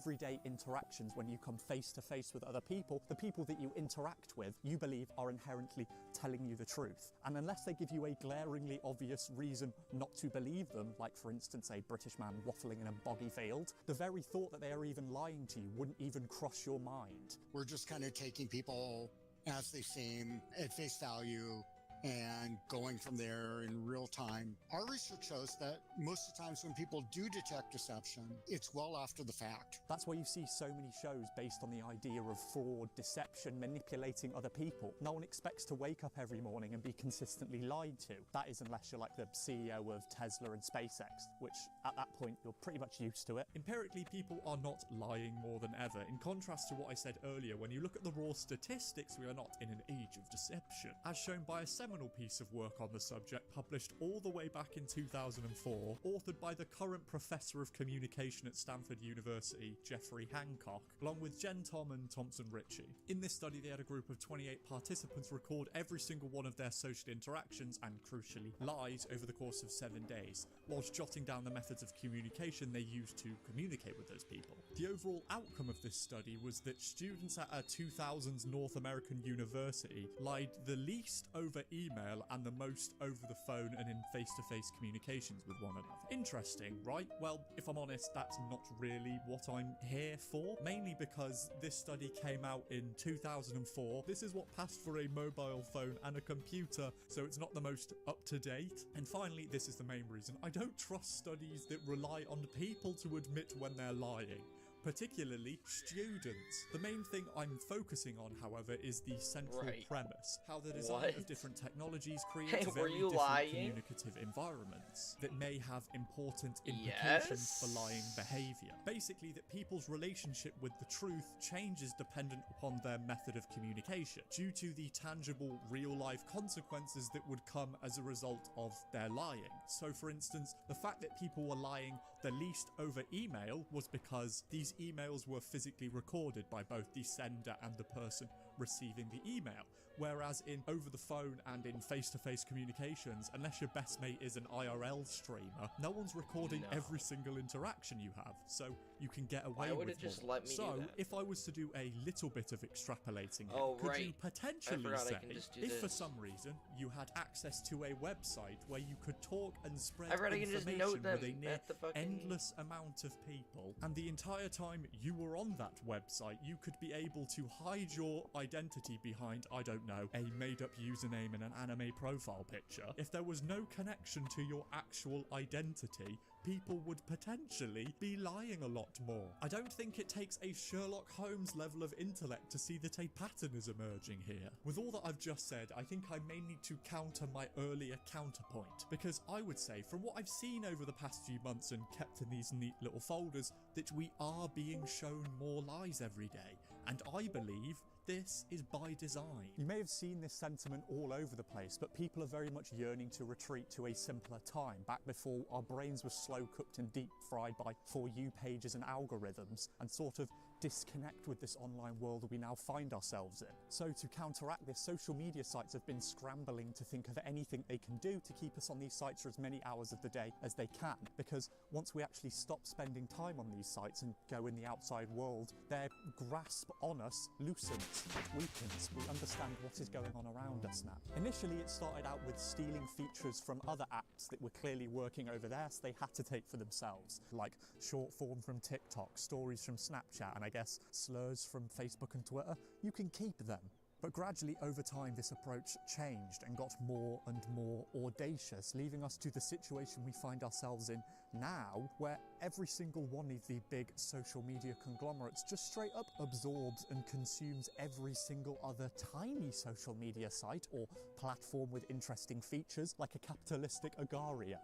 everyday interactions, when you come face to face with other people, the people that you interact with, you believe are inherently telling you the truth. And unless they give you a glaringly obvious reason not to believe them, like for instance a British man waffling in a boggy field, the very thought that they are even lying to you wouldn't even cross your mind. We're just kind of taking people as they seem at face value and going from there in real time. Our research shows that most of the times when people do detect deception, it's well after the fact. That's why you see so many shows based on the idea of fraud, deception, manipulating other people. No one expects to wake up every morning and be consistently lied to. That is, unless you're like the CEO of Tesla and SpaceX, which at that point you're pretty much used to it. Empirically, people are not lying more than ever. In contrast to what I said earlier, when you look at the raw statistics, we are not in an age of deception. As shown by a seminal piece of work on the subject published all the way back in 2004, authored by the current Professor of Communication at Stanford University, Jeffrey Hancock, along with Jen Tom and Thompson Ritchie. In this study, they had a group of 28 participants record every single one of their social interactions and, crucially, lies over the course of 7 days, whilst jotting down the methods of communication they used to communicate with those people. The overall outcome of this study was that students at a 2000s North American university lied the least over email and the most over the phone and in face-to-face communications with one another. Interesting, right? Well, if I'm honest, that's not really what I'm here for, mainly because this study came out in 2004. This is what passed for a mobile phone and a computer, so it's not the most up-to-date. And finally, this is the main reason. I don't trust studies that rely on people to admit when they're lying, particularly students. The main thing I'm focusing on, however, is the central premise, how the design of different technologies creates very different communicative environments that may have important implications for lying behaviour. Basically, that people's relationship with the truth changes dependent upon their method of communication, due to the tangible, real-life consequences that would come as a result of their lying. So, for instance, the fact that people were lying the least over email was because these emails were physically recorded by both the sender and the person receiving the email, whereas in over the phone and in face-to-face communications, unless your best mate is an IRL streamer, no one's recording every single interaction you have, so you can get away with more. So if I was to do a little bit of extrapolating here, could you potentially say, if for some reason you had access to a website where you could talk and spread information with a near endless amount of people, and the entire time you were on that website you could be able to hide your identity behind, I don't know, a made-up username and an anime profile picture, if there was no connection to your actual identity, people would potentially be lying a lot more. I don't think it takes a Sherlock Holmes level of intellect to see that a pattern is emerging here. With all that I've just said, I think I may need to counter my earlier counterpoint, because I would say, from what I've seen over the past few months and kept in these neat little folders, that we are being shown more lies every day, and I believe this is by design. You may have seen this sentiment all over the place, but people are very much yearning to retreat to a simpler time, back before our brains were slow cooked and deep fried by For You pages and algorithms, and sort of disconnect with this online world we now find ourselves in. So to counteract this, social media sites have been scrambling to think of anything they can do to keep us on these sites for as many hours of the day as they can, because once we actually stop spending time on these sites and go in the outside world, their grasp on us loosens. It weakens. We understand what is going on around us now. Initially, it started out with stealing features from other apps that were clearly working over there, so they had to take for themselves, like short form from TikTok, stories from Snapchat, and I guess slurs from Facebook and Twitter. You can keep them. But gradually over time this approach changed and got more and more audacious, leaving us to the situation we find ourselves in now, where every single one of the big social media conglomerates just straight up absorbs and consumes every single other tiny social media site or platform with interesting features, like a capitalistic agraria.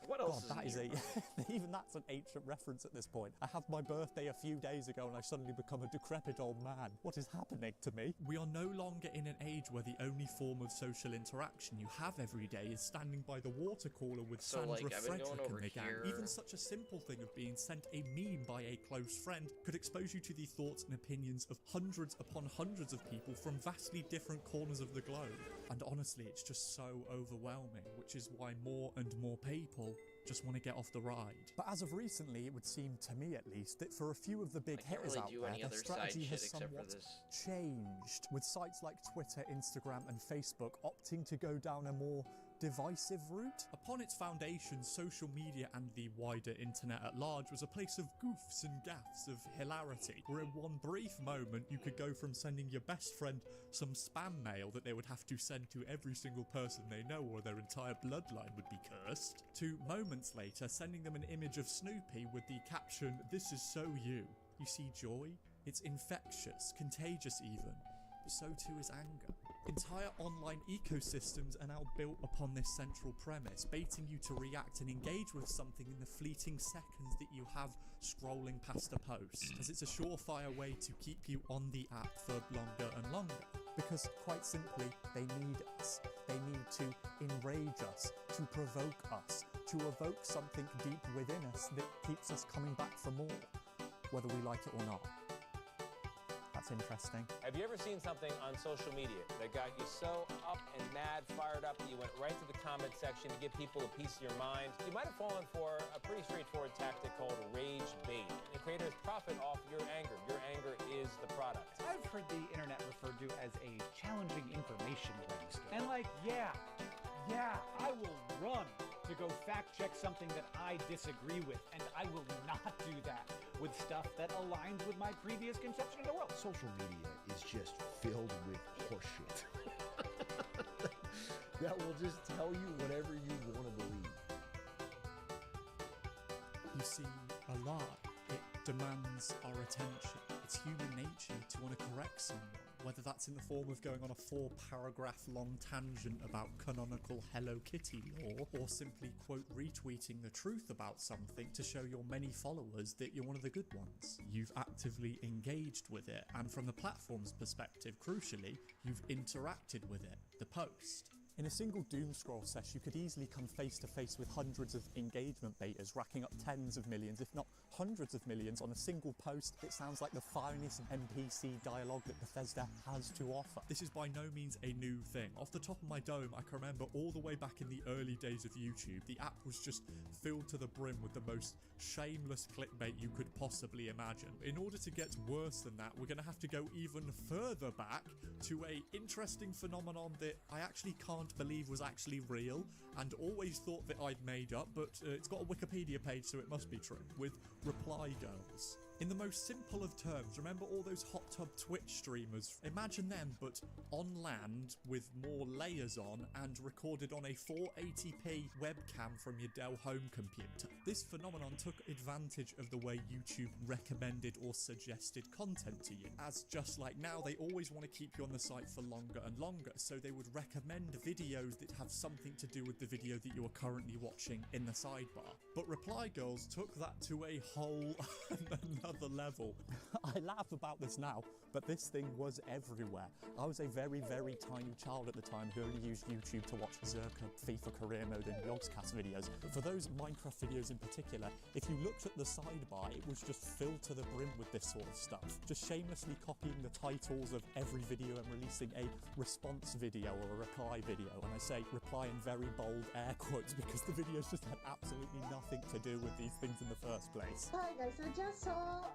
What else God, that is even that's an ancient reference at this point. I had my birthday a few days ago and I suddenly become a decrepit old man. What is happening to me? We are no longer in an age where the only form of social interaction you have every day is standing by the water cooler with Sandra Frederick and the gang. Even such a simple thing of being sent a meme by a close friend could expose you to the thoughts and opinions of hundreds upon hundreds of people from vastly different corners of the globe. And honestly, it's just so overwhelming, which is why more and more people just want to get off the ride. But as of recently, it would seem to me at least that for a few of the big hitters out there, their strategy has somewhat changed, with sites like Twitter, Instagram and Facebook opting to go down a more divisive route. Upon its foundation, social media and the wider internet at large was a place of goofs and gaffs, of hilarity, where in one brief moment you could go from sending your best friend some spam mail that they would have to send to every single person they know or their entire bloodline would be cursed, to moments later sending them an image of Snoopy with the caption, "This is so you." You see joy? It's infectious, contagious even, but so too is anger. Entire online ecosystems are now built upon this central premise, baiting you to react and engage with something in the fleeting seconds that you have scrolling past a post, as it's a surefire way to keep you on the app for longer and longer. Because, quite simply, they need us. They need to enrage us, to provoke us, to evoke something deep within us that keeps us coming back for more, whether we like it or not. That's interesting. Have you ever seen something on social media that got you so up and mad, fired up, that you went right to the comment section to give people a piece of your mind? You might have fallen for a pretty straightforward tactic called rage bait. The creators profit off your anger. Your anger is the product. I've heard the internet referred to as a challenging information brainstorm. And like, yeah, I will run to go fact check something that I disagree with, and I will not do that with stuff that aligns with my previous conception of the world. Social media is just filled with horseshit. That will just tell you whatever you want to believe. You see, a lie, it demands our attention. It's human nature to want to correct someone, whether that's in the form of going on a 4-paragraph long tangent about canonical Hello Kitty lore, or simply quote retweeting the truth about something to show your many followers that you're one of the good ones. You've actively engaged with it, and from the platform's perspective, crucially, you've interacted with it, the post. In a single doom scroll sesh, you could easily come face to face with hundreds of engagement betas, racking up tens of millions, if not hundreds of millions, on a single post that sounds like the finest NPC dialogue that Bethesda has to offer. This is by no means a new thing. Off the top of my dome, I can remember all the way back in the early days of YouTube, the app was just filled to the brim with the most shameless clickbait you could possibly imagine. In order to get worse than that, we're going to have to go even further back to a interesting phenomenon that I actually can't believe was actually real and always thought that I'd made up, but it's got a Wikipedia page, so it must be true, with reply girls. In the most simple of terms, remember all those hot tub Twitch streamers? Imagine them, but on land with more layers on and recorded on a 480p webcam from your Dell home computer. This phenomenon took advantage of the way YouTube recommended or suggested content to you, as just like now, they always want to keep you on the site for longer and longer, so they would recommend videos that have something to do with the video that you are currently watching in the sidebar. But Reply Girls took that to a whole another level. I laugh about this now, but this thing was everywhere. I was a very, very tiny child at the time who only used YouTube to watch Zerka, FIFA Career Mode and Yogscast videos. But for those Minecraft videos in particular, if you looked at the sidebar, it was just filled to the brim with this sort of stuff. Just shamelessly copying the titles of every video and releasing a response video or a reply video. And I say reply in very bold air quotes because the videos just had absolutely nothing to do with these things in the first place. Hi guys, I just saw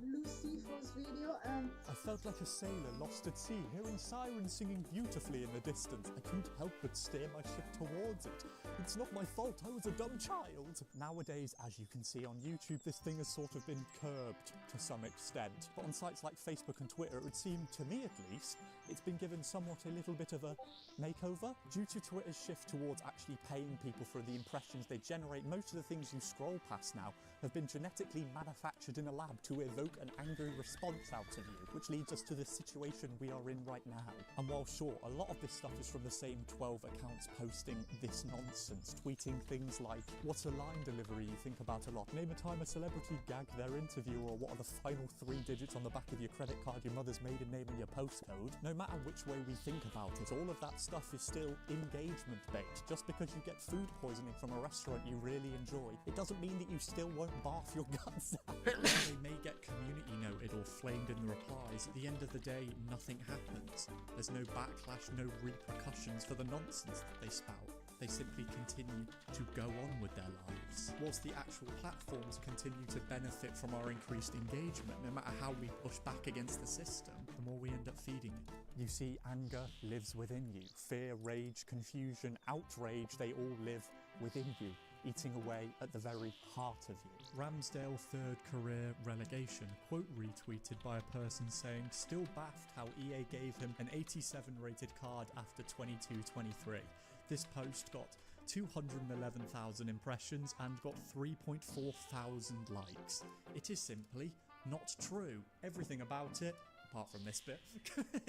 Lucifer's video and I felt like a sailor lost at sea, hearing sirens singing beautifully in the distance. I couldn't help but steer my ship towards it. It's not my fault, I was a dumb child. Nowadays, as you can see on YouTube, this thing has sort of been curbed to some extent. But on sites like Facebook and Twitter, it would seem, to me at least, it's been given somewhat a little bit of a makeover. Due to Twitter's shift towards actually paying people for the impressions they generate, most of the things you scroll past now have been genetically manufactured in a lab to evoke an angry response out of you, which leads us to the situation we are in right now. And while sure, a lot of this stuff is from the same 12 accounts posting this nonsense, tweeting things like, what's a line delivery you think about a lot? Name a time a celebrity gagged their interview, or what are the final 3 digits on the back of your credit card your mother's maiden name and your postcode? No matter which way we think about it, all of that stuff is still engagement bait. Just because you get food poisoning from a restaurant you really enjoy, it doesn't mean that you still won't barf your guts out. They may get community noted or flamed in the replies. At the end of the day, nothing happens. There's no backlash, no repercussions for the nonsense that they spout. they simply continue to go on with their lives, whilst the actual platforms continue to benefit from our increased engagement. No matter how we push back against the system, the more we end up feeding it. You see, anger lives within you. Fear, rage, confusion, outrage, they all live within you, eating away at the very heart of you. Ramsdale third career relegation, quote retweeted by a person saying, still baffed how EA gave him an 87 rated card after 22-23. This post got 211,000 impressions and got 3.4 thousand likes. It is simply not true. Everything about it, apart from this bit,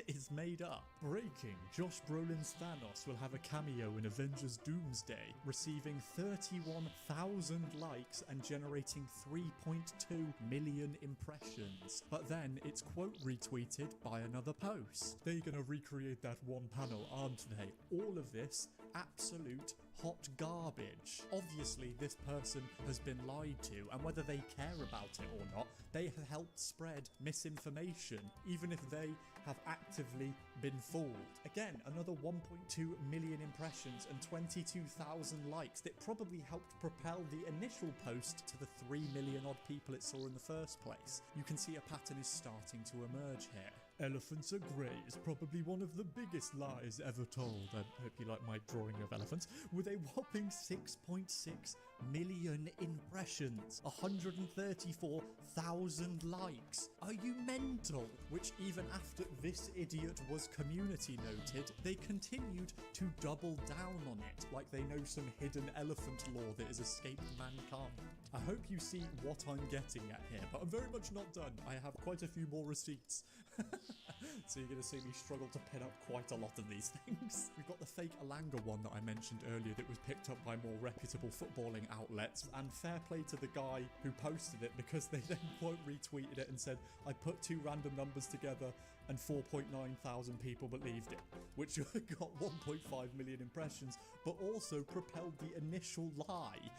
is made up. Breaking, Josh Brolin's Thanos will have a cameo in Avengers Doomsday, receiving 31,000 likes and generating 3.2 million impressions. But then it's quote retweeted by another post. They're gonna recreate that one panel, aren't they? All of this absolute hot garbage. Obviously, this person has been lied to, and whether they care about it or not, they have helped spread misinformation, even if they have actively been fooled. Again, another 1.2 million impressions and 22,000 likes that probably helped propel the initial post to the 3 million odd people it saw in the first place. You can see a pattern is starting to emerge here. Elephants are grey is probably one of the biggest lies ever told. I hope you like my drawing of elephants. With a whopping 6.6 million impressions, 134,000 likes. Are you mental? Which even after this idiot was community noted, they continued to double down on it, like they know some hidden elephant law that has escaped mankind. I hope you see what I'm getting at here, but I'm very much not done. I have quite a few more receipts. So you're going to see me struggle to pin up quite a lot of these things. We've got the fake Alanga one that I mentioned earlier that was picked up by more reputable footballing outlets, and fair play to the guy who posted it, because they then quote retweeted it and said, I put two random numbers together and 4.9 thousand people believed it, which got 1.5 million impressions, but also propelled the initial lie.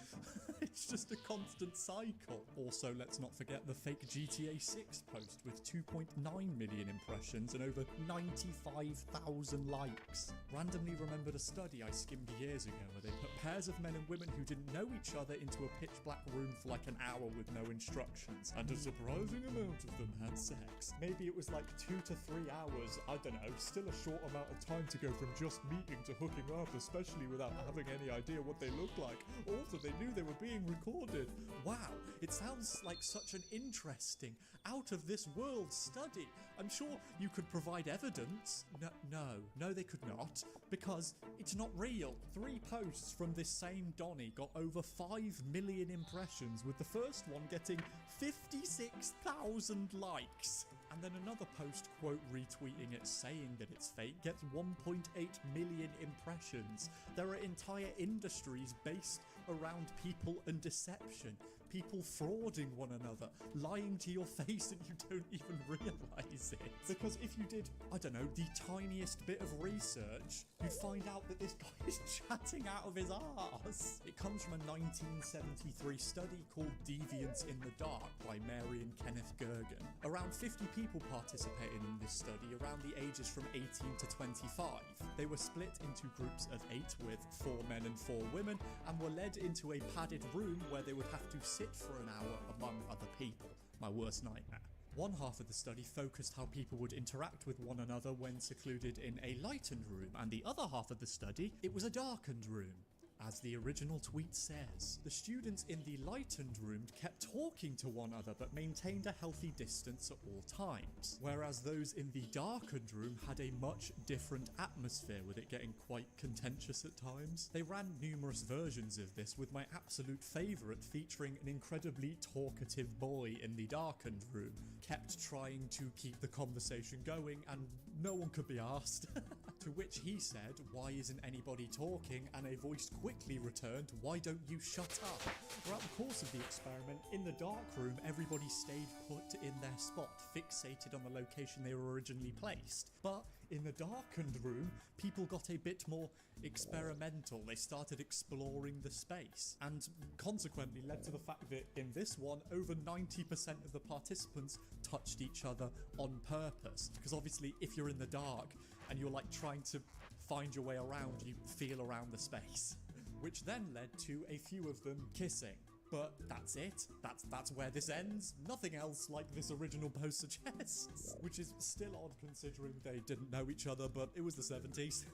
It's just a constant cycle. Also, let's not forget the fake GTA 6 post with 2.9 million impressions and over 95,000 likes. Randomly remembered a study I skimmed years ago where they put pairs of men and women who didn't know each other into a pitch black room for like an hour with no instructions, and a surprising amount of them had sex. Maybe it was like 2 to 3 hours, I don't know, still a short amount of time to go from just meeting to hooking up, especially without having any idea what they look like. Also, they knew they were being recorded. Wow, it sounds like such an interesting, out-of-this-world study. I'm sure you could provide evidence. No, they could not, because it's not real. 3 posts from this same Donny got over 5 million impressions, with the first one getting 56,000 likes. And then another post quote retweeting it saying that it's fake gets 1.8 million impressions. There are entire industries based around people and deception. People frauding one another, lying to your face and you don't even realise it. Because if you did, I don't know, the tiniest bit of research, you'd find out that this guy is chatting out of his arse. It comes from a 1973 study called Deviance in the Dark by Mary and Kenneth Gergen. Around 50 people participated in this study around the ages from 18 to 25. They were split into groups of 8 with 4 men and 4 women and were led into a padded room where they would have to sit for an hour among other people. My worst nightmare. One half of the study focused how people would interact with one another when secluded in a lightened room, and the other half of the study, it was a darkened room. As the original tweet says, the students in the lightened room kept talking to one another but maintained a healthy distance at all times, whereas those in the darkened room had a much different atmosphere, with it getting quite contentious at times. They ran numerous versions of this, with my absolute favourite featuring an incredibly talkative boy in the darkened room, kept trying to keep the conversation going and no one could be asked. To which he said, "Why isn't anybody talking?" and a voice quickly returned, "Why don't you shut up?" Throughout the course of the experiment, in the dark room, everybody stayed put in their spot, fixated on the location they were originally placed. But in the darkened room, people got a bit more experimental. They started exploring the space, and consequently led to the fact that in this one, over 90% of the participants touched each other on purpose. Because obviously, if you're in the dark and you're like trying to find your way around, you feel around the space. which then led to a few of them kissing. But that's it. That's where this ends. Nothing else like this original post suggests. Which is still odd considering they didn't know each other, but it was the 70s.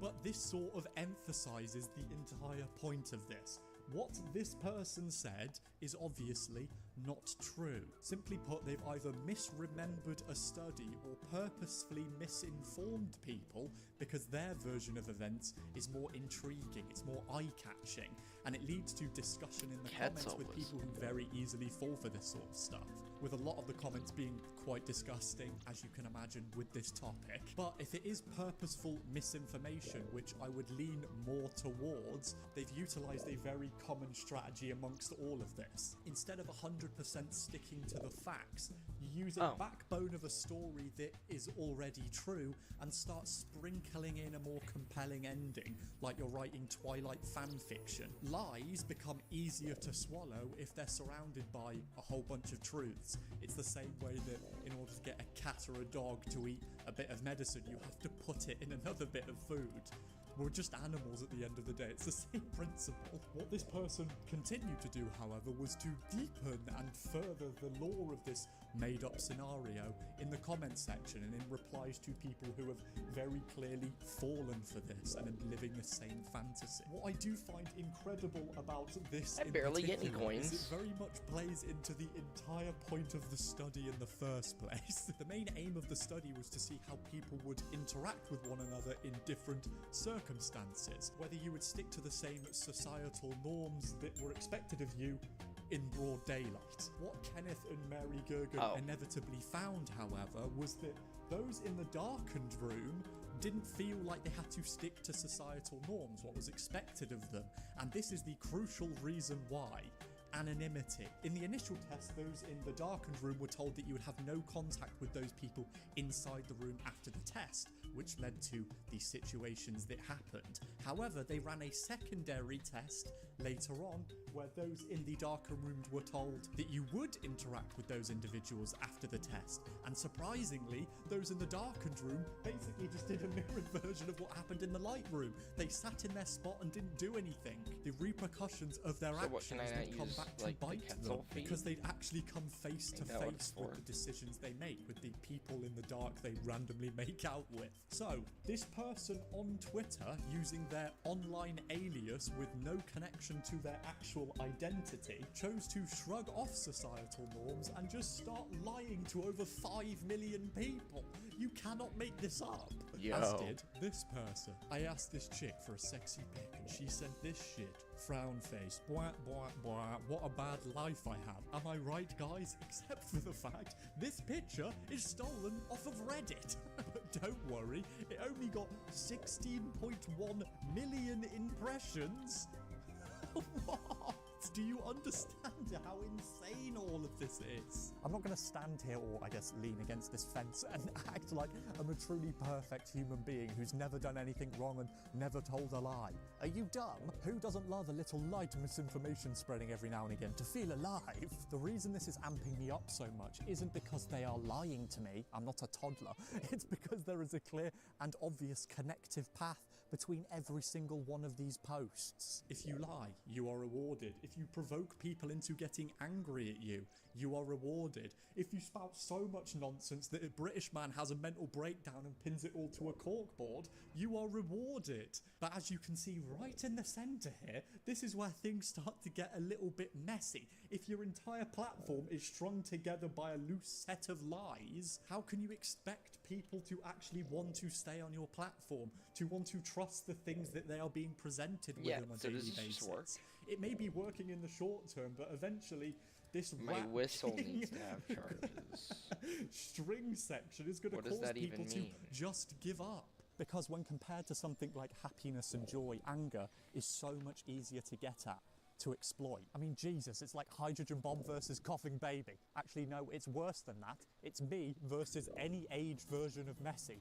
But this sort of emphasizes the entire point of this. What this person said is obviously not true. Simply put, they've either misremembered a study or purposefully misinformed people because their version of events is more intriguing, it's more eye-catching, and it leads to discussion in the comments with people who very easily fall for this sort of stuff. With a lot of the comments being quite disgusting, as you can imagine, with this topic. But if it is purposeful misinformation, which I would lean more towards, they've utilised a very common strategy amongst all of this. Instead of 100% sticking to the facts, you use a backbone of a story that is already true and start sprinkling in a more compelling ending, like you're writing Twilight fanfiction. Lies become easier to swallow if they're surrounded by a whole bunch of truths. It's the same way that in order to get a cat or a dog to eat a bit of medicine, you have to put it in another bit of food. We're just animals at the end of the day. It's the same principle. What this person continued to do, however, was to deepen and further the lore of this made-up scenario in the comment section and in replies to people who have very clearly fallen for this and are living the same fantasy. What I do find incredible about this in particular is it very much plays into the entire point of the study in the first place. The main aim of the study was to see how people would interact with one another in different circumstances, whether you would stick to the same societal norms that were expected of you in broad daylight. What Kenneth and Mary Gergen inevitably found, however, was that those in the darkened room didn't feel like they had to stick to societal norms, what was expected of them, and this is the crucial reason why. Anonymity. In the initial test, those in the darkened room were told that you would have no contact with those people inside the room after the test, which led to the situations that happened. However, they ran a secondary test later on where those in the darkened rooms were told that you would interact with those individuals after the test, and surprisingly, those in the darkened room basically just did a mirrored version of what happened in the light room. They sat in their spot and didn't do anything. The repercussions of their actions would come back to bite them because they'd actually come face to face with the decisions they make, with the people in the dark they randomly make out with. So, this person on Twitter, using their online alias with no connection to their actual identity, chose to shrug off societal norms and just start lying to over 5 million people. You cannot make this up. As did this person. I asked this chick for a sexy pic and she sent this shit. Frown face. Bwah, bwah, bwah. What a bad life I have. Am I right, guys? Except for the fact this picture is stolen off of Reddit. But don't worry, it only got 16.1 million impressions. What? Do you understand how insane all of this is? I'm not going to stand here or, I guess, lean against this fence and act like I'm a truly perfect human being who's never done anything wrong and never told a lie. Are you dumb? Who doesn't love a little light misinformation spreading every now and again to feel alive? The reason this is amping me up so much isn't because they are lying to me. I'm not a toddler. It's because there is a clear and obvious connective path between every single one of these posts. If you lie, you are rewarded. If you provoke people into getting angry at you, you are rewarded. If you spout so much nonsense that a British man has a mental breakdown and pins it all to a corkboard, you are rewarded. But as you can see right in the centre here, this is where things start to get a little bit messy. If your entire platform is strung together by a loose set of lies, how can you expect people to actually want to stay on your platform, to want to trust the things that they are being presented with on a daily basis? It may be working in the short term, but eventually this whistle needs to have charges. String section is going to cause people to just give up. Because when compared to something like happiness and joy, anger is so much easier to get at, to exploit. I mean, Jesus, it's like hydrogen bomb versus coughing baby. Actually, no, it's worse than that. It's me versus any age version of Messi.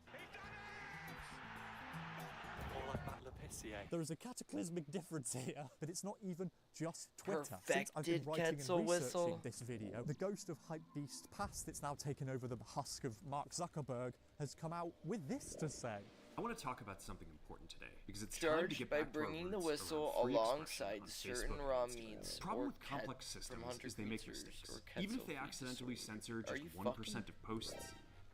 There is a cataclysmic difference here, but it's not even just Twitter. Since I've been writing and researching this video, the ghost of hypebeast past that's now taken over the husk of Mark Zuckerberg has come out with this to say. I want to talk about something important today because it's time to Starch get by back to our bringing the roots whistle around free alongside expression on certain Facebook raw and Instagram. meats The problem or with complex from systems hunter is they make creatures mistakes. or Even if they Quetzalcoatl's accidentally sword. censor Are just you 1% of posts,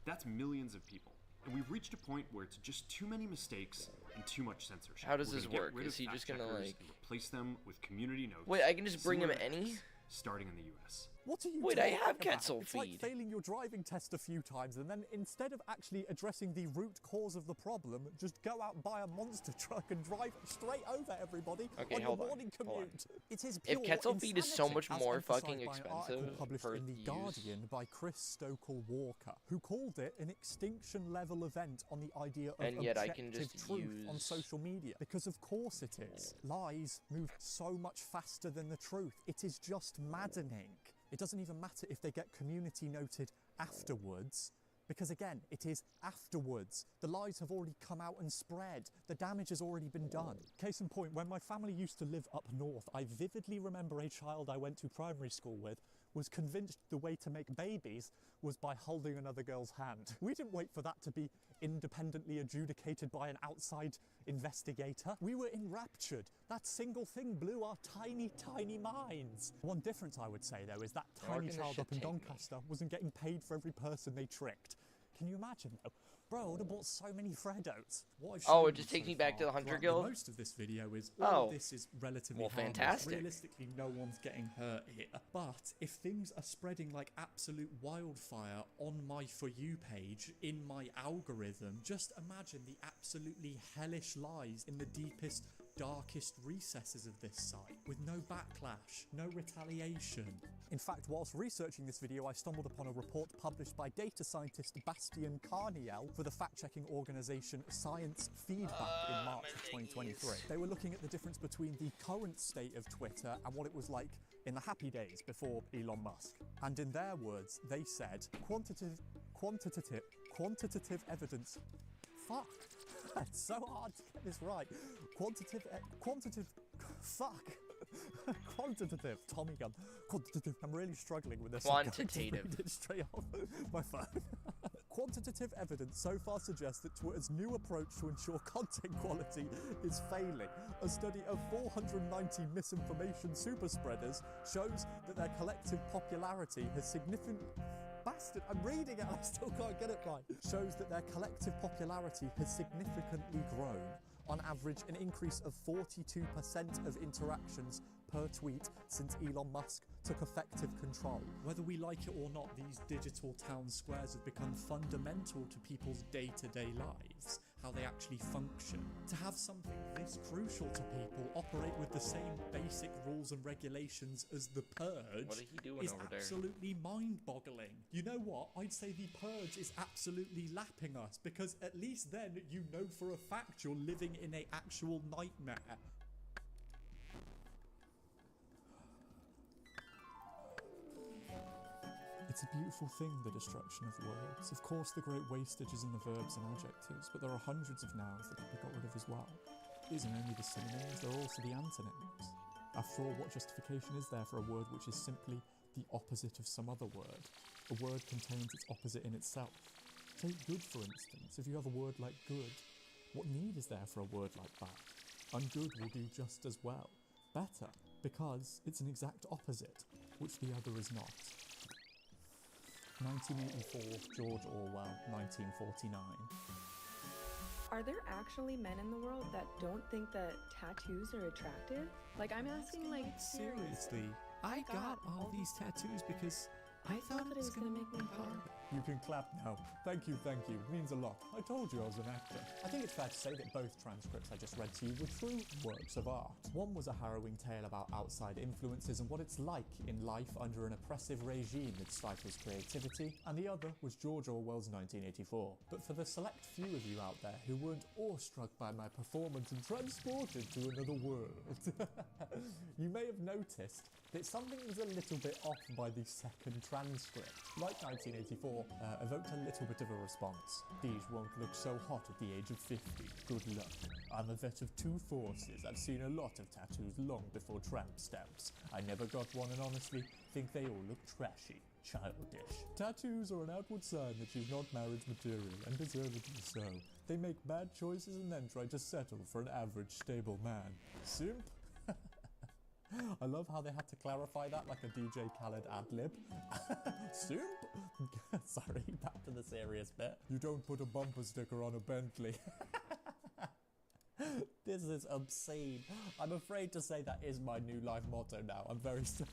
that's millions of people. And we've reached a point where it's just too many mistakes and too much censorship. How does We're this gonna get work? rid Is of he just gonna, fact-checkers like- and replace them with community notes? Wait, I can just bring him similar to any? X, starting in the US. What are you Wait, I talking have about? Quetzal It's like feed. failing your driving test a few times and then instead of actually addressing the root cause of the problem, just go out and buy a monster truck and drive straight over everybody Okay, on your hold on, morning hold on. commute. It is If pure Quetzal feed is so insanity, much as more emphasised fucking by an article expensive published per in The use. Guardian by Chris Stokel-Walker, who called it an extinction-level event on the idea of And yet I objective can just truth on use- social media. Because of course it is. Lies move so much faster than the truth. It is just maddening. It doesn't even matter if they get community noted afterwards, because again, it is afterwards. The lies have already come out and spread. The damage has already been done. Case in point, when my family used to live up north, I vividly remember a child I went to primary school with was convinced the way to make babies was by holding another girl's hand. We didn't wait for that to be independently adjudicated by an outside investigator. We were enraptured. That single thing blew our tiny, tiny minds. One difference I would say though is that How tiny can this child shit up in take me? Doncaster wasn't getting paid for every person they tricked. Can you imagine though? Bro, I would have bought so many Freddos. What I've Oh, shown it just you takes so me back to far the Hunter throughout Guild? Most of this video is all Oh. of this is relatively Well, harmless. fantastic. Realistically, no one's getting hurt here. But if things are spreading like absolute wildfire on my For You page, in my algorithm, just imagine the absolutely hellish lies in the deepest, darkest recesses of this site, with no backlash, no retaliation. In fact, whilst researching this video, I stumbled upon a report published by data scientist Bastian Carniel for the fact-checking organisation Science Feedback in March of 2023. They were looking at the difference between the current state of Twitter and what it was like in the happy days before Elon Musk. And in their words, they said, quantitative evidence. Fuck. It's so hard to get this right. Quantitative, fuck. Quantitative, Tommy gun. Quantitative, I'm really struggling with this. I'm going to Quantitative. read it straight off my phone. Quantitative evidence so far suggests that Twitter's new approach to ensure content quality is failing. A study of 490 misinformation super spreaders shows that their collective popularity has significantly... Bastard, I'm reading it, I still can't get it right. Shows that their collective popularity has significantly grown. On average, an increase of 42% of interactions per tweet since Elon Musk took effective control. Whether we like it or not, these digital town squares have become fundamental to people's day-to-day lives, how they actually function. To have something this crucial to people operate with the same basic rules and regulations as the Purge What are he doing is over there? absolutely mind-boggling. You know what? I'd say the Purge is absolutely lapping us, because at least then you know for a fact you're living in an actual nightmare. It's a beautiful thing, the destruction of words. Of course, the great wastage is in the verbs and adjectives, but there are hundreds of nouns that can be got rid of as well. It isn't only the synonyms, there are also the antonyms. After all, what justification is there for a word which is simply the opposite of some other word? A word contains its opposite in itself. Take good, for instance. If you have a word like good, what need is there for a word like bad? Ungood will do just as well. Better, because it's an exact opposite, which the other is not. 1984, George Orwell, 1949. Are there actually men in the world that don't think that tattoos are attractive? Like, I'm asking, like, Seriously, I got all these tattoos because I thought it was gonna make me hard. You can clap now. Thank you, it means a lot. I told you I was an actor. I think it's fair to say that both transcripts I just read to you were true works of art. One was a harrowing tale about outside influences and what it's like in life under an oppressive regime that stifles creativity, and the other was George Orwell's 1984. But for the select few of you out there who weren't awestruck by my performance and transported to another world, you may have noticed that something was a little bit off by the second transcript. Like 1984, evoked a little bit of a response. These won't look so hot at the age of 50. Good luck. I'm a vet of two forces. I've seen a lot of tattoos long before tramp stamps. I never got one and honestly think they all look trashy. childish. Tattoos are an outward sign that she's not marriage material, and deservedly so. They make bad choices and then try to settle for an average, stable man. Simp? I love how they had to clarify that like a DJ Khaled ad-lib. Simp? Sorry, back to the serious bit. You don't put a bumper sticker on a Bentley. This is obscene. I'm afraid to say that is my new life motto now. I'm very sorry.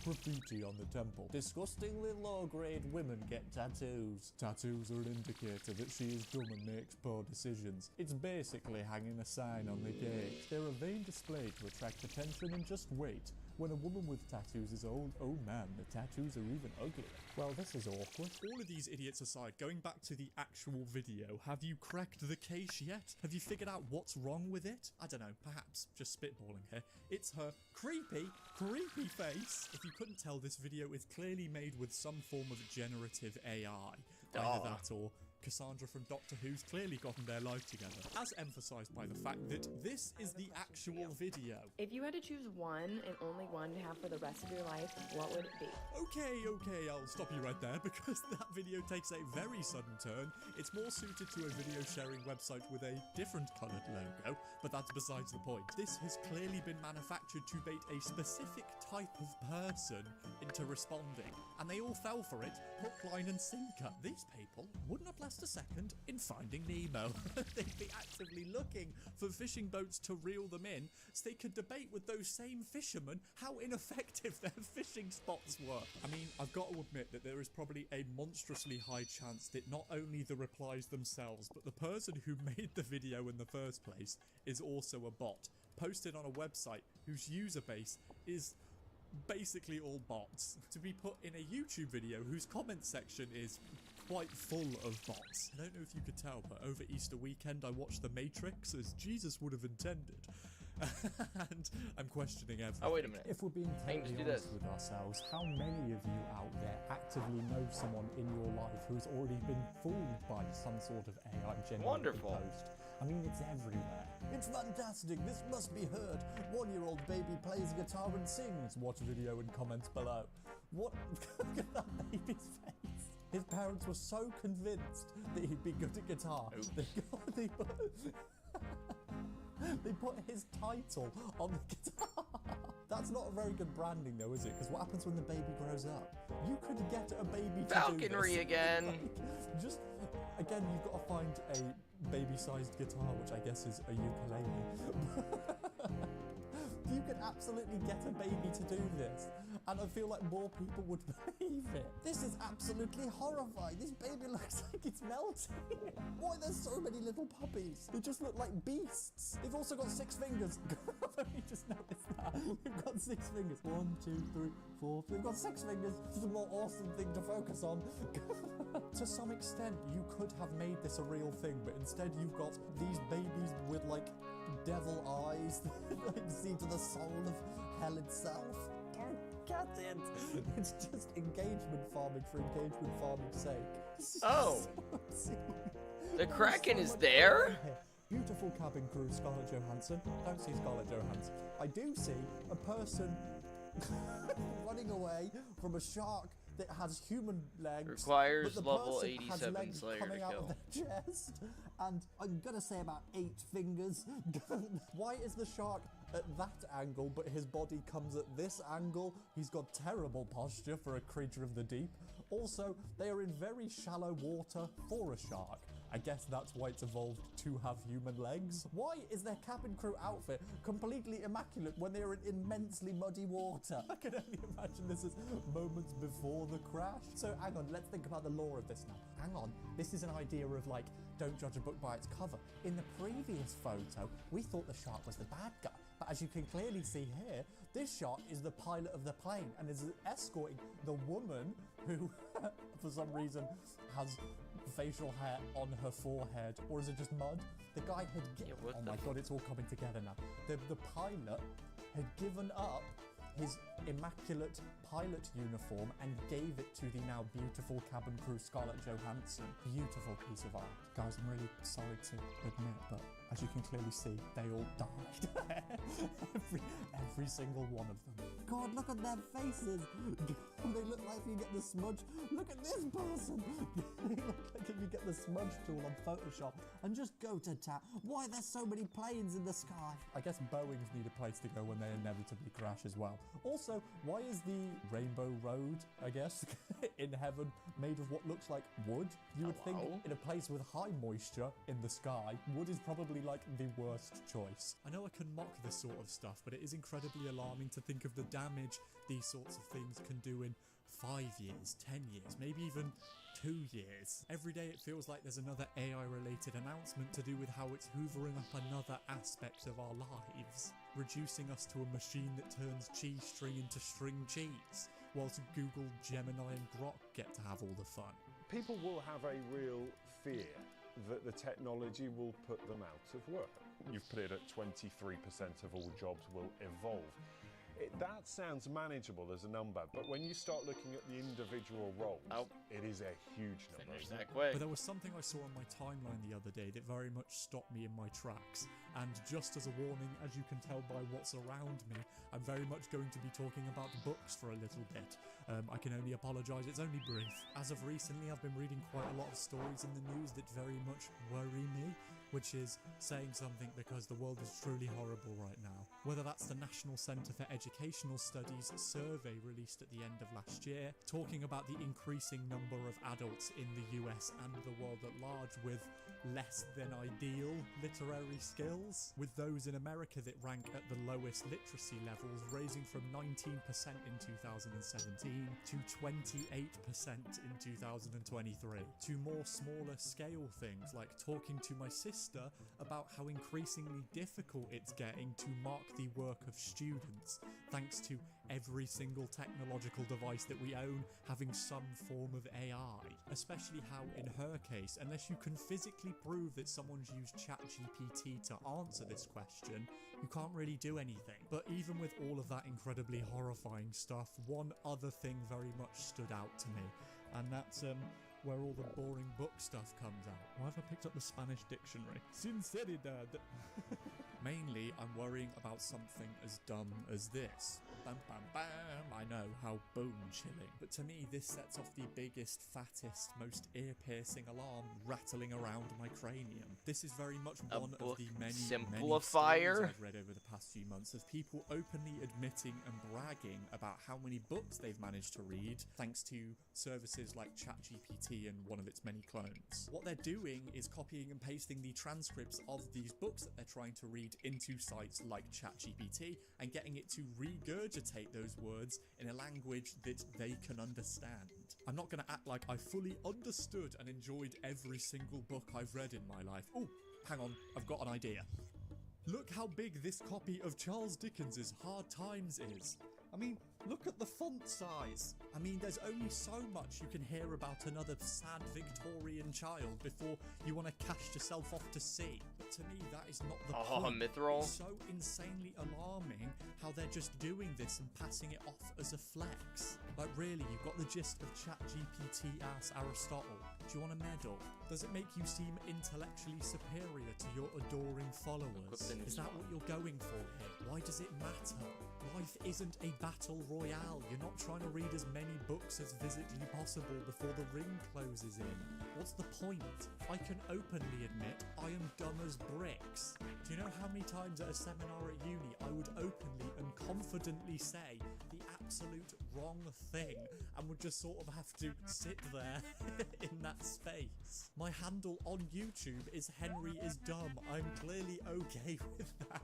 Graffiti on the temple. Disgustingly low-grade women get tattoos. Tattoos are an indicator that she is dumb and makes poor decisions. It's basically hanging a sign on the gate. They're a vain display to attract attention, and just wait. When a woman with tattoos is old, oh man, the tattoos are even uglier. Well, this is awkward. All of these idiots aside, going back to the actual video, have you cracked the case yet? Have you figured out what's wrong with it? I don't know, perhaps, just spitballing here. It's her creepy face. If you couldn't tell, this video is clearly made with some form of generative AI. Either that or Cassandra from Doctor Who's clearly gotten their life together, as emphasised by the fact that this is the actual video. If you had to choose one and only one to have for the rest of your life, what would it be? Okay, I'll stop you right there because that video takes a very sudden turn. It's more suited to a video sharing website with a different coloured logo, but that's besides the point. This has clearly been manufactured to bait a specific type of person into responding, and they all fell for it, hook, line and sinker. These people would not last a second in Finding Nemo. They'd be actively looking for fishing boats to reel them in so they could debate with those same fishermen how ineffective their fishing spots were. I mean, I've got to admit that there is probably a monstrously high chance that not only the replies themselves, but the person who made the video in the first place is also a bot, posted on a website whose user base is basically all bots, to be put in a YouTube video whose comment section is quite full of bots. I don't know if you could tell, but over Easter weekend I watched The Matrix as Jesus would have intended. And I'm questioning everything. Oh, wait a minute. If we're being totally honest with ourselves, how many of you out there actively know someone in your life who's already been fooled by some sort of AI generated post? I mean, it's everywhere. It's fantastic, this must be heard. 1-year-old baby plays guitar and sings. Watch video and comments below. What? Look at that baby's face. His parents were so convinced that he'd be good at guitar. They put his title on the guitar. That's not a very good branding though, is it? Because what happens when the baby grows up? You could get a baby to Falconry do this. again. Just, again, you've got to find a baby-sized guitar, which I guess is a ukulele. You could absolutely get a baby to do this, and I feel like more people would believe it. This is absolutely horrifying. This baby looks like it's melting. Why there's so many little puppies? They just look like beasts. They've also got 6 fingers. I've only just noticed that. They've got 6 fingers. 1, 2, 3, 4. They've got 6 fingers. This is a more awesome thing to focus on. To some extent, you could have made this a real thing, but instead you've got these babies with like devil eyes that like see to the soul of hell itself. Get it! It's just engagement farming for engagement farming's sake. Oh! So The Kraken is there? Beautiful cabin crew, Scarlett Johansson. Don't see Scarlett Johansson. I do see a person running away from a shark that has human legs. Requires but the level person 87 has legs Slayer coming to out kill. of their chest, and I'm gonna say about 8 fingers. Why is the shark at that angle, but his body comes at this angle? He's got terrible posture for a creature of the deep. Also, they are in very shallow water for a shark. I guess that's why it's evolved to have human legs. Why is their cabin crew outfit completely immaculate when they are in immensely muddy water? I can only imagine this is moments before the crash. So hang on, let's think about the lore of this now. Hang on, this is an idea of like, don't judge a book by its cover. In the previous photo, we thought the shark was the bad guy. But as you can clearly see here, this shark is the pilot of the plane and is escorting the woman who, for some reason, has facial hair on her forehead. Or is it just mud? The guy had... oh my god, it's all coming together now. The pilot had given up his immaculate pilot uniform and gave it to the now beautiful cabin crew Scarlett Johansson. Beautiful piece of art. Guys, I'm really sorry to admit, but as you can clearly see, they all died. every single one of them. God, look at their faces. They look like you get the smudge. Look at this person. They look like if you get the smudge tool on Photoshop and just go to town. Why are there so many planes in the sky? I guess Boeings need a place to go when they inevitably crash as well. Also, why is the Rainbow Road, I guess, in heaven made of what looks like wood? You would think in a place with high moisture in the sky, wood is probably like the worst choice. I know I can mock this sort of stuff, but it is incredibly alarming to think of the damage these sorts of things can do in 5 years, 10 years, maybe even 2 years. Every day it feels like there's another AI-related announcement to do with how it's hoovering up another aspect of our lives, reducing us to a machine that turns cheese string into string cheese, whilst Google, Gemini and Grok get to have all the fun. People will have a real fear that the technology will put them out of work. You've put it at 23% of all jobs will evolve. That sounds manageable as a number, but when you start looking at the individual roles, it is a huge number. But there was something I saw on my timeline the other day that very much stopped me in my tracks. And just as a warning, as you can tell by what's around me, I'm very much going to be talking about books for a little bit. I can only apologise, it's only brief. As of recently, I've been reading quite a lot of stories in the news that very much worry me, which is saying something because the world is truly horrible right now. Whether that's the National Centre for Educational Studies survey released at the end of last year, talking about the increasing number of adults in the US and the world at large with less than ideal literary skills, with those in America that rank at the lowest literacy levels raising from 19% in 2017 to 28% in 2023, to more smaller scale things like talking to my sister about how increasingly difficult it's getting to mark the work of students thanks to every single technological device that we own having some form of AI. Especially how, in her case, unless you can physically prove that someone's used ChatGPT to answer this question, you can't really do anything. But even with all of that incredibly horrifying stuff, one other thing very much stood out to me, and that's where all the boring book stuff comes out. Why have I picked up the Spanish dictionary? Sinceridad. Mainly, I'm worrying about something as dumb as this. Bam, bam, bam. I know, how bone-chilling. But to me, this sets off the biggest, fattest, most ear-piercing alarm rattling around my cranium. This is very much one of the many stories I've read over the past few months of people openly admitting and bragging about how many books they've managed to read thanks to services like ChatGPT and one of its many clones. What they're doing is copying and pasting the transcripts of these books that they're trying to read into sites like ChatGPT and getting it to regurgitate those words in a language that they can understand. I'm not going to act like I fully understood and enjoyed every single book I've read in my life. Oh, hang on, I've got an idea. Look how big this copy of Charles Dickens's Hard Times is. I mean, look at the font size. I mean, there's only so much you can hear about another sad Victorian child before you want to cast yourself off to sea. But to me, that is not the point. Mithril. It's so insanely alarming how they're just doing this and passing it off as a flex. Like, really, you've got the gist of ChatGPT-ass Aristotle. Do you want a medal? Does it make you seem intellectually superior to your adoring followers? Is that what you're going for here? Why does it matter? Life isn't a battle royale. You're not trying to read as many books as physically possible before the ring closes in. What's the point? I can openly admit I am dumb as bricks. Do you know how many times at a seminar at uni I would openly and confidently say the absolute wrong thing and would just sort of have to sit there in that space? My handle on YouTube is Henry is dumb. I'm clearly okay with that.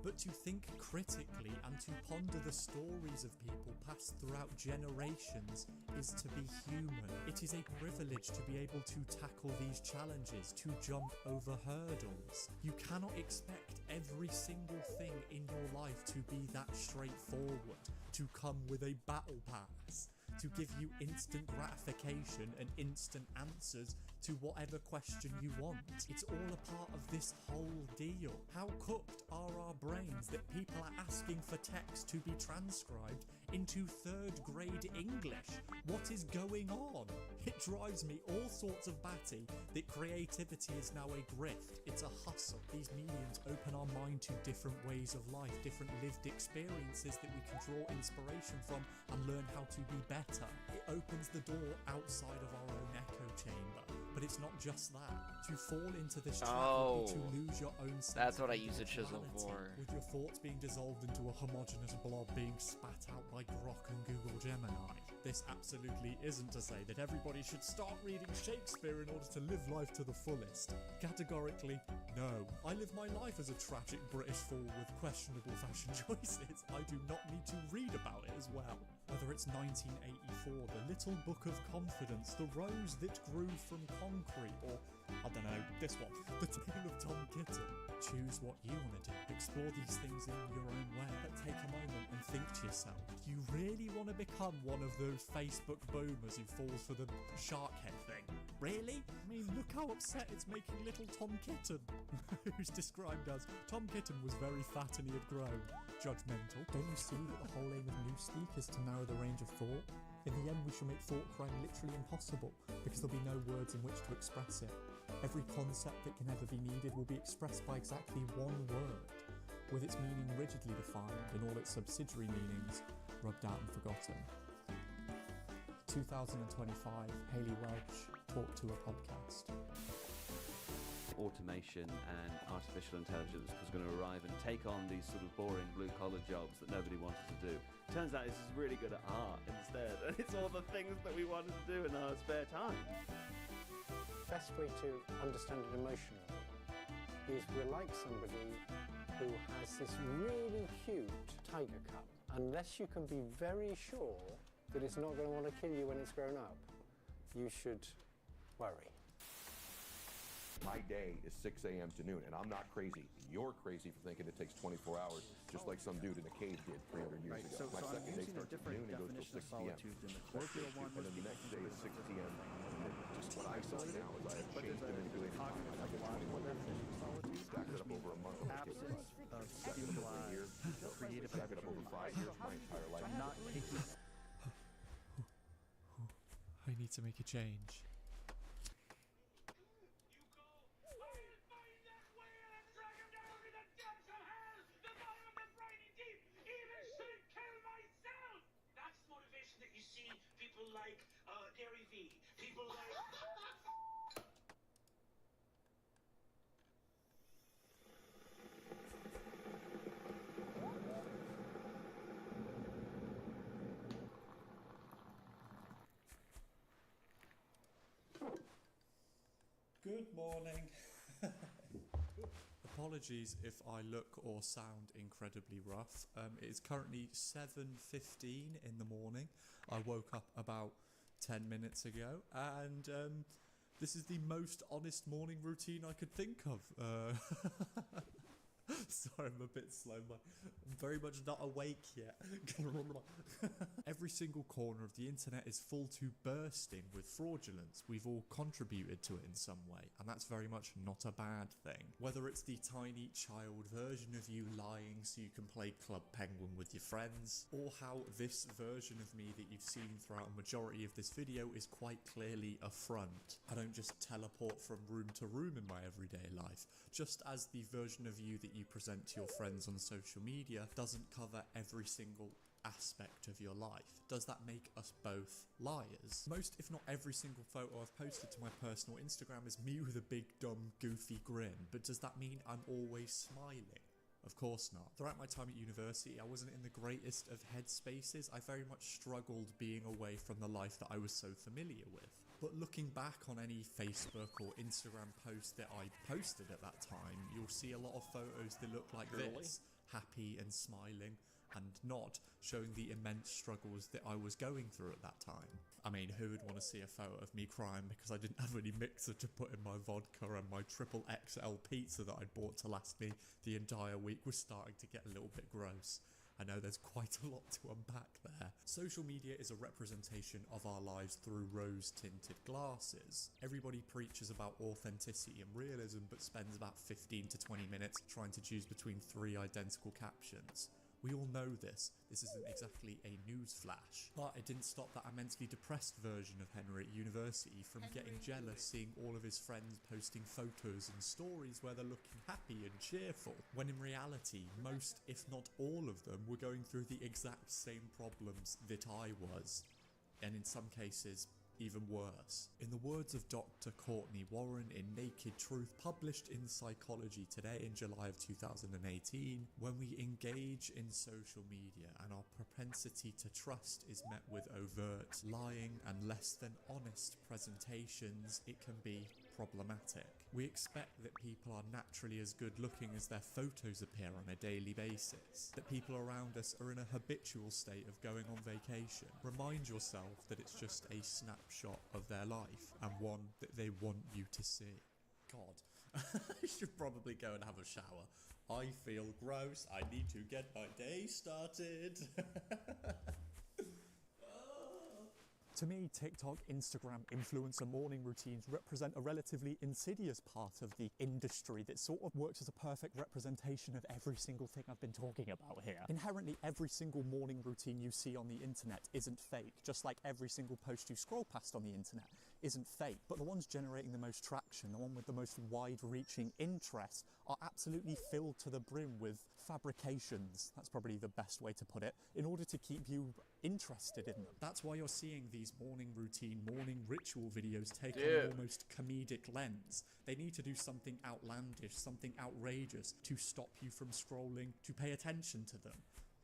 But to think critically and to ponder the stories of people passed throughout generations is to be human. It is a privilege to be able to tackle these challenges, to jump over hurdles. You cannot expect every single thing in your life to be that straightforward, to come with a battle pass, to give you instant gratification and instant answers to whatever question you want. It's all a part of this whole deal. How cooked are our brains that people are asking for text to be transcribed into third grade English? What is going on? It drives me all sorts of batty that creativity is now a grift. It's a hustle. These mediums open our mind to different ways of life, different lived experiences that we can draw inspiration from and learn how to be better. It opens the door outside of our own echo chamber. But it's not just that. To fall into this trap would be to lose your own sense. That's what I use a chisel for. With your thoughts being dissolved into a homogeneous blob being spat out by Grok and Google Gemini. This absolutely isn't to say that everybody should start reading Shakespeare in order to live life to the fullest. Categorically, no. I live my life as a tragic British fool with questionable fashion choices. I do not need to read about it as well. Whether it's 1984, The Little Book of Confidence, The Rose That Grew from Concrete, or, I don't know, this one, The Tale of Tom Kitten. Choose what you want to do. Explore these things in your own way. But take a moment and think to yourself, do you really want to become one of those Facebook boomers who falls for the shark head thing? Really? I mean, look how upset it's making little Tom Kitten, who's described as, Tom Kitten was very fat and he had grown. Judgmental. Don't you see that the whole aim of Newspeak is to narrow the range of thought? In the end, we shall make thought crime literally impossible, because there'll be no words in which to express it. Every concept that can ever be needed will be expressed by exactly one word, with its meaning rigidly defined and all its subsidiary meanings rubbed out and forgotten. 2025, Hayley Welch, Talk to a Podcast. Automation and artificial intelligence was going to arrive and take on these sort of boring blue-collar jobs that nobody wanted to do. Turns out it's just really good at art instead, and it's all the things that we wanted to do in our spare time. Best way to understand it emotionally is we're like somebody who has this really cute tiger cub. Unless you can be very sure that it's not going to want to kill you when it's grown up, you should worry. My day is 6 a.m. to noon, and I'm not crazy. You're crazy for thinking it takes 24 hours, just like some dude in a cave did 300 years ago. My second day starts at noon and goes till 6 p.m. And then the next day is 6 p.m. And just what I saw now is I have changed and manipulated time, and I get 21 days. Stacked it up over a month. Stacked it up over a year. Stacked it up over 5 years, my entire life. I need to make a change. Good morning. Apologies if I look or sound incredibly rough. It is currently 7:15 in the morning. I woke up about 10 minutes ago, and this is the most honest morning routine I could think of. Sorry, I'm a bit slow. I'm very much not awake yet. Every single corner of the internet is full to bursting with fraudulence. We've all contributed to it in some way, and that's very much not a bad thing. Whether it's the tiny child version of you lying so you can play Club Penguin with your friends, or how this version of me that you've seen throughout a majority of this video is quite clearly a front. I don't just teleport from room to room in my everyday life, just as the version of you that you present to your friends on social media doesn't cover every single aspect of your life. Does that make us both liars? Most, if not every single photo I've posted to my personal Instagram is me with a big, dumb, goofy grin, but does that mean I'm always smiling? Of course not. Throughout my time at university, I wasn't in the greatest of headspaces. I very much struggled being away from the life that I was so familiar with. But looking back on any Facebook or Instagram post that I posted at that time, you'll see a lot of photos that look like this, happy and smiling, and not showing the immense struggles that I was going through at that time. I mean, who would want to see a photo of me crying because I didn't have any mixer to put in my vodka, and my triple XL pizza that I'd bought to last me the entire week was starting to get a little bit gross. I know there's quite a lot to unpack there. Social media is a representation of our lives through rose-tinted glasses. Everybody preaches about authenticity and realism, but spends about 15 to 20 minutes trying to choose between 3 identical captions. We all know this. This isn't exactly a news flash. But it didn't stop that immensely depressed version of Henry at university from getting jealous seeing all of his friends posting photos and stories where they're looking happy and cheerful, when in reality, most, if not all of them, were going through the exact same problems that I was. And in some cases, even worse. In the words of Dr. Courtney Warren in Naked Truth, published in Psychology Today in July of 2018, when we engage in social media and our propensity to trust is met with overt lying and less than honest presentations, it can be problematic. We expect that people are naturally as good looking as their photos appear on a daily basis, that people around us are in a habitual state of going on vacation. Remind yourself that it's just a snapshot of their life and one that they want you to see. God, I should probably go and have a shower. I feel gross. I need to get my day started. To me, TikTok, Instagram, influencer morning routines represent a relatively insidious part of the industry that sort of works as a perfect representation of every single thing I've been talking about here. Inherently, every single morning routine you see on the internet isn't fake, just like every single post you scroll past on the internet isn't fake. But the ones generating the most traction, the one with the most wide-reaching interest, are absolutely filled to the brim with fabrications, that's probably the best way to put it, in order to keep you interested in them. That's why you're seeing these morning routine, morning ritual videos take on an almost comedic lens. They need to do something outlandish, something outrageous to stop you from scrolling, to pay attention to them,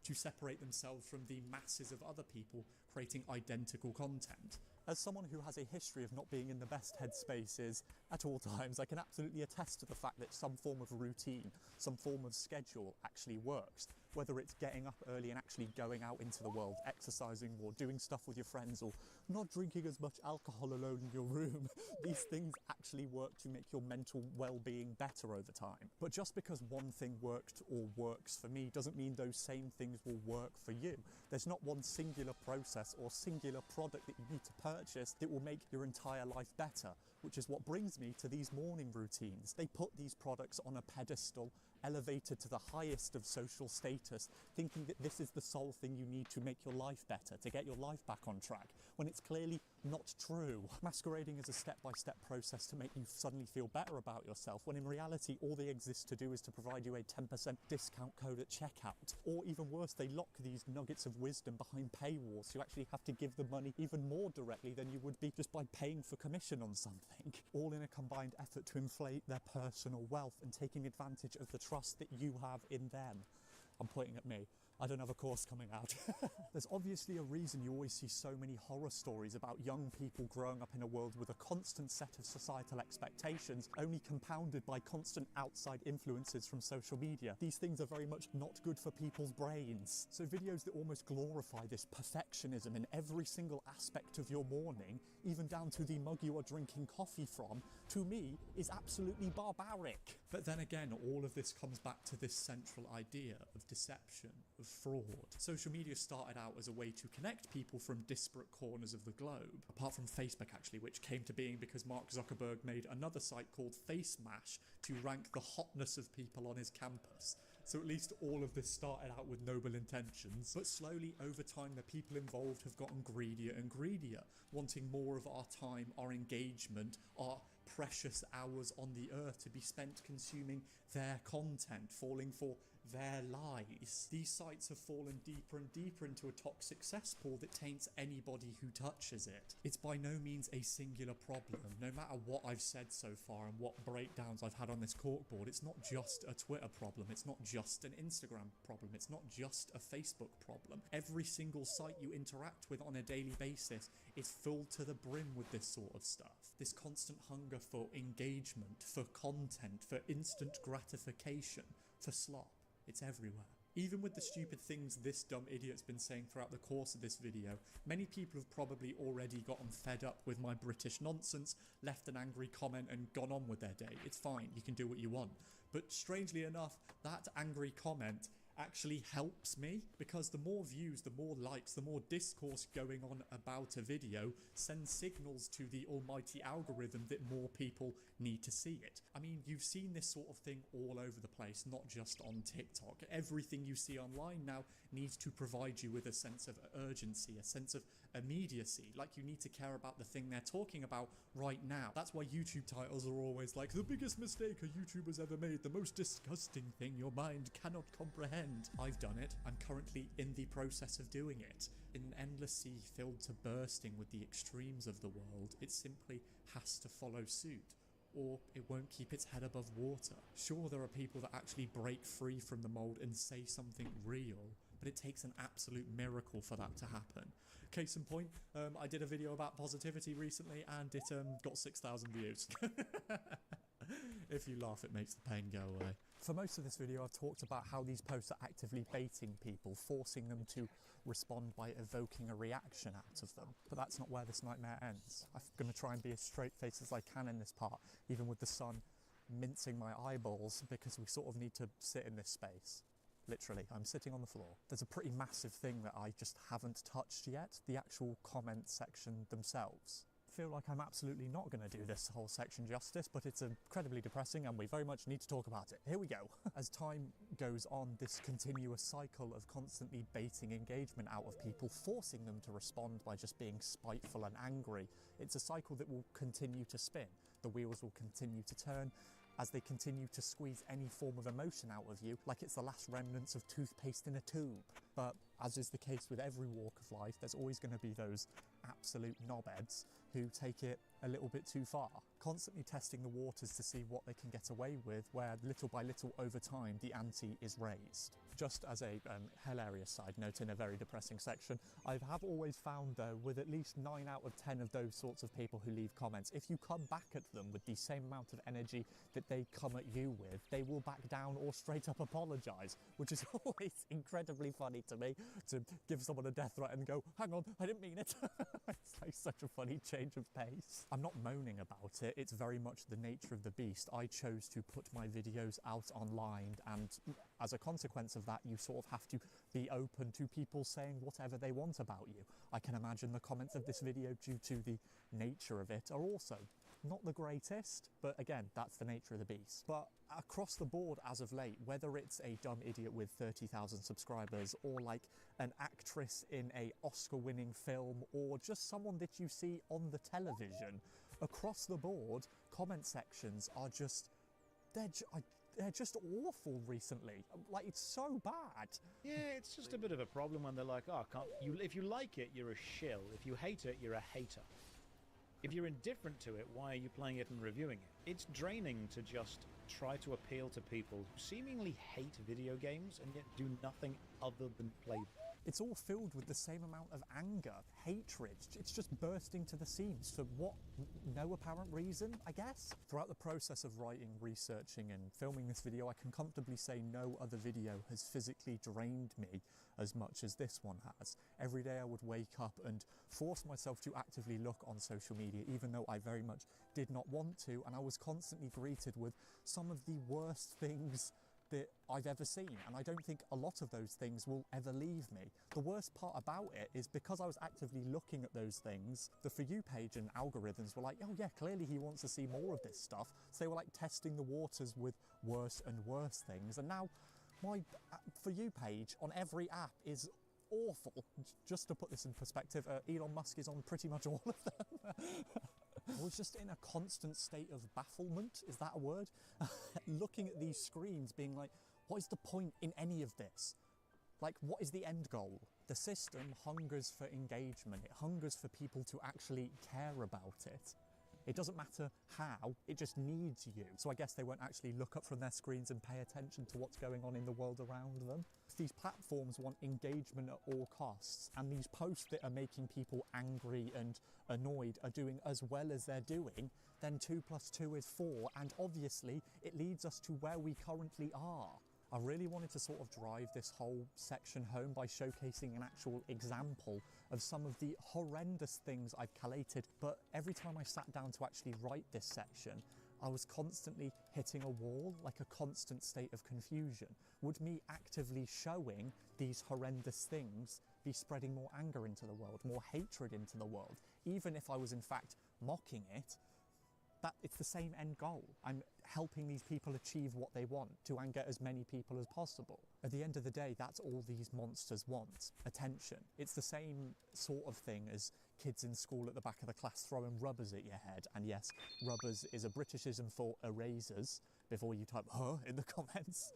to separate themselves from the masses of other people creating identical content. As someone who has a history of not being in the best headspaces at all times, I can absolutely attest to the fact that some form of routine, some form of schedule actually works. Whether it's getting up early and actually going out into the world, exercising more, doing stuff with your friends, or not drinking as much alcohol alone in your room, these things actually work to make your mental well-being better over time. But just because one thing worked or works for me doesn't mean those same things will work for you. There's not one singular process or singular product that you need to purchase that will make your entire life better, which is what brings me to these morning routines. They put these products on a pedestal, elevated to the highest of social status, thinking that this is the sole thing you need to make your life better, to get your life back on track, when it's clearly not true. Masquerading as a step-by-step process to make you suddenly feel better about yourself, when in reality all they exist to do is to provide you a 10% discount code at checkout. Or even worse, they lock these nuggets of wisdom behind paywalls, so you actually have to give the money even more directly than you would be just by paying for commission on something, all in a combined effort to inflate their personal wealth and taking advantage of the trust that you have in them. I'm pointing at me. I don't have a course coming out. There's obviously a reason you always see so many horror stories about young people growing up in a world with a constant set of societal expectations, only compounded by constant outside influences from social media. These things are very much not good for people's brains. So videos that almost glorify this perfectionism in every single aspect of your morning, even down to the mug you are drinking coffee from, to me is absolutely barbaric. But then again, all of this comes back to this central idea of deception, of fraud. Social media started out as a way to connect people from disparate corners of the globe, apart from Facebook actually, which came to being because Mark Zuckerberg made another site called FaceMash to rank the hotness of people on his campus. So at least all of this started out with noble intentions, but slowly over time the people involved have gotten greedier and greedier, wanting more of our time, our engagement, our precious hours on the earth to be spent consuming their content, falling for their lies. These sites have fallen deeper and deeper into a toxic cesspool that taints anybody who touches it. It's by no means a singular problem. No matter what I've said so far and what breakdowns I've had on this corkboard, it's not just a Twitter problem, it's not just an Instagram problem, it's not just a Facebook problem. Every single site you interact with on a daily basis is filled to the brim with this sort of stuff. This constant hunger for engagement, for content, for instant gratification, for slop. It's everywhere. Even with the stupid things this dumb idiot's been saying throughout the course of this video, many people have probably already gotten fed up with my British nonsense, left an angry comment and gone on with their day. It's fine, you can do what you want. But strangely enough, that angry comment actually helps me, because the more views, the more likes, the more discourse going on about a video sends signals to the almighty algorithm that more people need to see it. I mean, you've seen this sort of thing all over the place, not just on TikTok. Everything you see online now needs to provide you with a sense of urgency, a sense of immediacy, like you need to care about the thing they're talking about right now. That's why YouTube titles are always like, the biggest mistake a YouTuber's ever made, the most disgusting thing your mind cannot comprehend. I've done it. I'm currently in the process of doing it. In an endless sea filled to bursting with the extremes of the world, it simply has to follow suit, or it won't keep its head above water. Sure, there are people that actually break free from the mold and say something real, but it takes an absolute miracle for that to happen. Case in point, I did a video about positivity recently, and it got 6,000 views. If you laugh, it makes the pain go away. For most of this video, I've talked about how these posts are actively baiting people, forcing them to respond by evoking a reaction out of them. But that's not where this nightmare ends. I'm going to try and be as straight-faced as I can in this part, even with the sun mincing my eyeballs, because we sort of need to sit in this space. Literally, I'm sitting on the floor. There's a pretty massive thing that I just haven't touched yet, the actual comment section themselves. I feel like I'm absolutely not going to do this whole section justice, but it's incredibly depressing and we very much need to talk about it. Here we go. As time goes on, this continuous cycle of constantly baiting engagement out of people, forcing them to respond by just being spiteful and angry, it's a cycle that will continue to spin. The wheels will continue to turn as they continue to squeeze any form of emotion out of you, like it's the last remnants of toothpaste in a tube. But as is the case with every walk of life, there's always going to be those absolute knobheads who take it a little bit too far, constantly testing the waters to see what they can get away with, where little by little over time the ante is raised. Just as a hilarious side note in a very depressing section, I have always found though, with at least 9 out of 10 of those sorts of people who leave comments, if you come back at them with the same amount of energy that they come at you with, they will back down or straight up apologise, which is always incredibly funny to me, to give someone a death threat and go, hang on, I didn't mean it. It's like such a funny change of pace. I'm not moaning about it, it's very much the nature of the beast. I chose to put my videos out online, and as a consequence of that, you sort of have to be open to people saying whatever they want about you. I can imagine the comments of this video, due to the nature of it, are also not the greatest, but again, that's the nature of the beast. But across the board as of late, whether it's a dumb idiot with 30,000 subscribers, or like an actress in a Oscar-winning film, or just someone that you see on the television, across the board, comment sections are just, they're just awful recently. Like, it's so bad. Yeah, it's just a bit of a problem when they're like, oh, if you like it, you're a shill. If you hate it, you're a hater. If you're indifferent to it, why are you playing it and reviewing it? It's draining to just try to appeal to people who seemingly hate video games and yet do nothing other than play them. It's all filled with the same amount of anger, hatred. It's just bursting to the seams for what? No apparent reason, I guess? Throughout the process of writing, researching and filming this video, I can comfortably say no other video has physically drained me as much as this one has. Every day I would wake up and force myself to actively look on social media, even though I very much did not want to, and I was constantly greeted with some of the worst things that I've ever seen, and I don't think a lot of those things will ever leave me. The worst part about it is, because I was actively looking at those things, the For You page and algorithms were like, oh yeah, clearly he wants to see more of this stuff, so they were like testing the waters with worse and worse things, and now my For You page on every app is awful. Just to put this in perspective, Elon Musk is on pretty much all of them. I was just in a constant state of bafflement, is that a word? Looking at these screens being like, what is the point in any of this? Like, what is the end goal? The system hungers for engagement, it hungers for people to actually care about it. It doesn't matter how, it just needs you. So I guess they won't actually look up from their screens and pay attention to what's going on in the world around them. If these platforms want engagement at all costs, and these posts that are making people angry and annoyed are doing as well as they're doing, then 2 + 2 is 4, and obviously it leads us to where we currently are. I really wanted to sort of drive this whole section home by showcasing an actual example of some of the horrendous things I've collated, but every time I sat down to actually write this section, I was constantly hitting a wall, like a constant state of confusion. Would me actively showing these horrendous things be spreading more anger into the world, more hatred into the world? Even if I was in fact mocking it, that it's the same end goal. I'm helping these people achieve what they want, to anger as many people as possible. At the end of the day, that's all these monsters want, attention. It's the same sort of thing as kids in school at the back of the class throwing rubbers at your head. And yes, rubbers is a Britishism for erasers, before you type "huh" in the comments.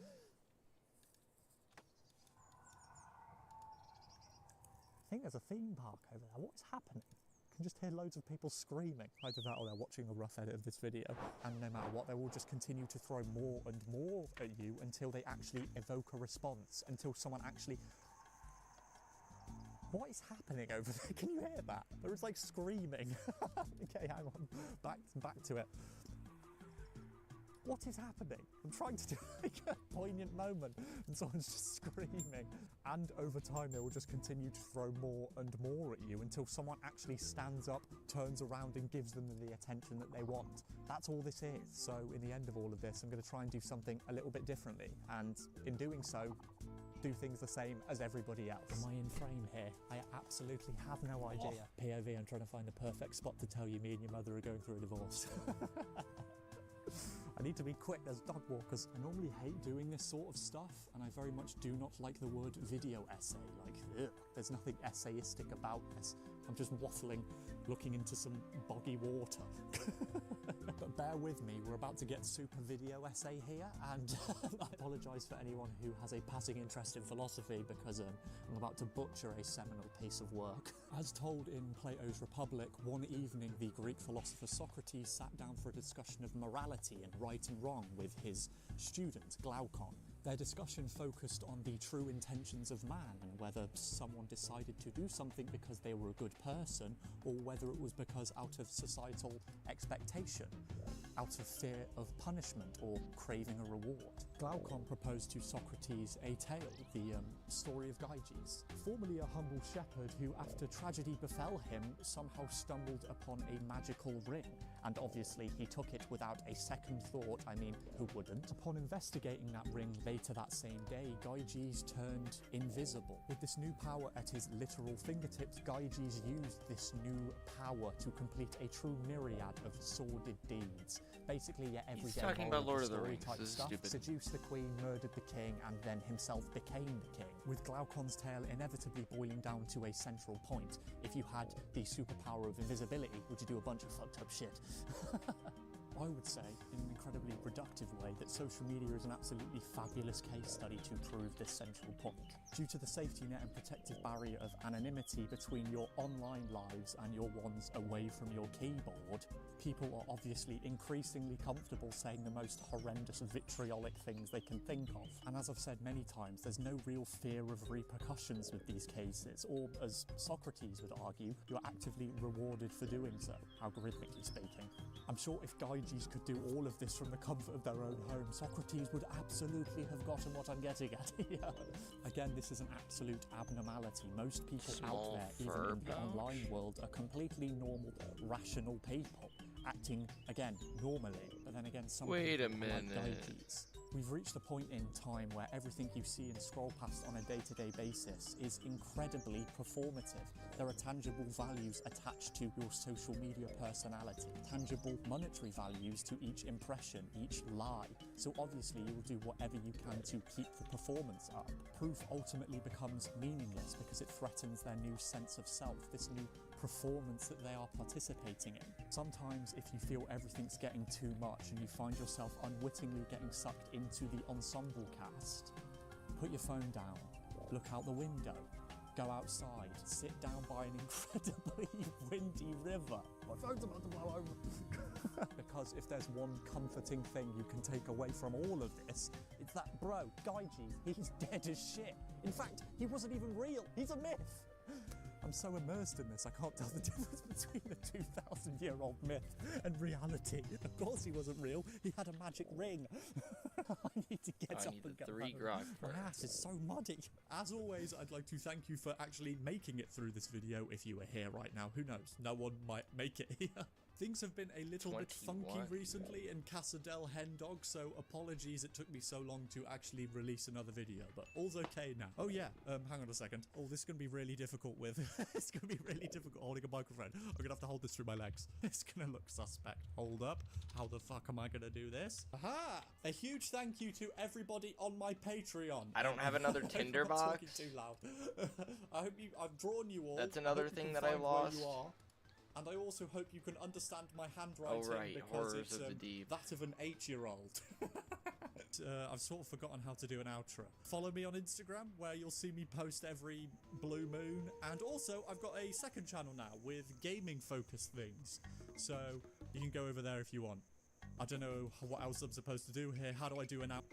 I think there's a theme park over there. What's happening? You can just hear loads of people screaming. Either that or they're watching a rough edit of this video. And no matter what, they will just continue to throw more and more at you until they actually evoke a response, until someone actually... What is happening over there? Can you hear that? There is like screaming. Okay, hang on. Back to it. What is happening? I'm trying to do like a poignant moment and someone's just screaming. And over time they will just continue to throw more and more at you until someone actually stands up, turns around and gives them the attention that they want. That's all this is. So in the end of all of this, I'm going to try and do something a little bit differently. And in doing so, do things the same as everybody else. Am I in frame here? I absolutely have no idea. POV, I'm trying to find the perfect spot to tell you me and your mother are going through a divorce. I need to be quick, there's dog walkers. I normally hate doing this sort of stuff, and I very much do not like the word video essay. Like, ugh, there's nothing essayistic about this. I'm just waffling, looking into some boggy water. But bear with me, we're about to get super video essay here, and I apologise for anyone who has a passing interest in philosophy because I'm about to butcher a seminal piece of work. As told in Plato's Republic, one evening the Greek philosopher Socrates sat down for a discussion of morality and right and wrong with his student Glaucon. Their discussion focused on the true intentions of man and whether someone decided to do something because they were a good person or whether it was because out of societal expectation, out of fear of punishment or craving a reward. Glaucon proposed to Socrates a tale, the story of Gyges, formerly a humble shepherd who, after tragedy befell him, somehow stumbled upon a magical ring. And obviously he took it without a second thought. I mean, who wouldn't? Upon investigating that ring later that same day, Gyges turned invisible. With this new power at his literal fingertips, Gyges used this new power to complete a true myriad of sordid deeds. Basically, yeah, everyday talking about Lord of the Rings. type This is stuff. stupid. Seduced the queen, murdered the king, and then himself became the king. With Glaucon's tale inevitably boiling down to a central point. If you had the superpower of invisibility, would you do a bunch of fucked up shit? I would say, in an incredibly productive way, that social media is an absolutely fabulous case study to prove this central point. Due to the safety net and protective barrier of anonymity between your online lives and your ones away from your keyboard, people are obviously increasingly comfortable saying the most horrendous vitriolic things they can think of. And as I've said many times, there's no real fear of repercussions with these cases, or as Socrates would argue, you're actively rewarded for doing so, algorithmically speaking. I'm sure if Gyges could do all of this from the comfort of their own home, Socrates would absolutely have gotten what I'm getting at here. Again, this is an absolute abnormality. Most people out there, even in the online world, are completely normal, rational people, acting, again, normally. But then again, some people are like Gyges. We've reached a point in time where everything you see and scroll past on a day-to-day basis is incredibly performative. There are tangible values attached to your social media personality, tangible monetary values to each impression, each lie. So obviously you will do whatever you can to keep the performance up. Proof ultimately becomes meaningless because it threatens their new sense of self, this new performance that they are participating in. Sometimes if you feel everything's getting too much and you find yourself unwittingly getting sucked into the ensemble cast, put your phone down, look out the window, go outside, sit down by an incredibly windy river. My phone's about to blow over. Because if there's one comforting thing you can take away from all of this, it's that bro, Gyges, he's dead as shit. In fact, he wasn't even real, he's a myth. I'm so immersed in this, I can't tell the difference between a 2,000-year-old myth and reality. Of course he wasn't real, he had a magic ring. I need to get up and go home. My ass is so muddy. As always, I'd like to thank you for actually making it through this video if you were here right now. Who knows? No one might make it here. Things have been a little bit 21. funky recently in Casa del Hendog, so apologies it took me so long to actually release another video, but all's okay now. Oh yeah, hang on a second. Oh, this is gonna be really difficult with... it's gonna be really difficult holding a microphone. I'm gonna have to hold this through my legs. It's gonna look suspect. Hold up. How the fuck am I gonna do this? Aha! A huge thank you to everybody on my Patreon. I don't have another Tinder box. Talking too loud. I've drawn you all. That's another thing that I find lost. where you are. And I also hope you can understand my handwriting because Horrors it's of the Deep. that of an 8-year-old. I've sort of forgotten how to do an outro. Follow me on Instagram where you'll see me post every blue moon. And also, I've got a second channel now with gaming focused things. So you can go over there if you want. I don't know what else I'm supposed to do here. How do I do an out?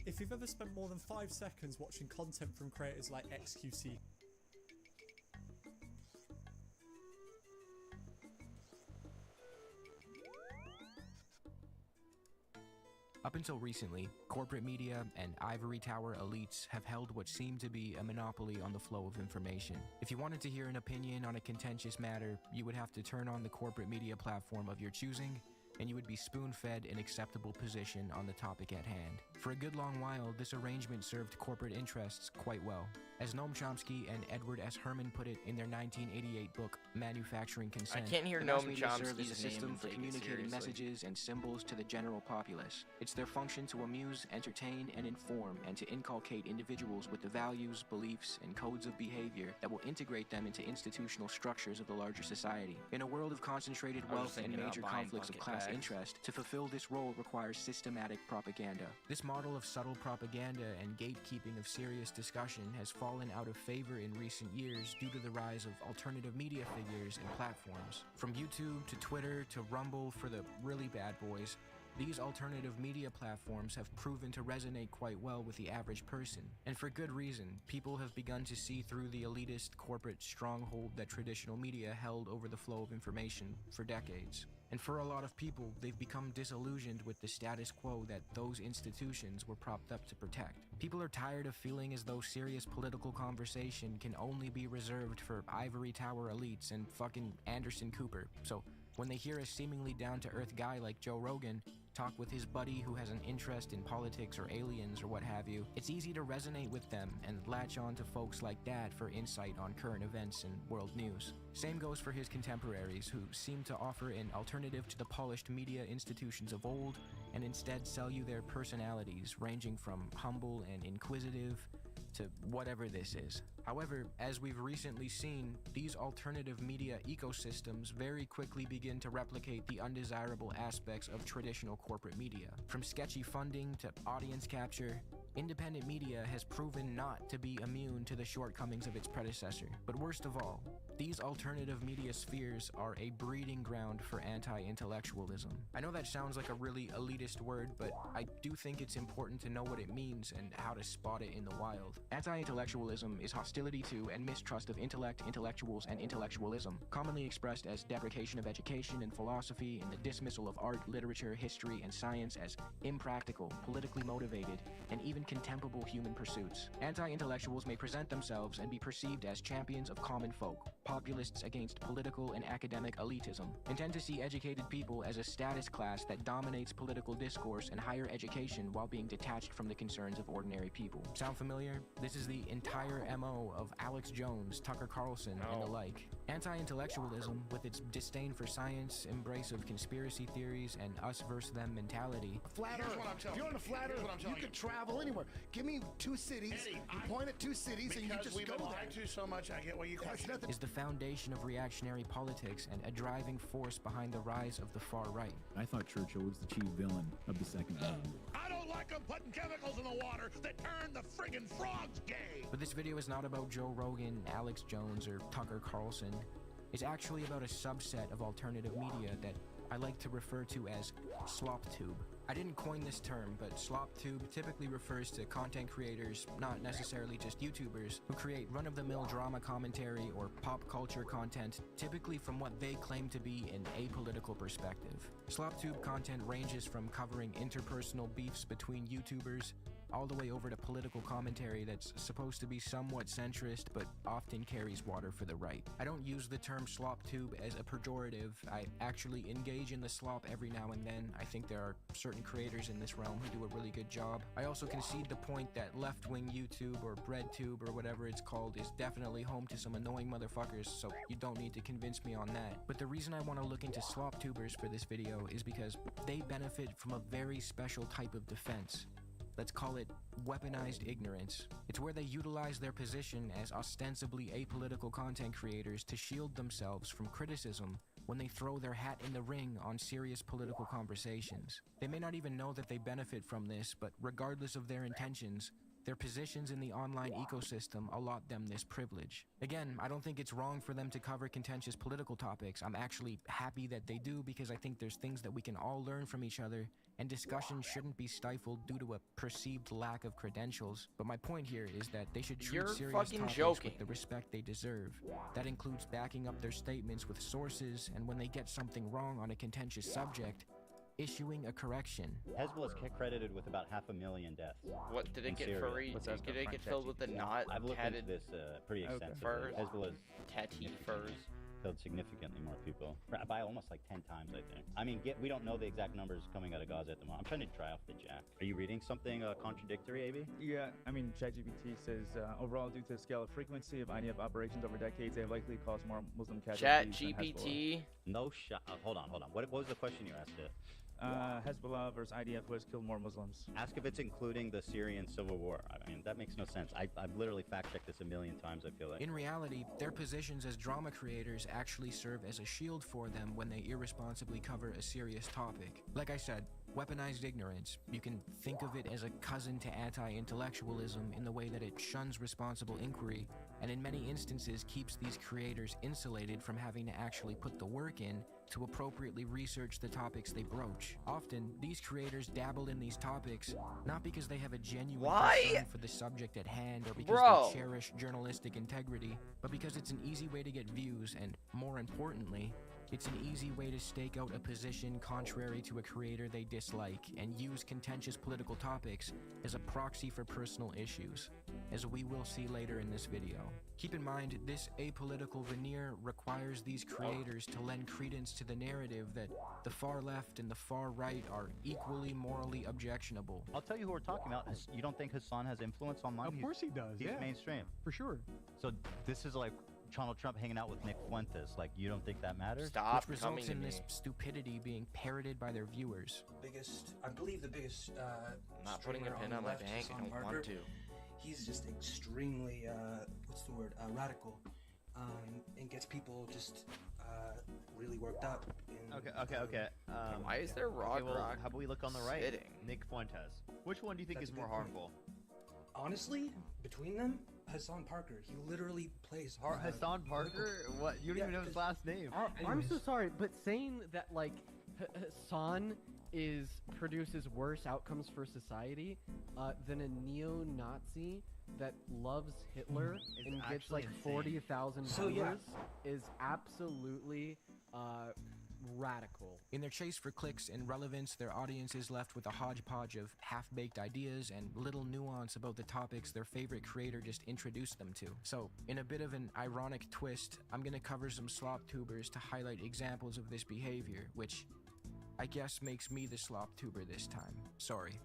If you've ever spent more than 5 seconds watching content from creators like XQC... Up until recently, corporate media and ivory tower elites have held what seemed to be a monopoly on the flow of information. If you wanted to hear an opinion on a contentious matter, you would have to turn on the corporate media platform of your choosing, and you would be spoon-fed an acceptable position on the topic at hand. For a good long while, this arrangement served corporate interests quite well. As Noam Chomsky and Edward S. Herman put it in their 1988 book, Manufacturing Consent, I can't hear the mass Noam media serve as a Chomsky's name system and for take it communicating seriously. messages and symbols to the general populace. It's their function to amuse, entertain, and inform, and to inculcate individuals with the values, beliefs, and codes of behavior that will integrate them into institutional structures of the larger society. In a world of concentrated I was wealth and thinking about major buying conflicts of bucket class bags. interest, to fulfill this role requires systematic propaganda. This model of subtle propaganda and gatekeeping of serious discussion has fallen out of favor in recent years due to the rise of alternative media figures and platforms. From YouTube to Twitter to Rumble for the really bad boys, these alternative media platforms have proven to resonate quite well with the average person. And for good reason. People have begun to see through the elitist corporate stronghold that traditional media held over the flow of information for decades. And for a lot of people, they've become disillusioned with the status quo that those institutions were propped up to protect. People are tired of feeling as though serious political conversation can only be reserved for ivory tower elites and fucking Anderson Cooper. So when they hear a seemingly down-to-earth guy like Joe Rogan talk with his buddy who has an interest in politics or aliens or what have you, it's easy to resonate with them and latch on to folks like that for insight on current events and world news. Same goes for his contemporaries, who seem to offer an alternative to the polished media institutions of old and instead sell you their personalities, ranging from humble and inquisitive to whatever this is. However, as we've recently seen, these alternative media ecosystems very quickly begin to replicate the undesirable aspects of traditional corporate media. From sketchy funding to audience capture, independent media has proven not to be immune to the shortcomings of its predecessor. But worst of all, these alternative media spheres are a breeding ground for anti-intellectualism. I know that sounds like a really elitist word, but I do think it's important to know what it means and how to spot it in the wild. Anti-intellectualism is hostility to and mistrust of intellect, intellectuals, and intellectualism, commonly expressed as deprecation of education and philosophy and the dismissal of art, literature, history, and science as impractical, politically motivated, and even contemptible human pursuits. Anti-intellectuals may present themselves and be perceived as champions of common folk, populists against political and academic elitism, and tend to see educated people as a status class that dominates political discourse and higher education while being detached from the concerns of ordinary people. Sound familiar? This is the entire MO of Alex Jones, Tucker Carlson, and the like. Anti-intellectualism, with its disdain for science, embrace of conspiracy theories, and us versus them mentality. Flat Earth. If you're on a flat Earth, you could travel anywhere. Give me 2 cities. Eddie, you point at 2 cities and you because just we've go been there. lied to so much, I get what you question. Is the foundation of reactionary politics and a driving force behind the rise of the far right. I thought Churchill was the chief villain of the Second World War. I don't like them putting chemicals in the water that turn the friggin' frogs gay. But this video is not about Joe Rogan, Alex Jones, or Tucker Carlson. It's actually about a subset of alternative media that I like to refer to as SlopTube. I didn't coin this term, but SlopTube typically refers to content creators, not necessarily just YouTubers, who create run-of-the-mill drama commentary or pop culture content, typically from what they claim to be an apolitical perspective. SlopTube content ranges from covering interpersonal beefs between YouTubers all the way over to political commentary that's supposed to be somewhat centrist, but often carries water for the right. I don't use the term slop tube as a pejorative. I actually engage in the slop every now and then. I think there are certain creators in this realm who do a really good job. I also concede the point that left-wing YouTube or BreadTube or whatever it's called is definitely home to some annoying motherfuckers, so you don't need to convince me on that. But the reason I want to look into slop tubers for this video is because they benefit from a very special type of defense. Let's call it weaponized ignorance. It's where they utilize their position as ostensibly apolitical content creators to shield themselves from criticism when they throw their hat in the ring on serious political conversations. They may not even know that they benefit from this, but regardless of their intentions, their positions in the online ecosystem allot them this privilege. Again, I don't think it's wrong for them to cover contentious political topics. I'm actually happy that they do because I think there's things that we can all learn from each other, and discussion shouldn't be stifled due to a perceived lack of credentials. But my point here is that they should treat serious topics with the respect they deserve. That includes backing up their statements with sources, and when they get something wrong on a contentious subject, issuing a correction. Hezbollah is credited with about 500,000 deaths. What did it get furry? Did it get filled with the not I've looked into tatted this pretty extensively. furs? Hezbollah's Tatty furs. killed significantly more people, by almost like 10 times, I think. I mean, we don't know the exact numbers coming out of Gaza at the moment. I'm trying to dry off the jack. Are you reading something contradictory, AB? Yeah, I mean, ChatGPT says overall, due to the scale of frequency of IDF operations over decades, they have likely caused more Muslim casualties than ChatGPT? No shot. Hold on. What was the question you asked it? Hezbollah versus IDF, who has killed more Muslims. Ask if it's including the Syrian civil war. I mean, that makes no sense. I've literally fact-checked this 1,000,000 times, I feel like. In reality, their positions as drama creators actually serve as a shield for them when they irresponsibly cover a serious topic. Like I said, weaponized ignorance. You can think of it as a cousin to anti-intellectualism in the way that it shuns responsible inquiry, and in many instances keeps these creators insulated from having to actually put the work in to appropriately research the topics they broach. Often, these creators dabble in these topics not because they have a genuine concern for the subject at hand or because they cherish journalistic integrity, but because it's an easy way to get views and, more importantly, it's an easy way to stake out a position contrary to a creator they dislike and use contentious political topics as a proxy for personal issues, as we will see later in this video. Keep in mind, this apolitical veneer requires these creators to lend credence to the narrative that the far left and the far right are equally morally objectionable. I'll tell you who we're talking about. You don't think Hassan has influence online? Of course he does, He's mainstream. For sure. So this is like Donald Trump hanging out with Nick Fuentes. Like, you don't think that matters? Which results in this stupidity being parroted by their viewers. I believe the biggest not putting a pin on my bank, I don't want to. He's just extremely radical, and gets people just really worked up. Okay. Why is there rock? How about we look on the right? Sitting. Nick Fuentes. Which one do you think is more harmful? Honestly, between them, Hassan Parker. He literally plays Hassan Parker? What? You don't even know his last name. I'm so sorry, but saying that like Hassan produces worse outcomes for society than a neo-Nazi that loves Hitler and gets like 40,000 viewers is absolutely radical. In their chase for clicks and relevance, their audience is left with a hodgepodge of half-baked ideas and little nuance about the topics their favorite creator just introduced them to. So, in a bit of an ironic twist, I'm gonna cover some slop tubers to highlight examples of this behavior, which I guess makes me the slop tuber this time. Sorry.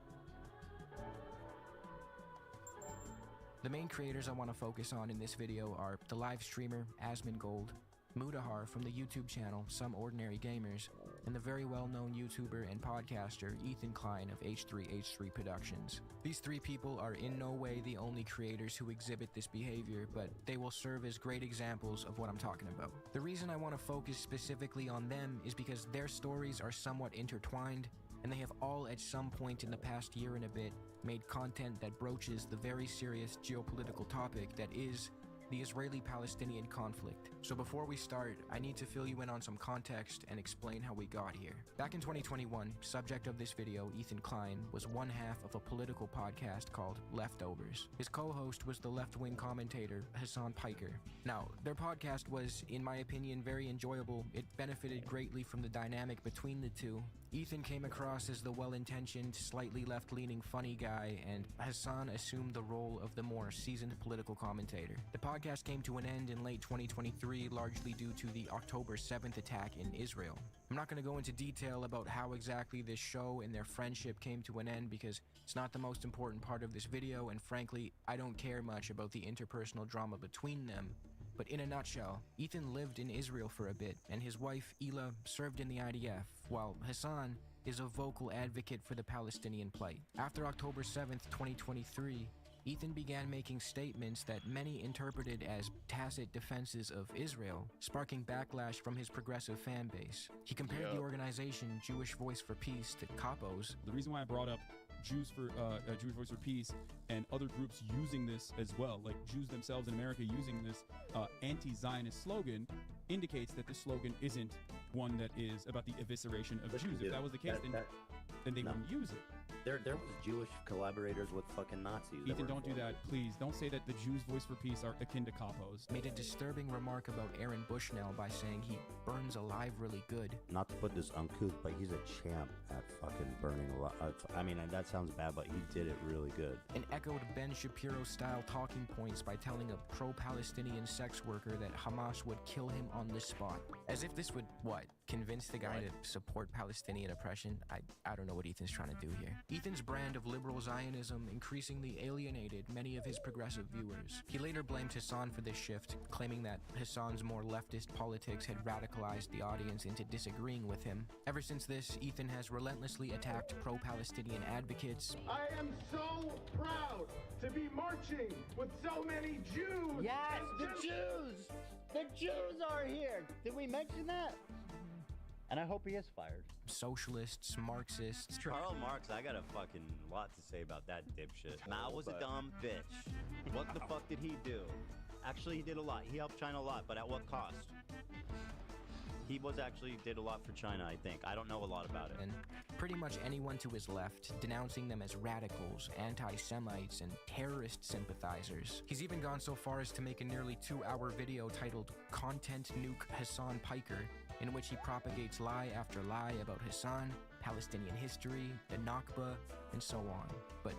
The main creators I want to focus on in this video are the live streamer Asmongold, Mudahar from the YouTube channel Some Ordinary Gamers, and the very well-known YouTuber and podcaster Ethan Klein of H3H3 Productions. These three people are in no way the only creators who exhibit this behavior, but they will serve as great examples of what I'm talking about. The reason I want to focus specifically on them is because their stories are somewhat intertwined, and they have all at some point in the past year and a bit made content that broaches the very serious geopolitical topic that is, the Israeli-Palestinian conflict. So before we start, I need to fill you in on some context and explain how we got here. Back in 2021, subject of this video, Ethan Klein, was one half of a political podcast called Leftovers. His co-host was the left-wing commentator Hassan Piker. Now, their podcast was, in my opinion, very enjoyable. It benefited greatly from the dynamic between the two. Ethan came across as the well-intentioned, slightly left-leaning funny guy, and Hassan assumed the role of the more seasoned political commentator. The podcast came to an end in late 2023, largely due to the October 7th attack in Israel. I'm not going to go into detail about how exactly this show and their friendship came to an end because it's not the most important part of this video, and frankly, I don't care much about the interpersonal drama between them. But in a nutshell, Ethan lived in Israel for a bit, and his wife, Ela, served in the IDF, while Hassan is a vocal advocate for the Palestinian plight. After October 7th, 2023, Ethan began making statements that many interpreted as tacit defenses of Israel, sparking backlash from his progressive fan base. He compared the organization Jewish Voice for Peace to Capos. The reason why I brought up Jewish Voice for Peace and other groups using this as well, like Jews themselves in America using this anti-Zionist slogan, indicates that this slogan isn't one that is about the evisceration of Jews. If that was the case, then they wouldn't use it. There was Jewish collaborators with fucking Nazis. Ethan, don't do that, please. Don't say that the Jews' Voice for Peace are akin to capos. Made a disturbing remark about Aaron Bushnell by saying he burns alive really good. Not to put this uncouth, but he's a champ at fucking burning alive. I mean, that sounds bad, but he did it really good. And echoed Ben Shapiro-style talking points by telling a pro-Palestinian sex worker that Hamas would kill him on the spot. As if this would, convince the guy to support Palestinian oppression? I don't know what Ethan's trying to do here. Ethan's brand of liberal Zionism increasingly alienated many of his progressive viewers. He later blamed Hassan for this shift, claiming that Hassan's more leftist politics had radicalized the audience into disagreeing with him. Ever since this, Ethan has relentlessly attacked pro-Palestinian advocates. I am so proud to be marching with so many Jews. Yes, the Jews! The Jews are here! Did we mention that? And I hope he is fired. Socialists, Marxists. Karl Marx, I got a fucking lot to say about that dipshit. Mao was a dumb bitch. What the fuck did he do? Actually, he did a lot. He helped China a lot, but at what cost? He did a lot for China, I think. I don't know a lot about it. And pretty much anyone to his left, denouncing them as radicals, anti-Semites, and terrorist sympathizers. He's even gone so far as to make a nearly 2-hour video titled Content Nuke Hassan Piker, in which he propagates lie after lie about Hassan, Palestinian history, the Nakba, and so on. But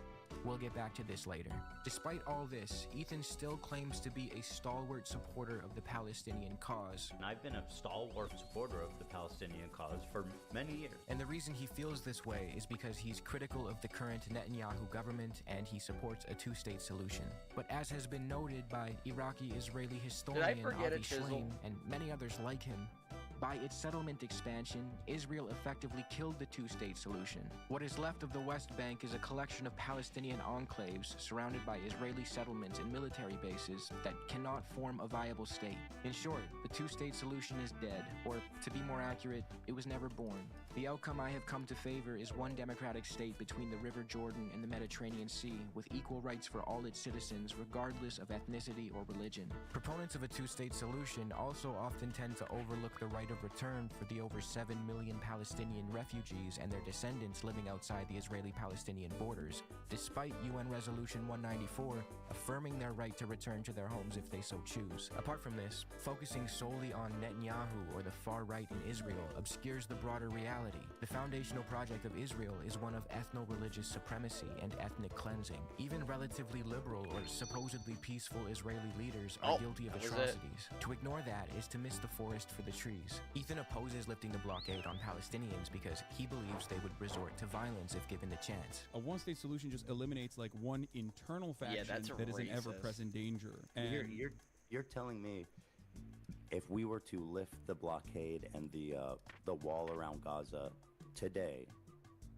we'll get back to this later. Despite all this, Ethan still claims to be a stalwart supporter of the Palestinian cause. And I've been a stalwart supporter of the Palestinian cause for many years. And the reason he feels this way is because he's critical of the current Netanyahu government and he supports a two-state solution. But as has been noted by Iraqi-Israeli historian Avi Shlaim and many others like him, by its settlement expansion, Israel effectively killed the two-state solution. What is left of the West Bank is a collection of Palestinian enclaves surrounded by Israeli settlements and military bases that cannot form a viable state. In short, the two-state solution is dead, or to be more accurate, it was never born. The outcome I have come to favor is one democratic state between the River Jordan and the Mediterranean Sea, with equal rights for all its citizens regardless of ethnicity or religion. Proponents of a two-state solution also often tend to overlook the right of return for the over 7 million Palestinian refugees and their descendants living outside the Israeli-Palestinian borders, despite UN Resolution 194 affirming their right to return to their homes if they so choose. Apart from this, focusing solely on Netanyahu or the far right in Israel obscures the broader reality. The foundational project of Israel is one of ethno-religious supremacy and ethnic cleansing. Even relatively liberal or supposedly peaceful Israeli leaders are guilty of atrocities. To ignore that is to miss the forest for the trees. Ethan opposes lifting the blockade on Palestinians because he believes they would resort to violence if given the chance. A one-state solution just eliminates like one internal faction that is an ever-present danger. And you're telling me if we were to lift the blockade and the wall around Gaza today,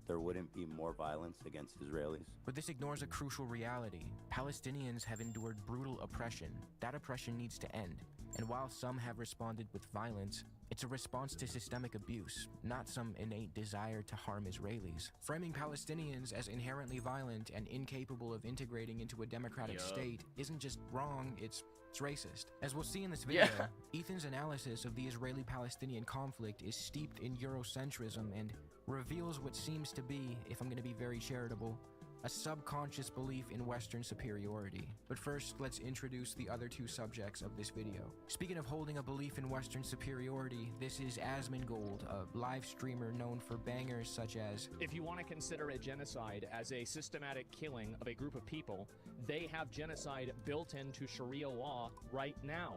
there wouldn't be more violence against Israelis? But this ignores a crucial reality. Palestinians have endured brutal oppression. That oppression needs to end. And while some have responded with violence, it's a response to systemic abuse, not some innate desire to harm Israelis. Framing Palestinians as inherently violent and incapable of integrating into a democratic state isn't just wrong, it's It's racist. As we'll see in this video, Ethan's analysis of the Israeli-Palestinian conflict is steeped in Eurocentrism and reveals what seems to be, if I'm going to be very charitable, a subconscious belief in Western superiority. But first, let's introduce the other two subjects of this video. Speaking of holding a belief in Western superiority, this is Asmongold, a live streamer known for bangers such as, if you want to consider a genocide as a systematic killing of a group of people, they have genocide built into Sharia law right now.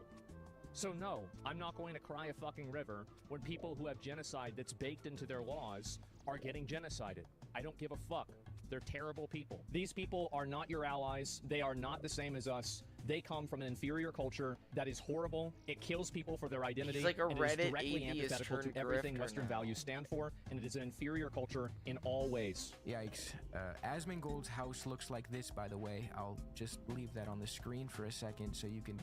So no, I'm not going to cry a fucking river when people who have genocide that's baked into their laws are getting genocided. I don't give a fuck. They're terrible people. These people are not your allies. They are not the same as us. They come from an inferior culture that is horrible. It kills people for their identity. He's like a and Reddit it is directly atheist antithetical to turned everything grifter Western now. values stand for, and it is an inferior culture in all ways. Yikes. Asmongold's house looks like this, by the way. I'll just leave that on the screen for a second so you can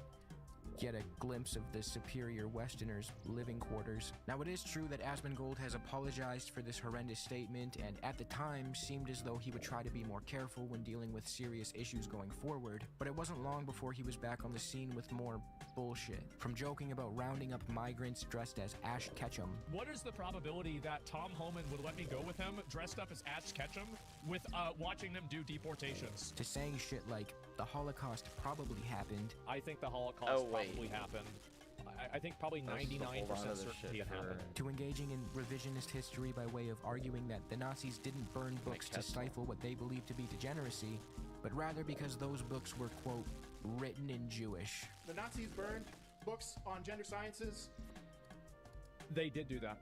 get a glimpse of the superior Westerners' living quarters. Now, it is true that Asmongold has apologized for this horrendous statement, and at the time seemed as though he would try to be more careful when dealing with serious issues going forward, but it wasn't long before he was back on the scene with more bullshit. From joking about rounding up migrants dressed as Ash Ketchum. What is the probability that Tom Homan would let me go with him dressed up as Ash Ketchum with watching them do deportations? To saying shit like, the Holocaust probably happened. I think the Holocaust probably happened. I think probably 99% certainty it happened. To engaging in revisionist history by way of arguing that the Nazis didn't burn books to stifle what they believed to be degeneracy, but rather because those books were, quote, written in Jewish. The Nazis burned books on gender sciences. They did do that.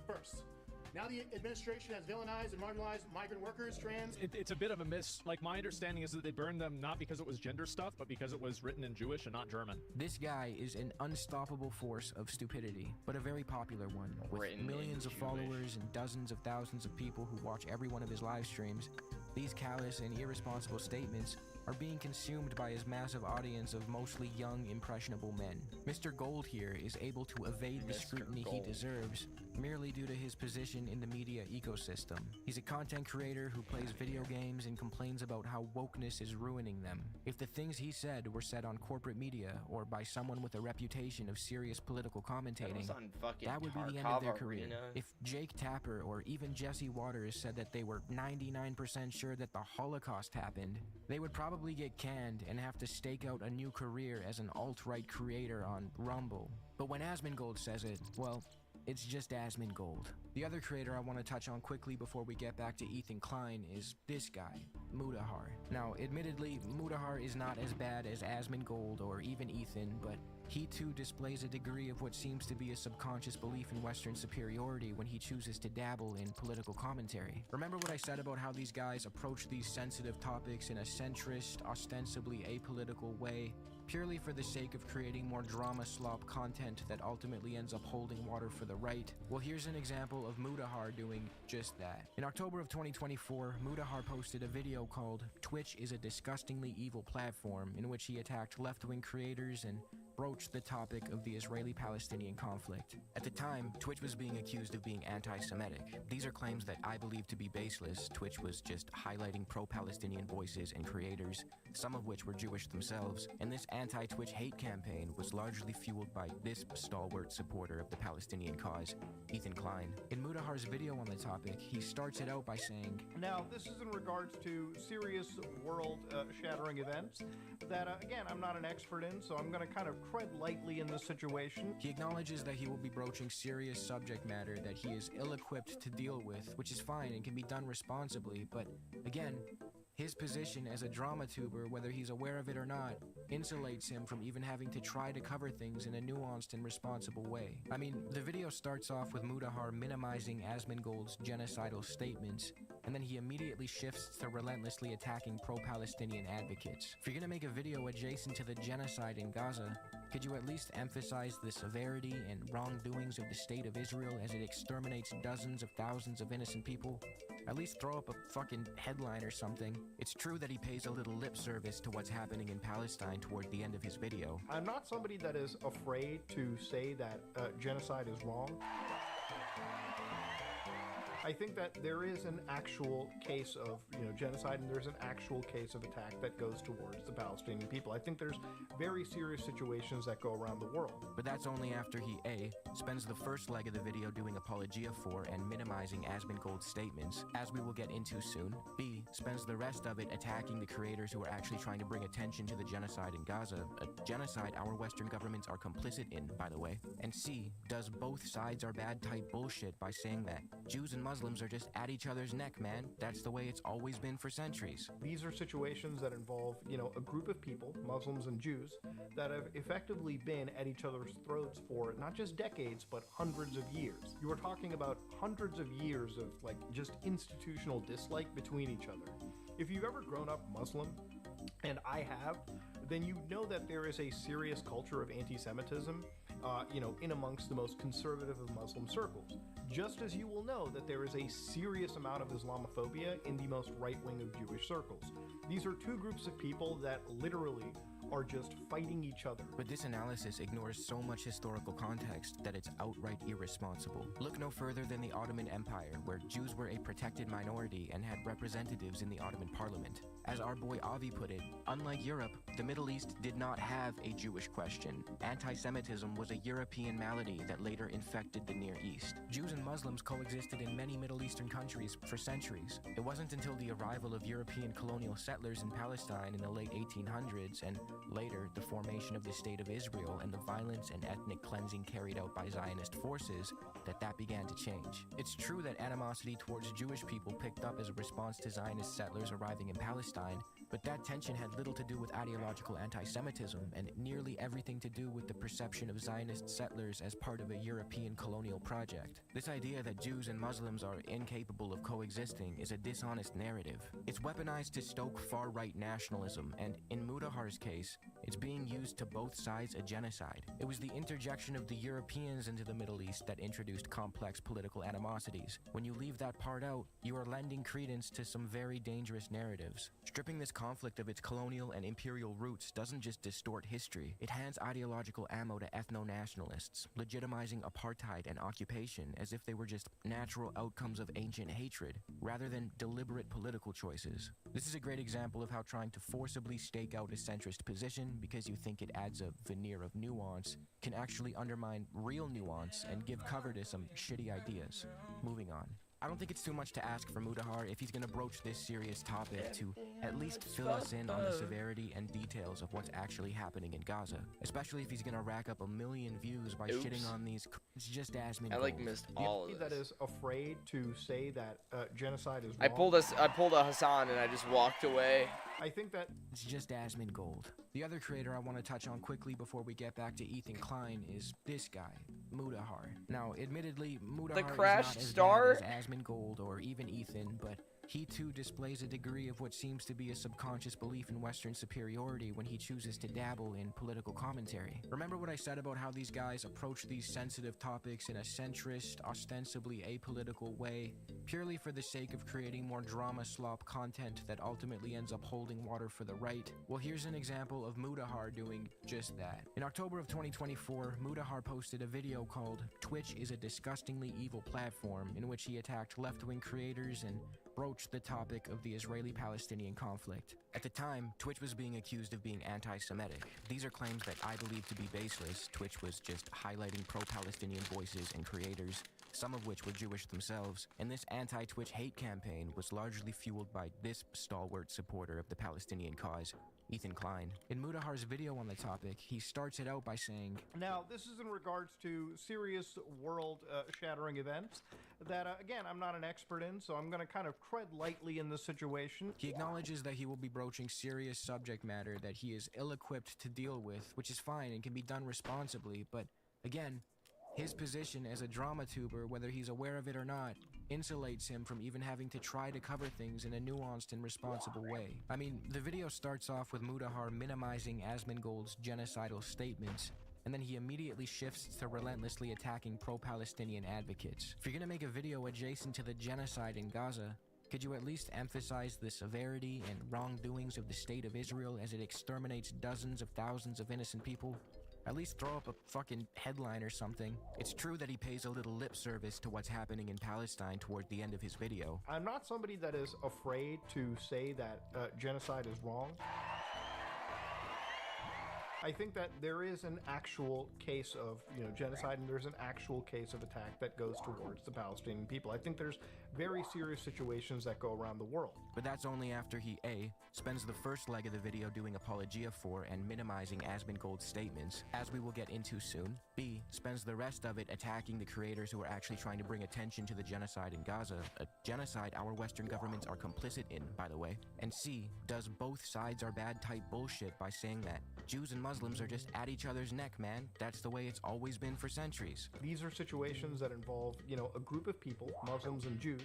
First. Now the administration has villainized and marginalized migrant workers, trans. It's a bit of a miss. Like, my understanding is that they burned them not because it was gender stuff, but because it was written in Jewish and not German. This guy is an unstoppable force of stupidity, but a very popular one, with millions of followers and dozens of thousands of people who watch every one of his live streams. These callous and irresponsible statements are being consumed by his massive audience of mostly young, impressionable men. Mr. Gold here is able to evade the scrutiny he deserves merely due to his position in the media ecosystem. He's a content creator who plays video games and complains about how wokeness is ruining them. If the things he said were said on corporate media or by someone with a reputation of serious political commentating, that would be the end of their career. If Jake Tapper or even Jesse Waters said that they were 99% sure that the Holocaust happened, they would probably get canned and have to stake out a new career as an alt-right creator on Rumble. But when Asmongold says it, well, it's just Asmongold. The other creator I want to touch on quickly before we get back to Ethan Klein is this guy, Mudahar. Now, admittedly, Mudahar is not as bad as Asmongold or even Ethan, but he too displays a degree of what seems to be a subconscious belief in Western superiority when he chooses to dabble in political commentary. Remember what I said about how these guys approach these sensitive topics in a centrist, ostensibly apolitical way, purely for the sake of creating more drama slop content that ultimately ends up holding water for the right? Well, here's an example of Mudahar doing just that. In October of 2024, Mudahar posted a video called "Twitch is a Disgustingly Evil Platform," in which he attacked left-wing creators and broached the topic of the Israeli-Palestinian conflict. At the time, Twitch was being accused of being anti-Semitic. These are claims that I believe to be baseless. Twitch was just highlighting pro-Palestinian voices and creators, some of which were Jewish themselves, and this anti-Twitch hate campaign was largely fueled by this stalwart supporter of the Palestinian cause, Ethan Klein. In Mudahar's video on the topic, he starts it out by saying, "Now, this is in regards to serious world-shattering events that, again, I'm not an expert in, so I'm going to kind of tread lightly in this situation." He acknowledges that he will be broaching serious subject matter that he is ill-equipped to deal with, which is fine and can be done responsibly, but again, his position as a drama tuber, whether he's aware of it or not, insulates him from even having to try to cover things in a nuanced and responsible way. I mean, the video starts off with Mudahar minimizing Asmongold's genocidal statements, and then he immediately shifts to relentlessly attacking pro-Palestinian advocates. If you're gonna make a video adjacent to the genocide in Gaza, could you at least emphasize the severity and wrongdoings of the state of Israel as it exterminates dozens of thousands of innocent people? At least throw up a fucking headline or something. It's true that he pays a little lip service to what's happening in Palestine toward the end of his video. I'm not somebody that is afraid to say that genocide is wrong. I think that there is an actual case of, genocide, and there's an actual case of attack that goes towards the Palestinian people. I think there's very serious situations that go around the world. But that's only after he A, spends the first leg of the video doing apologia for and minimizing Asmongold's statements, as we will get into soon. B, spends the rest of it attacking the creators who are actually trying to bring attention to the genocide in Gaza, a genocide our Western governments are complicit in, by the way. And C, does both sides are bad type bullshit by saying that Jews and Muslims are just at each other's neck, man. That's the way it's always been for centuries. These are situations that involve, a group of people, Muslims and Jews, that have effectively been at each other's throats for not just decades, but hundreds of years. You are talking about hundreds of years of, just institutional dislike between each other. If you've ever grown up Muslim, and I have, then you know that there is a serious culture of anti-Semitism, in amongst the most conservative of Muslim circles. Just as you will know that there is a serious amount of Islamophobia in the most right-wing of Jewish circles. These are two groups of people that literally are just fighting each other. But this analysis ignores so much historical context that it's outright irresponsible. Look no further than the Ottoman Empire, where Jews were a protected minority and had representatives in the Ottoman parliament. As our boy Avi put it, unlike Europe, the Middle East did not have a Jewish question. Anti-Semitism was a European malady that later infected the Near East. Jews and Muslims coexisted in many Middle Eastern countries for centuries. It wasn't until the arrival of European colonial settlers in Palestine in the late 1800s and later the formation of the State of Israel and the violence and ethnic cleansing carried out by Zionist forces that began to change. It's true that animosity towards Jewish people picked up as a response to Zionist settlers arriving in Palestine, but that tension had little to do with ideological anti-Semitism and nearly everything to do with the perception of Zionist settlers as part of a European colonial project. This idea that Jews and Muslims are incapable of coexisting is a dishonest narrative. It's weaponized to stoke far-right nationalism, and in Mudahar's case, it's being used to both sides a genocide. It was the interjection of the Europeans into the Middle East that introduced complex political animosities. When you leave that part out, you are lending credence to some very dangerous narratives. Stripping this conflict of its colonial and imperial roots doesn't just distort history, it hands ideological ammo to ethno-nationalists, legitimizing apartheid and occupation as if they were just natural outcomes of ancient hatred, rather than deliberate political choices. This is a great example of how trying to forcibly stake out a centrist position because you think it adds a veneer of nuance can actually undermine real nuance and give cover to some shitty ideas. Moving on. I don't think it's too much to ask for Mudahar if he's going to broach this serious topic to at least fill us in on the severity and details of what's actually happening in Gaza, especially if he's going to rack up 1 million views by shitting on these. It's just Asmongold. Missed all of this. That is afraid to say that genocide is wrong. I pulled a Hassan and I just walked away. I think that it's just Asmongold. The other creator I want to touch on quickly before we get back to Ethan Klein is this guy, Mudahar. Now, admittedly, Mudahar is not as bad as Asmongold or even Ethan, but he too displays a degree of what seems to be a subconscious belief in Western superiority when he chooses to dabble in political commentary. Remember what I said about how these guys approach these sensitive topics in a centrist, ostensibly apolitical way, purely for the sake of creating more drama slop content that ultimately ends up holding water for the right? Well, here's an example of Mudahar doing just that. In October of 2024, Mudahar posted a video called "Twitch is a Disgustingly Evil Platform," in which he attacked left-wing creators and broached the topic of the Israeli-Palestinian conflict. At the time, Twitch was being accused of being anti-Semitic. These are claims that I believe to be baseless. Twitch was just highlighting pro-Palestinian voices and creators, some of which were Jewish themselves, and this anti-Twitch hate campaign was largely fueled by this stalwart supporter of the Palestinian cause, Ethan Klein. In Mudahar's video on the topic, he starts it out by saying, now, this is in regards to serious world-shattering events that, again, I'm not an expert in, so I'm going to kind of tread lightly in this situation. He acknowledges that he will be broaching serious subject matter that he is ill-equipped to deal with, which is fine and can be done responsibly, but, again, his position as a drama tuber, whether he's aware of it or not, insulates him from even having to try to cover things in a nuanced and responsible way. I mean, the video starts off with Mudahar minimizing Asmongold's genocidal statements, and then he immediately shifts to relentlessly attacking pro-Palestinian advocates. If you're gonna make a video adjacent to the genocide in Gaza, could you at least emphasize the severity and wrongdoings of the State of Israel as it exterminates dozens of thousands of innocent people? At least throw up a fucking headline or something. It's true that he pays a little lip service to what's happening in Palestine toward the end of his video. I'm not somebody that is afraid to say that genocide is wrong. I think that there is an actual case of, genocide, and there's an actual case of attack that goes towards the Palestinian people. I think there's very serious situations that go around the world. But that's only after he A, spends the first leg of the video doing apologia for and minimizing Asmongold's statements, as we will get into soon. B, spends the rest of it attacking the creators who are actually trying to bring attention to the genocide in Gaza, a genocide our Western governments are complicit in, by the way. And C, does both sides are bad type bullshit by saying that Jews and Muslims are just at each other's neck, man. That's the way it's always been for centuries. These are situations that involve, a group of people, Muslims and Jews,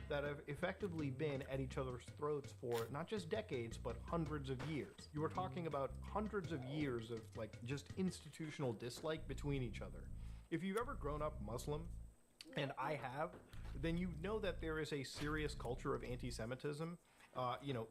that have effectively been at each other's throats for not just decades, but hundreds of years. You are talking about hundreds of years of, just institutional dislike between each other. If you've ever grown up Muslim, and I have, then you know that there is a serious culture of anti-Semitism,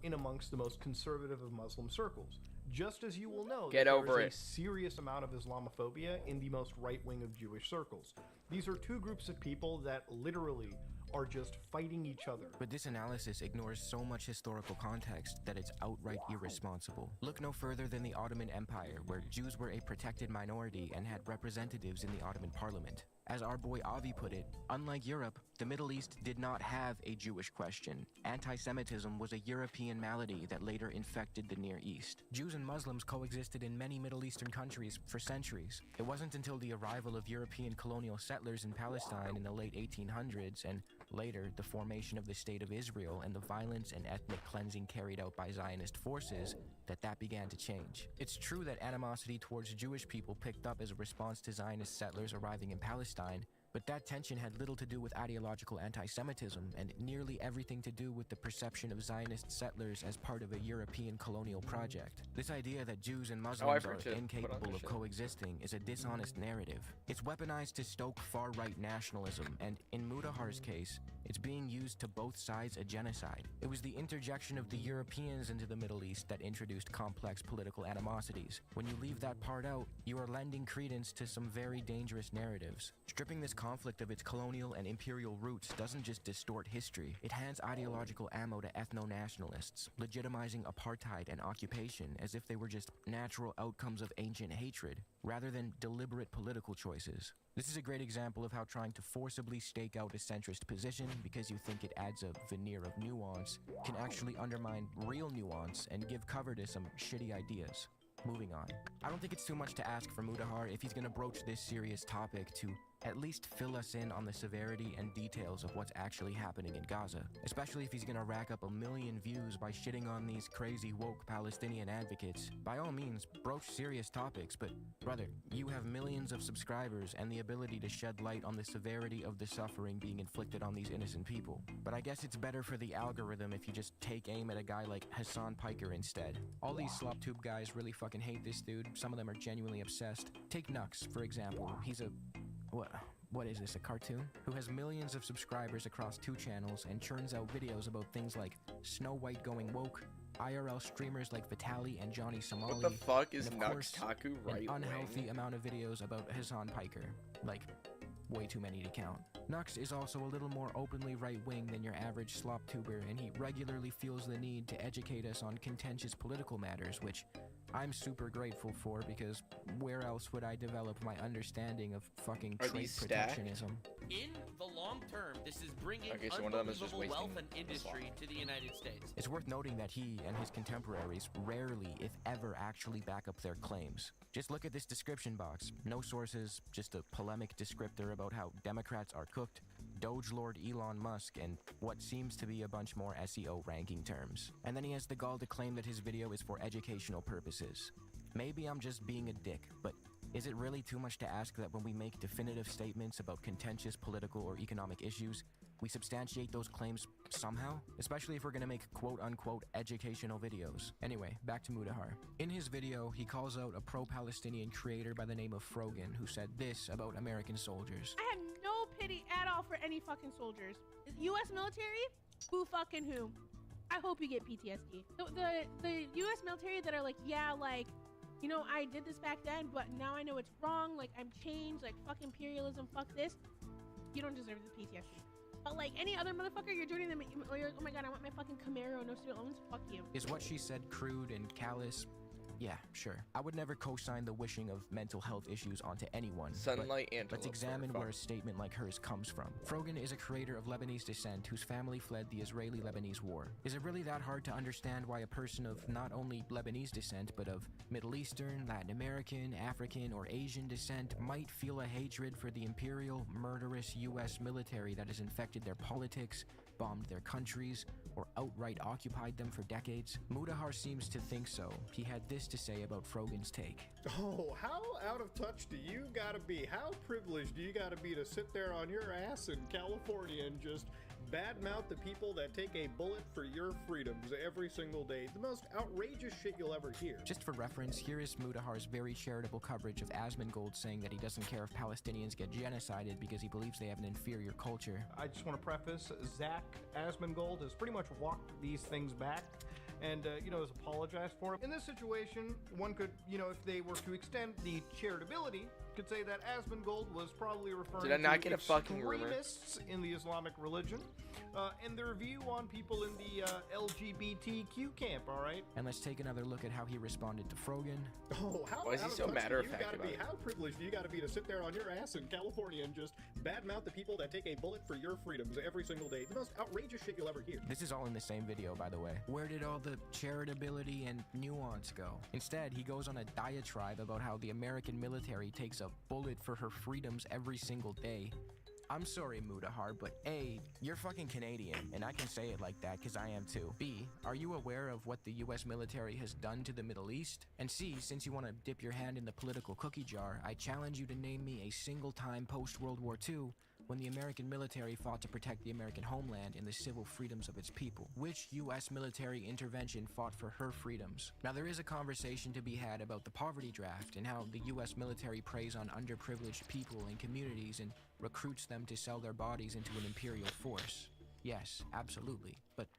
in amongst the most conservative of Muslim circles. Just as you will know that there is a serious amount of Islamophobia in the most right-wing of Jewish circles. These are two groups of people that literally are just fighting each other. But this analysis ignores so much historical context that it's outright irresponsible. Look no further than the Ottoman Empire, where Jews were a protected minority and had representatives in the Ottoman parliament. As our boy Avi put it, unlike Europe, the Middle East did not have a Jewish question. Anti-Semitism was a European malady that later infected the Near East. Jews and Muslims coexisted in many Middle Eastern countries for centuries. It wasn't until the arrival of European colonial settlers in Palestine in the late 1800s, and later the formation of the State of Israel and the violence and ethnic cleansing carried out by Zionist forces, that began to change. It's true that animosity towards Jewish people picked up as a response to Zionist settlers arriving in Palestine, but that tension had little to do with ideological anti-Semitism and nearly everything to do with the perception of Zionist settlers as part of a European colonial project. This idea that Jews and Muslims are incapable of coexisting is a dishonest narrative. It's weaponized to stoke far-right nationalism, and in Mudahar's case, it's being used to both sides a genocide. It was the interjection of the Europeans into the Middle East that introduced complex political animosities. When you leave that part out, you are lending credence to some very dangerous narratives. Stripping this conflict of its colonial and imperial roots doesn't just distort history, it hands ideological ammo to ethno-nationalists, legitimizing apartheid and occupation as if they were just natural outcomes of ancient hatred, rather than deliberate political choices. This is a great example of how trying to forcibly stake out a centrist position because you think it adds a veneer of nuance can actually undermine real nuance and give cover to some shitty ideas. Moving on. I don't think it's too much to ask for Mudahar if he's gonna broach this serious topic to at least fill us in on the severity and details of what's actually happening in Gaza, especially if he's gonna rack up 1 million views by shitting on these crazy woke Palestinian advocates. By all means, broach serious topics, but brother, you have millions of subscribers and the ability to shed light on the severity of the suffering being inflicted on these innocent people. But I guess it's better for the algorithm if you just take aim at a guy like Hassan Piker instead. All these SlopTube guys really fucking hate this dude. Some of them are genuinely obsessed. Take Nux, for example. He's a... What is this, a cartoon? Who has millions of subscribers across 2 channels and churns out videos about things like Snow White going woke, IRL streamers like Vitaly and Johnny Somali. What the fuck is and Nux Taku right an unhealthy amount of videos about Hassan Piker. Like, way too many to count. Nux is also a little more openly right-wing than your average SlopTuber, and he regularly feels the need to educate us on contentious political matters, which I'm super grateful for, because where else would I develop my understanding of fucking trade protectionism? In the long term, this is bringing so one of them is just unbelievable wasting wealth and industry to the United States. It's worth noting that he and his contemporaries rarely, if ever, actually back up their claims. Just look at this description box. No sources, just a polemic descriptor about how Democrats are cooked, Doge Lord Elon Musk, and what seems to be a bunch more SEO ranking terms. And then he has the gall to claim that his video is for educational purposes. Maybe I'm just being a dick, but is it really too much to ask that when we make definitive statements about contentious political or economic issues, we substantiate those claims somehow? Especially if we're gonna make quote-unquote educational videos. Anyway, back to Mudahar. In his video, he calls out a pro-Palestinian creator by the name of Frogan, who said this about American soldiers. I have no pity at all for any fucking soldiers. U.S. military? Who fucking who? I hope you get PTSD. The U.S. military that are like, yeah, like, you know, I did this back then, but now I know it's wrong. Like, I'm changed. Like, fuck imperialism. Fuck this. You don't deserve the PTSD. But like any other motherfucker, you're joining them. You're like, oh my god, I want my fucking Camaro, no student loans. Fuck you. Is what she said crude and callous? Yeah, sure. I would never co-sign the wishing of mental health issues onto anyone. Sunlight Antelope. Let's examine where a statement like hers comes from. Frogan is a creator of Lebanese descent whose family fled the Israeli-Lebanese war. Is it really that hard to understand why a person of not only Lebanese descent, but of Middle Eastern, Latin American, African, or Asian descent might feel a hatred for the imperial, murderous U.S. military that has infected their politics, bombed their countries, or outright occupied them for decades? Mudahar seems to think so. He had this to say about Frogan's take. Oh, how out of touch do you gotta be? How privileged do you gotta be to sit there on your ass in California and just badmouth the people that take a bullet for your freedoms every single day? The most outrageous shit you'll ever hear. Just for reference, here is Mudahar's very charitable coverage of Asmongold saying that he doesn't care if Palestinians get genocided because he believes they have an inferior culture. I just want to preface, Zach Asmongold has pretty much walked these things back and, has apologized for it. In this situation, one could, if they were to extend the charitability, could say that Asmongold was probably referring Did I not to get a fucking rumor? extremists in the Islamic religion, and their view on people in the LGBTQ camp, all right? And let's take another look at how he responded to Frogan. Oh, how Why is he so matter-of-fact about it? How privileged do you gotta be to sit there on your ass in California and just badmouth the people that take a bullet for your freedoms every single day? The most outrageous shit you'll ever hear. This is all in the same video, by the way. Where did all the charitability and nuance go? Instead, he goes on a diatribe about how the American military takes a bullet for her freedoms every single day. I'm sorry, Mudahar, but A, you're fucking Canadian, and I can say it like that because I am too. B, are you aware of what the US military has done to the Middle East? And C, since you want to dip your hand in the political cookie jar, I challenge you to name me a single time post-World War II when the American military fought to protect the American homeland and the civil freedoms of its people. Which US military intervention fought for her freedoms? Now, there is a conversation to be had about the poverty draft and how the US military preys on underprivileged people and communities and recruits them to sell their bodies into an imperial force. Yes, absolutely. But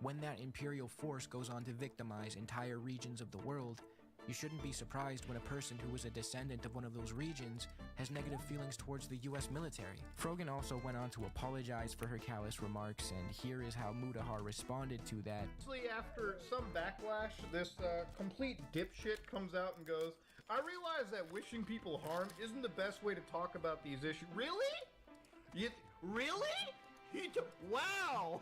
when that imperial force goes on to victimize entire regions of the world, you shouldn't be surprised when a person who is a descendant of one of those regions has negative feelings towards the US military. Frogan also went on to apologize for her callous remarks, and here is how Mudahar responded to that. After some backlash, this complete dipshit comes out and goes, I realize that wishing people harm isn't the best way to talk about these issues. Really? Really? Wow!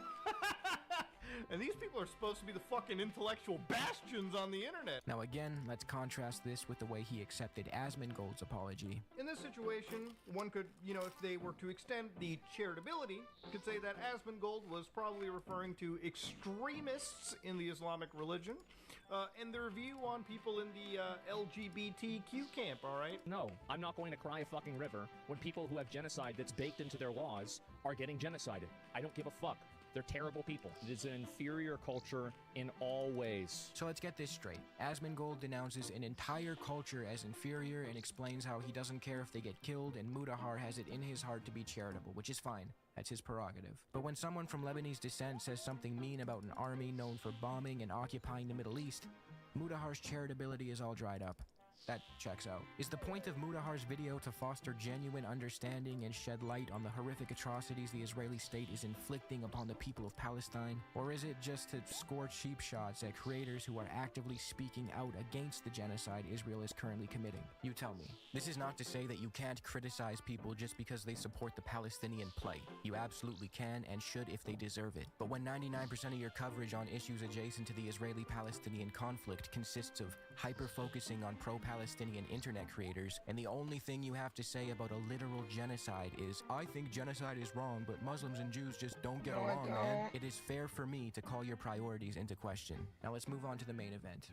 And these people are supposed to be the fucking intellectual bastions on the internet. Now again, let's contrast this with the way he accepted Asmongold's apology. In this situation, one could, if they were to extend the charitability, could say that Asmongold was probably referring to extremists in the Islamic religion, and their view on people in the LGBTQ camp, all right? No, I'm not going to cry a fucking river when people who have genocide that's baked into their laws are getting genocided. I don't give a fuck. They're terrible people. It is an inferior culture in all ways. So let's get this straight. Asmongold denounces an entire culture as inferior and explains how he doesn't care if they get killed, and Mudahar has it in his heart to be charitable, which is fine. That's his prerogative. But when someone from Lebanese descent says something mean about an army known for bombing and occupying the Middle East, Mudahar's charitability is all dried up. That checks out. Is the point of Mudahar's video to foster genuine understanding and shed light on the horrific atrocities the Israeli state is inflicting upon the people of Palestine? Or is it just to score cheap shots at creators who are actively speaking out against the genocide Israel is currently committing? You tell me. This is not to say that you can't criticize people just because they support the Palestinian plight. You absolutely can and should if they deserve it. But when 99% of your coverage on issues adjacent to the Israeli-Palestinian conflict consists of hyper-focusing on pro-Palestinian internet creators, and the only thing you have to say about a literal genocide is, I think genocide is wrong, but Muslims and Jews just don't get along, man. It is fair for me to call your priorities into question. Now let's move on to the main event.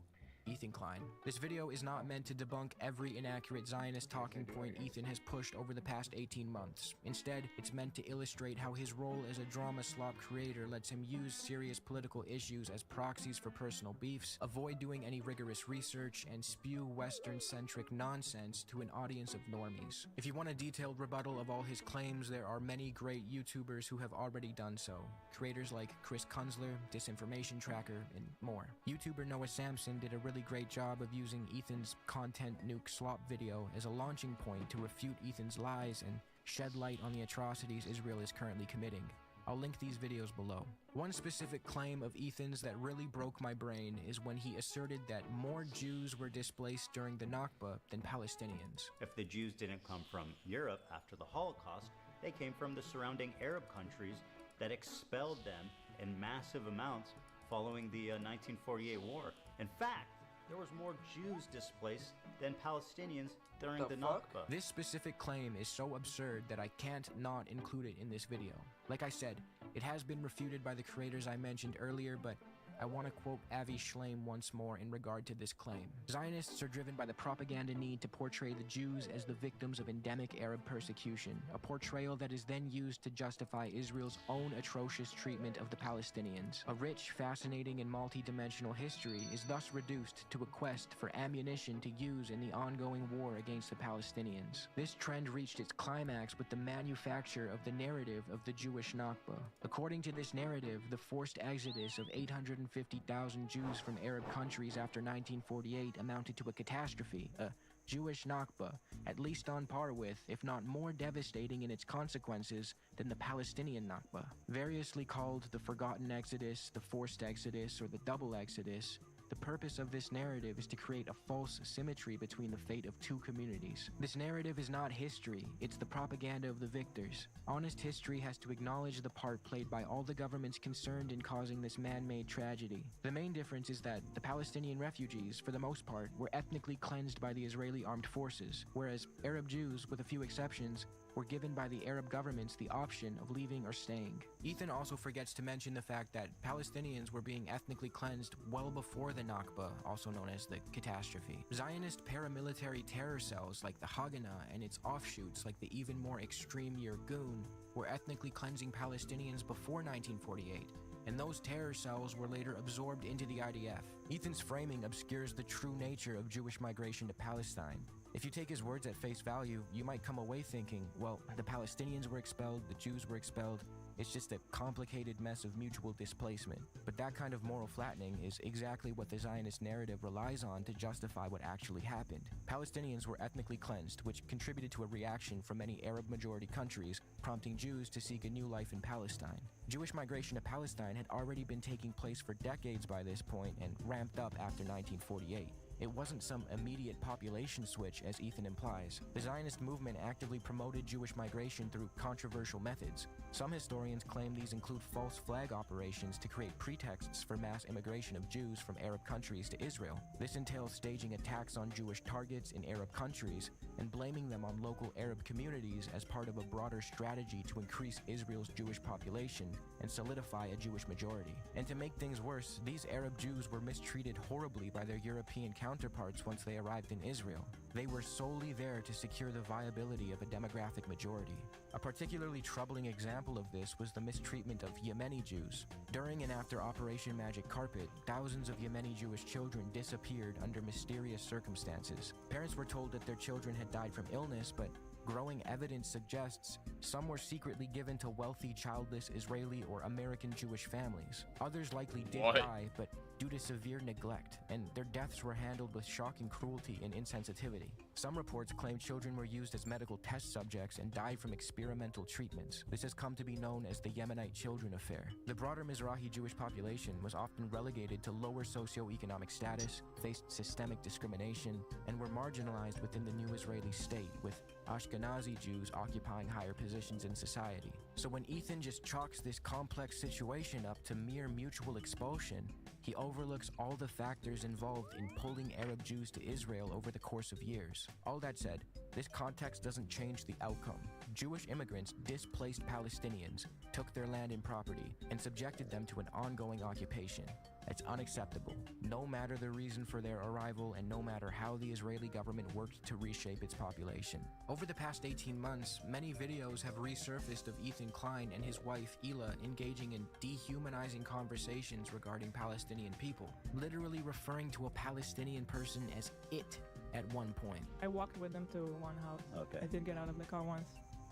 Ethan Klein. This video is not meant to debunk every inaccurate Zionist talking point Ethan has pushed over the past 18 months. Instead, it's meant to illustrate how his role as a drama slop creator lets him use serious political issues as proxies for personal beefs, avoid doing any rigorous research, and spew Western-centric nonsense to an audience of normies. If you want a detailed rebuttal of all his claims, there are many great YouTubers who have already done so. Creators like Chris Kunzler, Disinformation Tracker, and more. YouTuber Noah Samson did a really really great job of using Ethan's content nuke slop video as a launching point to refute Ethan's lies and shed light on the atrocities Israel is currently committing. I'll link these videos below. One specific claim of Ethan's that really broke my brain is when he asserted that more Jews were displaced during the Nakba than Palestinians. If the Jews didn't come from Europe after the Holocaust, they came from the surrounding Arab countries that expelled them in massive amounts following the 1948 war. In fact, there was more Jews displaced than Palestinians during the Nakba. This specific claim is so absurd that I can't not include it in this video. Like I said, it has been refuted by the creators I mentioned earlier, but I want to quote Avi Schleim once more in regard to this claim. Zionists are driven by the propaganda need to portray the Jews as the victims of endemic Arab persecution, a portrayal that is then used to justify Israel's own atrocious treatment of the Palestinians. A rich, fascinating, and multi-dimensional history is thus reduced to a quest for ammunition to use in the ongoing war against the Palestinians. This trend reached its climax with the manufacture of the narrative of the Jewish Nakba. According to this narrative, the forced exodus of 850,000 Jews from Arab countries after 1948 amounted to a catastrophe, a Jewish Nakba, at least on par with, if not more devastating in its consequences than the Palestinian Nakba. Variously called the Forgotten Exodus, the Forced Exodus, or the Double Exodus, the purpose of this narrative is to create a false symmetry between the fate of two communities. This narrative is not history, it's the propaganda of the victors. Honest history has to acknowledge the part played by all the governments concerned in causing this man-made tragedy. The main difference is that the Palestinian refugees, for the most part, were ethnically cleansed by the Israeli armed forces, whereas Arab Jews, with a few exceptions, were given by the Arab governments the option of leaving or staying. Ethan also forgets to mention the fact that Palestinians were being ethnically cleansed well before the Nakba, also known as the catastrophe. Zionist paramilitary terror cells like the Haganah and its offshoots like the even more extreme Irgun were ethnically cleansing Palestinians before 1948, and those terror cells were later absorbed into the IDF. Ethan's framing obscures the true nature of Jewish migration to Palestine. If you take his words at face value, you might come away thinking, well, the Palestinians were expelled, the Jews were expelled, it's just a complicated mess of mutual displacement. But that kind of moral flattening is exactly what the Zionist narrative relies on to justify what actually happened. Palestinians were ethnically cleansed, which contributed to a reaction from many Arab-majority countries, prompting Jews to seek a new life in Palestine. Jewish migration to Palestine had already been taking place for decades by this point and ramped up after 1948. It wasn't some immediate population switch, as Ethan implies. The Zionist movement actively promoted Jewish migration through controversial methods. Some historians claim these include false flag operations to create pretexts for mass immigration of Jews from Arab countries to Israel. This entails staging attacks on Jewish targets in Arab countries and blaming them on local Arab communities as part of a broader strategy to increase Israel's Jewish population and solidify a Jewish majority. And to make things worse, these Arab Jews were mistreated horribly by their European counterparts once they arrived in Israel. They were solely there to secure the viability of a demographic majority. A particularly troubling example of this was the mistreatment of Yemeni Jews. During and after Operation Magic Carpet, thousands of Yemeni Jewish children disappeared under mysterious circumstances. Parents were told that their children had died from illness, but growing evidence suggests some were secretly given to wealthy, childless Israeli or American Jewish families. Others likely did die, but due to severe neglect, and their deaths were handled with shocking cruelty and insensitivity. Some reports claim children were used as medical test subjects and died from experimental treatments. This has come to be known as the Yemenite Children Affair. The broader Mizrahi Jewish population was often relegated to lower socioeconomic status, faced systemic discrimination, and were marginalized within the new Israeli state, with Ashkenazi Jews occupying higher positions in society. So when Ethan just chalks this complex situation up to mere mutual expulsion, he overlooks all the factors involved in pulling Arab Jews to Israel over the course of years. All that said, this context doesn't change the outcome. Jewish immigrants displaced Palestinians, took their land and property, and subjected them to an ongoing occupation. It's unacceptable, no matter the reason for their arrival and no matter how the Israeli government worked to reshape its population. Over the past 18 months, many videos have resurfaced of Ethan Klein and his wife Ela engaging in dehumanizing conversations regarding Palestinian people, literally referring to a Palestinian person as it at one point. I walked with them to one house. Okay. I did get out of the car once,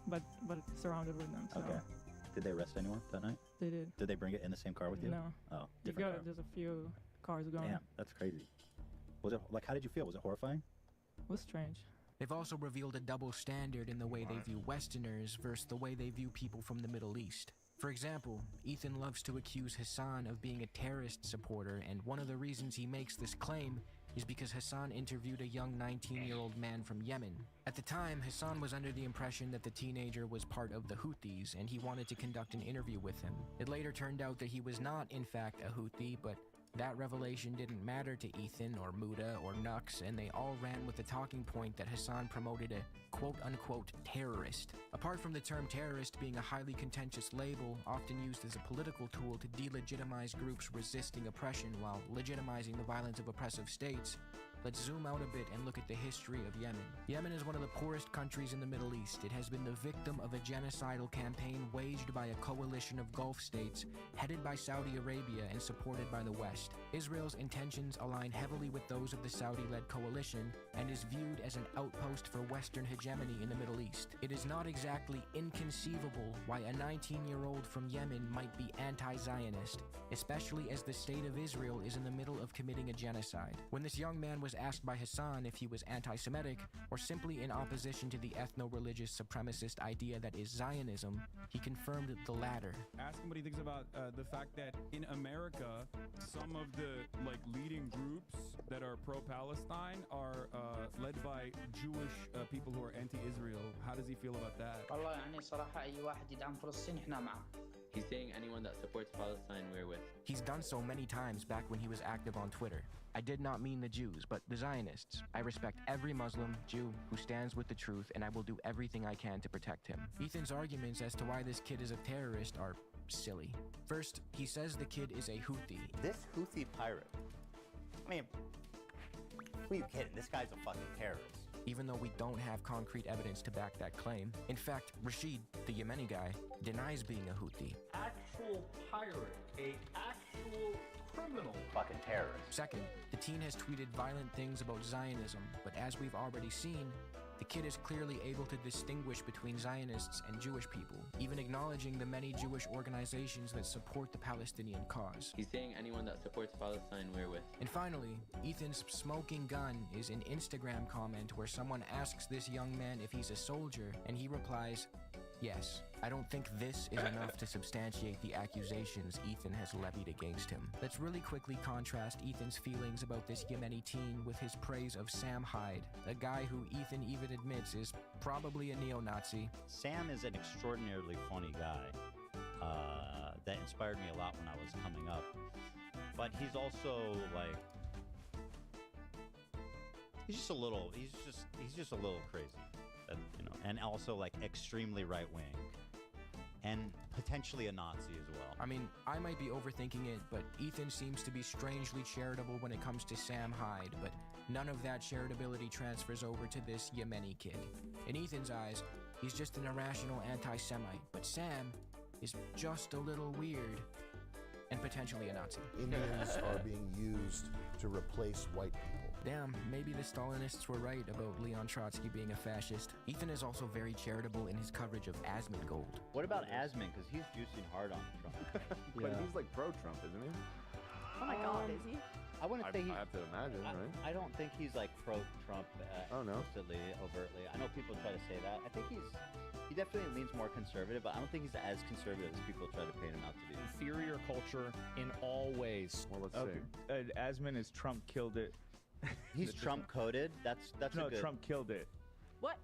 but surrounded with them. So. Okay. Did they arrest anyone that night? They did. Did they bring it in the same car with you? No. Oh, You've got just a few cars going. Damn, that's crazy. Was it like, how did you feel? Was it horrifying? It was strange. They've also revealed a double standard in the way they view Westerners versus the way they view people from the Middle East. For example, Ethan loves to accuse Hassan of being a terrorist supporter, and one of the reasons he makes this claim is because Hassan interviewed a young 19-year-old man from Yemen. At the time, Hassan was under the impression that the teenager was part of the Houthis, and he wanted to conduct an interview with him. It later turned out that he was not, in fact, a Houthi, but that revelation didn't matter to Ethan or Muda or Nux, and they all ran with the talking point that Hassan promoted a quote-unquote terrorist. Apart from the term terrorist being a highly contentious label, often used as a political tool to delegitimize groups resisting oppression while legitimizing the violence of oppressive states, let's zoom out a bit and look at the history of Yemen. Yemen is one of the poorest countries in the Middle East. It has been the victim of a genocidal campaign waged by a coalition of Gulf states, headed by Saudi Arabia and supported by the West. Israel's intentions align heavily with those of the Saudi-led coalition and is viewed as an outpost for Western hegemony in the Middle East. It is not exactly inconceivable why a 19-year-old from Yemen might be anti-Zionist, especially as the state of Israel is in the middle of committing a genocide. When this young man was asked by Hassan if he was anti-Semitic or simply in opposition to the ethno-religious supremacist idea that is Zionism, he confirmed the latter. Ask him what he thinks about the fact that in America, some of the leading groups that are pro-Palestine are led by Jewish people who are anti-Israel. How does he feel about that? He's saying anyone that supports Palestine, we're with. He's done so many times back when he was active on Twitter. I did not mean the Jews, but the Zionists. I respect every Muslim, Jew, who stands with the truth, and I will do everything I can to protect him. Ethan's arguments as to why this kid is a terrorist are silly. First, he says the kid is a Houthi. This Houthi pirate, I mean, who are you kidding? This guy's a fucking terrorist. Even though we don't have concrete evidence to back that claim. In fact, Rashid, the Yemeni guy, denies being a Houthi. Actual pirate, a actual criminal. Fucking terrorist. Second, the teen has tweeted violent things about Zionism, but as we've already seen, the kid is clearly able to distinguish between Zionists and Jewish people, even acknowledging the many Jewish organizations that support the Palestinian cause. He's saying anyone that supports Palestine, we're with. And finally, Ethan's smoking gun is an Instagram comment where someone asks this young man if he's a soldier, and he replies, yes. I don't think this is enough to substantiate the accusations Ethan has levied against him. Let's really quickly contrast Ethan's feelings about this Yemeni teen with his praise of Sam Hyde, a guy who Ethan even admits is probably a neo-Nazi. Sam is an extraordinarily funny guy that inspired me a lot when I was coming up. But he's also he's just a little crazy, and also extremely right-wing. And potentially a Nazi as well. I mean, I might be overthinking it, but Ethan seems to be strangely charitable when it comes to Sam Hyde, but none of that charitability transfers over to this Yemeni kid. In Ethan's eyes, he's just an irrational anti-Semite, but Sam is just a little weird and potentially a Nazi. Indians are being used to replace white people. Damn, maybe the Stalinists were right about Leon Trotsky being a fascist. Ethan is also very charitable in his coverage of Asmongold. What about Asmon? Because he's juicing hard on Trump. But he's pro-Trump, isn't he? Oh my god, is he? I wouldn't say I have to imagine, right? I don't think he's pro-Trump explicitly, overtly. I know people try to say that. I think he definitely leans more conservative, but I don't think he's as conservative as people try to paint him out to be. Inferior culture in all ways. Well, let's see. Asmon is Trump killed it. He's Trump coded. That's no, a good... Trump killed it. What?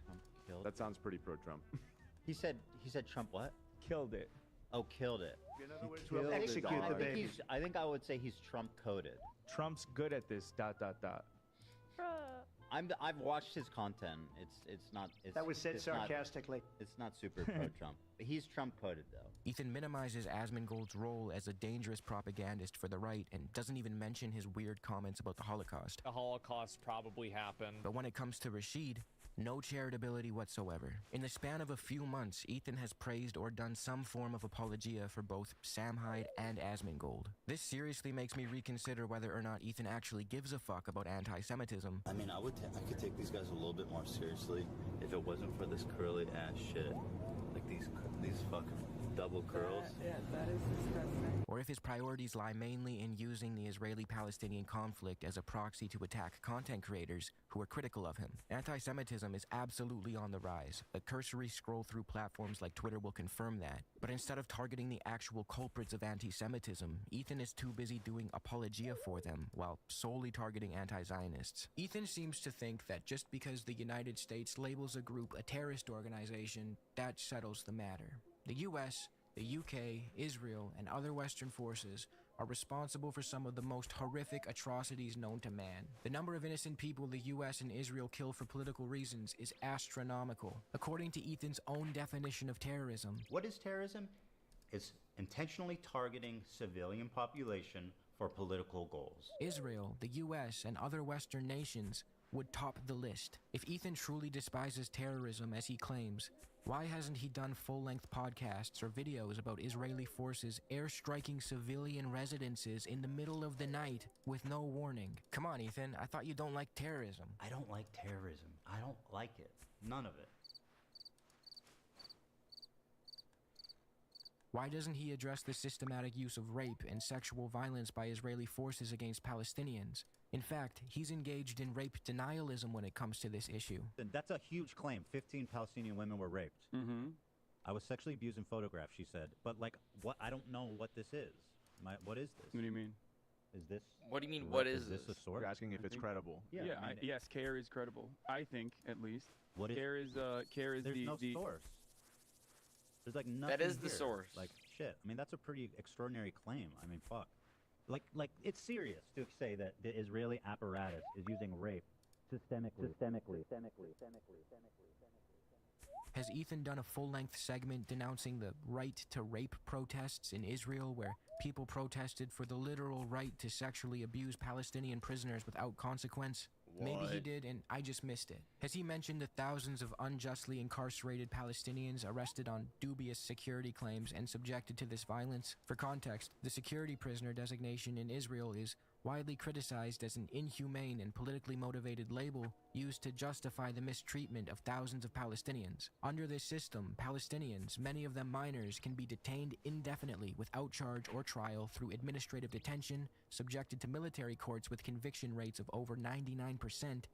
Trump killed. That sounds pretty pro-Trump. He said Trump what? Killed it. Oh, killed it. Execute the baby. I think I would say he's Trump coded. Trump's good at this. ... I've watched his content. It's not. That was said sarcastically. It's not super pro-Trump. He's Trump coded though. Ethan minimizes Asmongold's role as a dangerous propagandist for the right and doesn't even mention his weird comments about the Holocaust. The Holocaust probably happened. But when it comes to Rashid, no charitability whatsoever. In the span of a few months, Ethan has praised or done some form of apologia for both Sam Hyde and Asmongold. This seriously makes me reconsider whether or not Ethan actually gives a fuck about anti-Semitism. I mean, I could take these guys a little bit more seriously if it wasn't for this curly ass shit. Like these fucking double curls. Yeah, that is disgusting. Or if his priorities lie mainly in using the Israeli-Palestinian conflict as a proxy to attack content creators who are critical of him. Anti-Semitism is absolutely on the rise. A cursory scroll through platforms like Twitter will confirm that. But instead of targeting the actual culprits of anti-Semitism, Ethan is too busy doing apologia for them while solely targeting anti-Zionists. Ethan seems to think that just because the United States labels a group a terrorist organization, that settles the matter. The US, the UK, Israel, and other Western forces are responsible for some of the most horrific atrocities known to man. The number of innocent people the US and Israel kill for political reasons is astronomical, according to Ethan's own definition of terrorism. What is terrorism? It's intentionally targeting civilian population for political goals. Israel, the US, and other Western nations would top the list. If Ethan truly despises terrorism as he claims, why hasn't he done full-length podcasts or videos about Israeli forces airstriking civilian residences in the middle of the night with no warning? Come on, Ethan, I thought you don't like terrorism. I don't like terrorism. I don't like it. None of it. Why doesn't he address the systematic use of rape and sexual violence by Israeli forces against Palestinians? In fact, he's engaged in rape denialism when it comes to this issue. That's a huge claim. 15 Palestinian women were raped. I was sexually abused in photographs, she said. But, like, what? I don't know what this is. What is this? What do you mean? Is this? What do you mean, what is this? A source? You're asking if it's credible. Yeah, yes, CARE is credible. I think, at least. What is CARE is There's no the source. There's, like, nothing That is the here. source. Like, shit. I mean, that's a pretty extraordinary claim. I mean, fuck. Like, it's serious to say that the Israeli apparatus is using rape systemically. Has Ethan done a full-length segment denouncing the right to rape protests in Israel, where people protested for the literal right to sexually abuse Palestinian prisoners without consequence? Maybe he did, and I just missed it. Has he mentioned the thousands of unjustly incarcerated Palestinians arrested on dubious security claims and subjected to this violence? For context, the security prisoner designation in Israel is widely criticized as an inhumane and politically motivated label used to justify the mistreatment of thousands of Palestinians. Under this system, Palestinians, many of them minors, can be detained indefinitely without charge or trial through administrative detention, subjected to military courts with conviction rates of over 99%,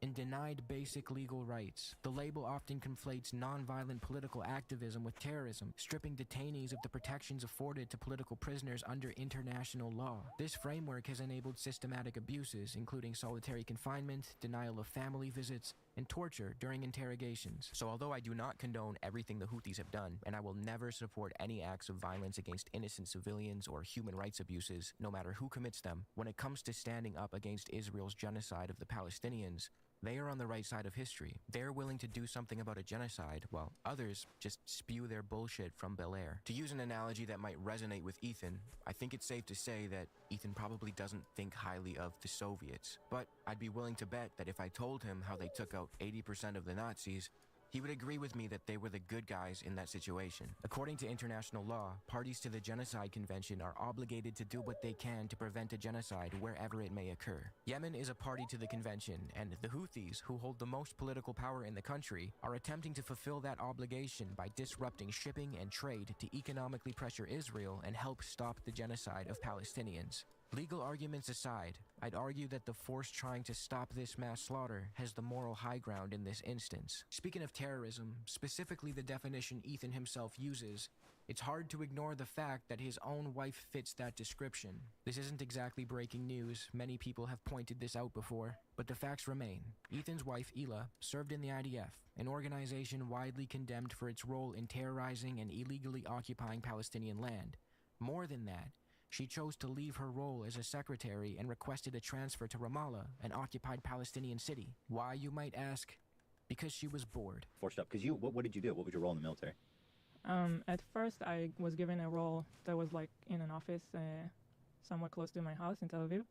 and denied basic legal rights. The label often conflates nonviolent political activism with terrorism, stripping detainees of the protections afforded to political prisoners under international law. This framework has enabled systematic abuses, including solitary confinement, denial of family visits, and torture during interrogations. So although I do not condone everything the Houthis have done, and I will never support any acts of violence against innocent civilians or human rights abuses, no matter who commits them, when it comes to standing up against Israel's genocide of the Palestinians, they are on the right side of history. They're willing to do something about a genocide, while others just spew their bullshit from Bel Air. To use an analogy that might resonate with Ethan, I think it's safe to say that Ethan probably doesn't think highly of the Soviets. But I'd be willing to bet that if I told him how they took out 80% of the Nazis, he would agree with me that they were the good guys in that situation. According to international law, parties to the Genocide Convention are obligated to do what they can to prevent a genocide wherever it may occur. Yemen is a party to the convention, and the Houthis, who hold the most political power in the country, are attempting to fulfill that obligation by disrupting shipping and trade to economically pressure Israel and help stop the genocide of Palestinians. Legal arguments aside, I'd argue that the force trying to stop this mass slaughter has the moral high ground in this instance. Speaking of terrorism, specifically the definition Ethan himself uses, it's hard to ignore the fact that his own wife fits that description. This isn't exactly breaking news, many people have pointed this out before, but the facts remain. Ethan's wife, Ela, served in the IDF, an organization widely condemned for its role in terrorizing and illegally occupying Palestinian land. More than that, she chose to leave her role as a secretary and requested a transfer to Ramallah, an occupied Palestinian city. Why, you might ask? Because she was bored. Forced up. Because what did you do? What was your role in the military? At first, I was given a role that was like in an office somewhat close to my house in Tel Aviv.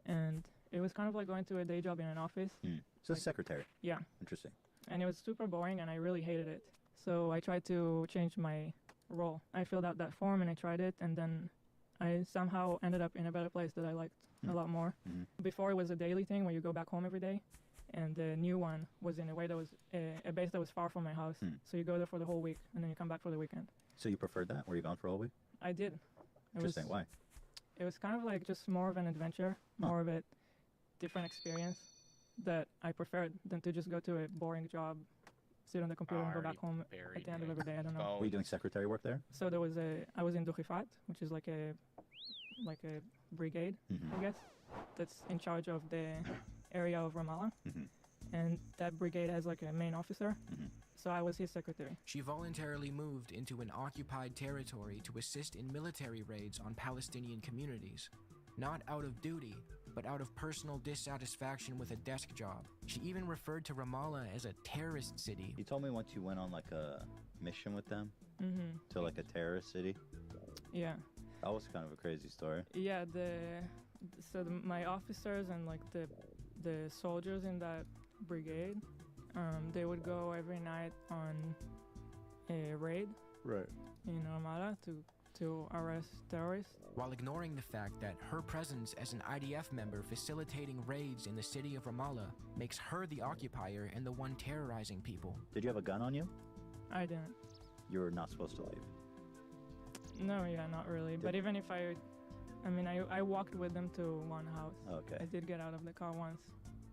And it was kind of like going to a day job in an office. So secretary. Yeah. Interesting. And it was super boring and I really hated it. So I tried to change my role. I filled out that form and I tried it, and then I somehow ended up in a better place that I liked a lot more. Before, it was a daily thing where you go back home every day, and the new one was in a way that was a base that was far from my house. So you go there for the whole week, and then you come back for the weekend. So you preferred that? Were you gone for a whole week? I did. Interesting. Why? It was kind of like just more of an adventure, more of a different experience that I preferred than to just go to a boring job, sit on the computer and go back home at the end of every day. I don't know. Were you doing secretary work there? So there was I was in Duchifat, which is like a brigade, I guess, that's in charge of the area of Ramallah. And that brigade has like a main officer. So I was his secretary. She voluntarily moved into an occupied territory to assist in military raids on Palestinian communities. Not out of duty, but out of personal dissatisfaction with a desk job. She even referred to Ramallah as a terrorist city. You told me once you went on like a mission with them to like a terrorist city. Yeah. That was kind of a crazy story. Yeah, my officers and like the soldiers in that brigade, they would go every night on a raid in Ramallah to arrest terrorists. While ignoring the fact that her presence as an IDF member facilitating raids in the city of Ramallah makes her the occupier and the one terrorizing people. Did you have a gun on you? I didn't. You were not supposed to leave. No, yeah, not really. But even if I walked with them to one house. Okay. I did get out of the car once,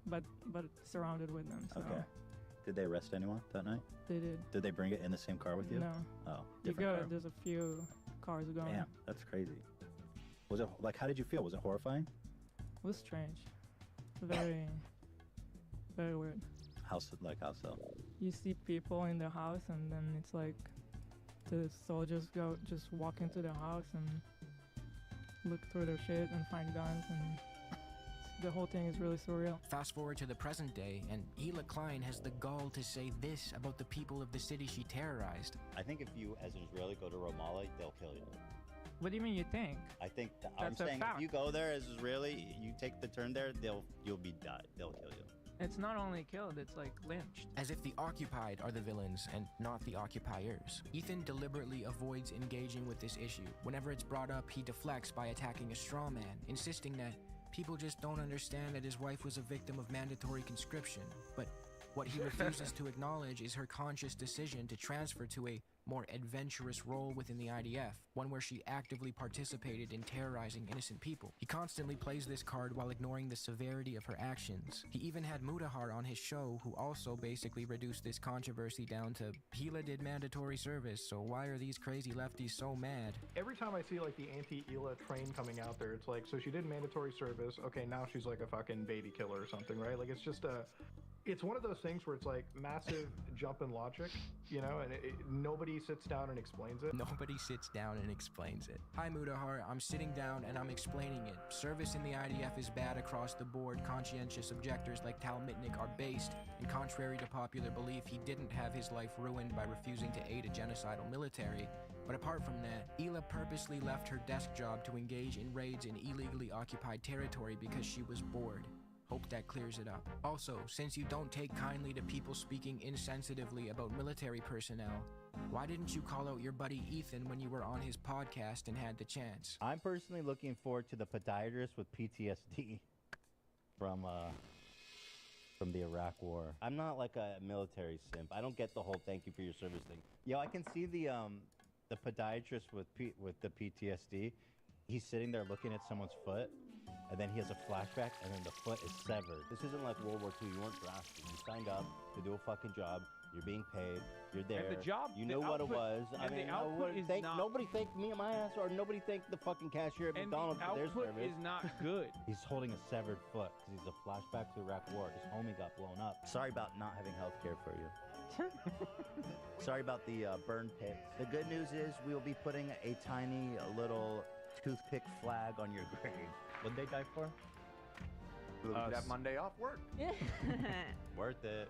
but surrounded with them. So. Okay. Did they arrest anyone that night? They did. Did they bring it in the same car with you? No. Oh, you go. Car. There's a few cars going. Damn, that's crazy. Was it like? How did you feel? Was it horrifying? It was strange. Very, very weird. How so? You see people in the house, and then it's like the soldiers just walk into the house and look through their shit and find guns, and the whole thing is really surreal. Fast forward to the present day, and Hila Klein has the gall to say this about the people of the city she terrorized. I think if you, as an Israeli, go to Ramallah, they'll kill you. What do you mean you think? I think That's I'm saying fact. if you go there as Israeli, you take the turn there, you'll be died. They'll kill you. It's not only killed, it's like lynched. As if the occupied are the villains and not the occupiers. Ethan deliberately avoids engaging with this issue. Whenever it's brought up, he deflects by attacking a straw man, insisting that people just don't understand that his wife was a victim of mandatory conscription. But what he refuses to acknowledge is her conscious decision to transfer to a more adventurous role within the IDF, one where she actively participated in terrorizing innocent people. He constantly plays this card while ignoring the severity of her actions. He even had Mudahar on his show, who also basically reduced this controversy down to Hila did mandatory service, so why are these crazy lefties so mad? Every time I see like the anti-Hila train coming out there, it's like, so she did mandatory service, okay, now she's like a fucking baby killer or something, right? Like, it's just it's one of those things where it's like massive jump in logic, you know, and nobody sits down and explains it. Nobody sits down and explains it. Hi Mudahar, I'm sitting down and I'm explaining it. Service in the IDF is bad across the board. Conscientious objectors like Tal Mitnick are based, and contrary to popular belief, he didn't have his life ruined by refusing to aid a genocidal military. But apart from that, Hila purposely left her desk job to engage in raids in illegally occupied territory because she was bored. Hope that clears it up. Also, since you don't take kindly to people speaking insensitively about military personnel, why didn't you call out your buddy Ethan when you were on his podcast and had the chance? I'm personally looking forward to the podiatrist with PTSD from the Iraq War. I'm not like a military simp. I don't get the whole thank you for your service thing. Yo, I can see the podiatrist with the PTSD. He's sitting there looking at someone's foot, and then he has a flashback, and then the foot is severed. This isn't like World War II. You weren't drafted. You signed up to do a fucking job. You're being paid. You're there. And the job, you know what it was. I mean, nobody thanked me and my ass, or nobody thanked the fucking cashier at McDonald's for their service. And the output is not good. He's holding a severed foot because he's a flashback to Iraq War. His homie got blown up. Sorry about not having health care for you. Sorry about the burn pit. The good news is we will be putting a tiny little toothpick flag on your grave. What'd they die for? That Monday off work. Worth it.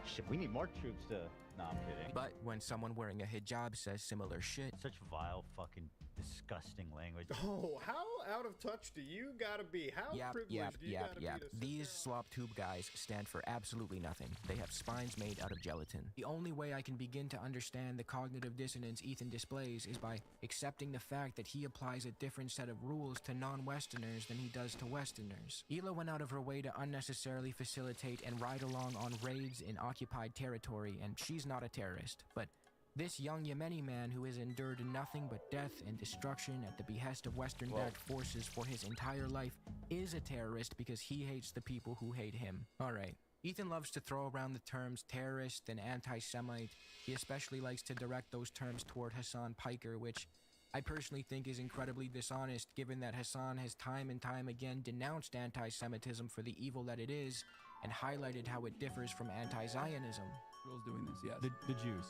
Shit, we need more troops to No, I'm kidding. But when someone wearing a hijab says similar shit, Such vile, fucking, disgusting language. Oh, how out of touch do you gotta be? How privileged do you gotta be to sit These slop tube guys stand for absolutely nothing. They have spines made out of gelatin. The only way I can begin to understand the cognitive dissonance Ethan displays is by accepting the fact that he applies a different set of rules to non-Westerners than he does to Westerners. Hila went out of her way to unnecessarily facilitate and ride along on raids in occupied territory, and she's not a terrorist. But this young Yemeni man who has endured nothing but death and destruction at the behest of Western-backed forces for his entire life is a terrorist because he hates the people who hate him. Alright. Ethan loves to throw around the terms terrorist and anti-Semite. He especially likes to direct those terms toward Hassan Piker, which I personally think is incredibly dishonest given that Hassan has time and time again denounced anti-Semitism for the evil that it is and highlighted how it differs from anti-Zionism. Israel's doing this, yes. The Jews.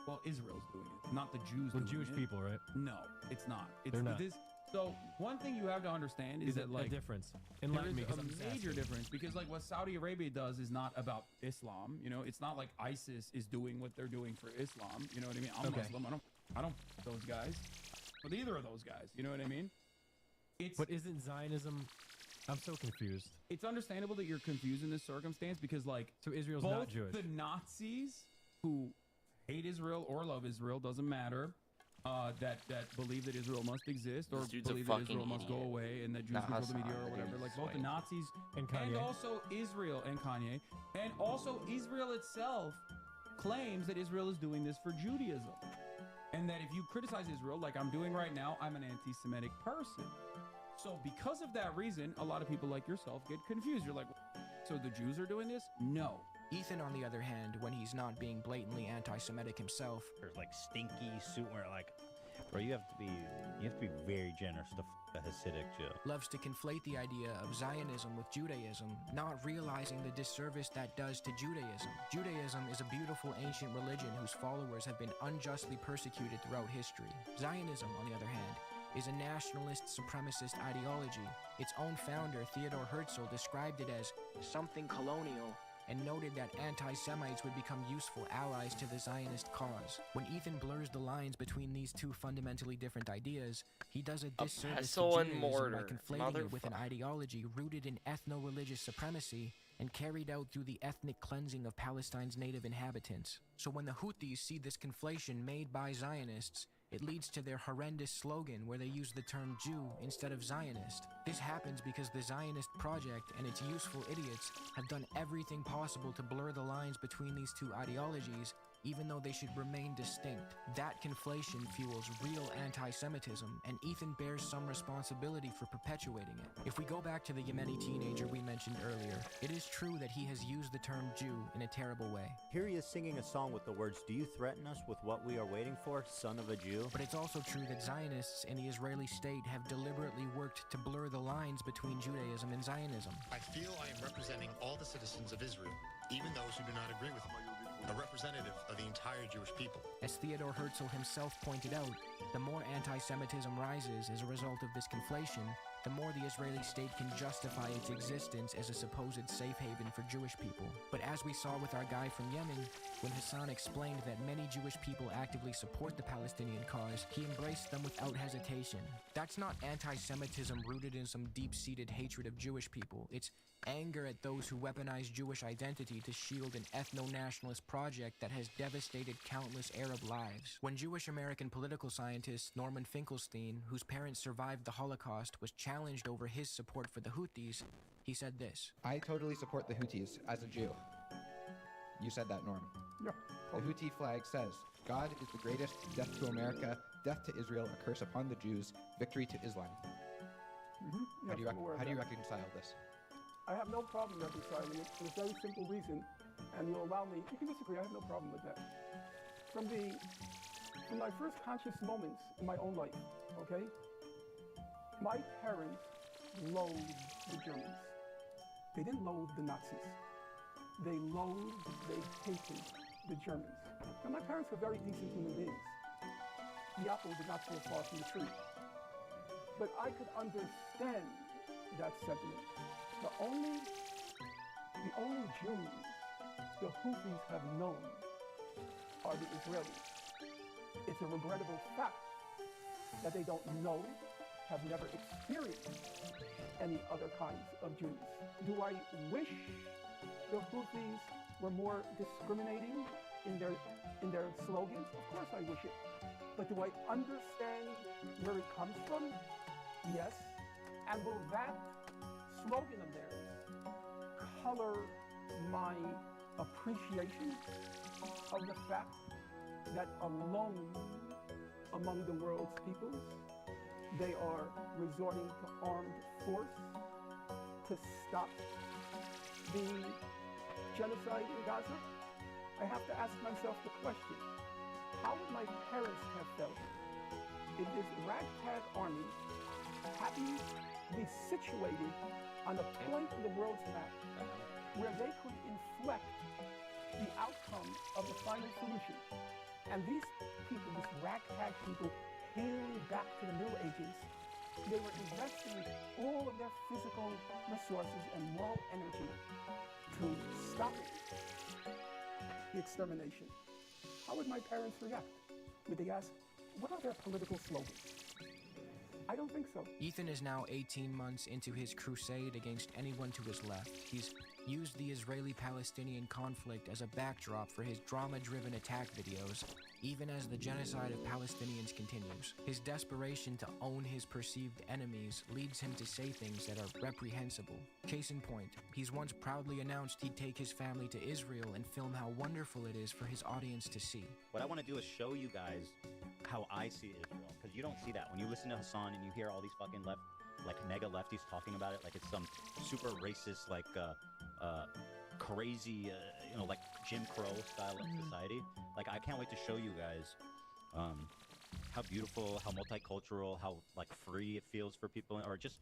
Well, Israel's doing it, not the Jews. The Jewish people, right? No, it's not. They're not. So one thing you have to understand is that, like, a difference. There Enlighten me, is 'cause a I'm just major asking. difference because, like, what Saudi Arabia does is not about Islam. You know, it's not like ISIS is doing what they're doing for Islam. You know what I mean? I'm Muslim. I don't those guys, with either of those guys. You know what I mean? But isn't Zionism? I'm so confused. It's understandable that you're confused in this circumstance because, like, so Israel's both not Jewish. the Nazis who hate Israel or love Israel, doesn't matter, that believe that Israel must exist or This dude's a believe that Israel fucking must go idiot. away and that Jews Not control the media Hassan, or the whatever. dude's Like both the white. Nazis And Kanye. also Israel and Kanye, and also Israel itself claims that Israel is doing this for Judaism. And that if you criticize Israel like I'm doing right now, I'm an anti-Semitic person. So because of that reason, a lot of people like yourself get confused. You're like, so the Jews are doing this? No. Ethan, on the other hand, when he's not being blatantly anti-Semitic himself, There's like stinky suit where like, bro, you have to be very generous to a Hasidic Jew. loves to conflate the idea of Zionism with Judaism, not realizing the disservice that does to Judaism. Judaism is a beautiful ancient religion whose followers have been unjustly persecuted throughout history. Zionism, on the other hand, is a nationalist supremacist ideology. Its own founder, Theodor Herzl, described it as something colonial and noted that anti-Semites would become useful allies to the Zionist cause. When Ethan blurs the lines between these two fundamentally different ideas, he does a disservice to pestle and Judaism by mortar, conflating it with an ideology rooted in ethno-religious supremacy and carried out through the ethnic cleansing of Palestine's native inhabitants. So when the Houthis see this conflation made by Zionists, it leads to their horrendous slogan where they use the term Jew instead of Zionist. This happens because the Zionist project and its useful idiots have done everything possible to blur the lines between these two ideologies, even though they should remain distinct. That conflation fuels real anti-Semitism, and Ethan bears some responsibility for perpetuating it. If we go back to the Yemeni teenager we mentioned earlier, it is true that he has used the term Jew in a terrible way. Here he is singing a song with the words, "Do you threaten us with what we are waiting for, son of a Jew?" But it's also true that Zionists in the Israeli state have deliberately worked to blur the lines between Judaism and Zionism. I feel I am representing all the citizens of Israel, even those who do not agree with me. A representative of the entire Jewish people. As Theodor Herzl himself pointed out, the more anti-Semitism rises as a result of this conflation, the more the Israeli state can justify its existence as a supposed safe haven for Jewish people. But as we saw with our guy from Yemen, when Hassan explained that many Jewish people actively support the Palestinian cause, he embraced them without hesitation. That's not anti-Semitism rooted in some deep-seated hatred of Jewish people. It's anger at those who weaponize Jewish identity to shield an ethno-nationalist project that has devastated countless Arab lives. When Jewish American political scientist Norman Finkelstein, whose parents survived the Holocaust, was challenged over his support for the Houthis, he said this: I totally support the Houthis as a Jew. You said that, Norm. Yeah. The Houthi flag says, God is the greatest, death to America, death to Israel, a curse upon the Jews, victory to Islam. Mm-hmm. How do you reconcile this? I have no problem reconciling it for a very simple reason, and you'll allow me, you can disagree, I have no problem with that. From my first conscious moments in my own life, okay, my parents loathed the Germans. They didn't loathe the Nazis. They hated the Germans. Now, my parents were very decent human beings. The apple did not fall far from the tree. But I could understand that sentiment. The only Jews the Houthis have known are the Israelis. It's a regrettable fact that they don't know, have never experienced any other kinds of Jews. Do I wish the Houthis were more discriminating in their slogans? Of course I wish it. But do I understand where it comes from? Yes. And will that slogan of theirs color my appreciation of the fact that alone among the world's peoples, they are resorting to armed force to stop the genocide in Gaza? I have to ask myself the question, how would my parents have felt if this ragtag army happened to be situated on a point in the world's map where they could inflect the outcome of the final solution? And these people, this ragtag people, hailing back to the Middle Ages, they were investing all of their physical resources and moral energy to stop it, the extermination. How would my parents react? Would they ask, what are their political slogans? I don't think so. Ethan is now 18 months into his crusade against anyone to his left. He's used the Israeli-Palestinian conflict as a backdrop for his drama-driven attack videos, even as the genocide of Palestinians continues. His desperation to own his perceived enemies leads him to say things that are reprehensible. Case in point, he's once proudly announced he'd take his family to Israel and film how wonderful it is for his audience to see. What I want to do is show you guys how I see Israel, because you don't see that. When you listen to Hassan and you hear all these fucking mega lefties talking about it like it's some super racist, crazy, like Jim Crow style of society. Like, I can't wait to show you guys how beautiful, how multicultural, how free it feels for people, or just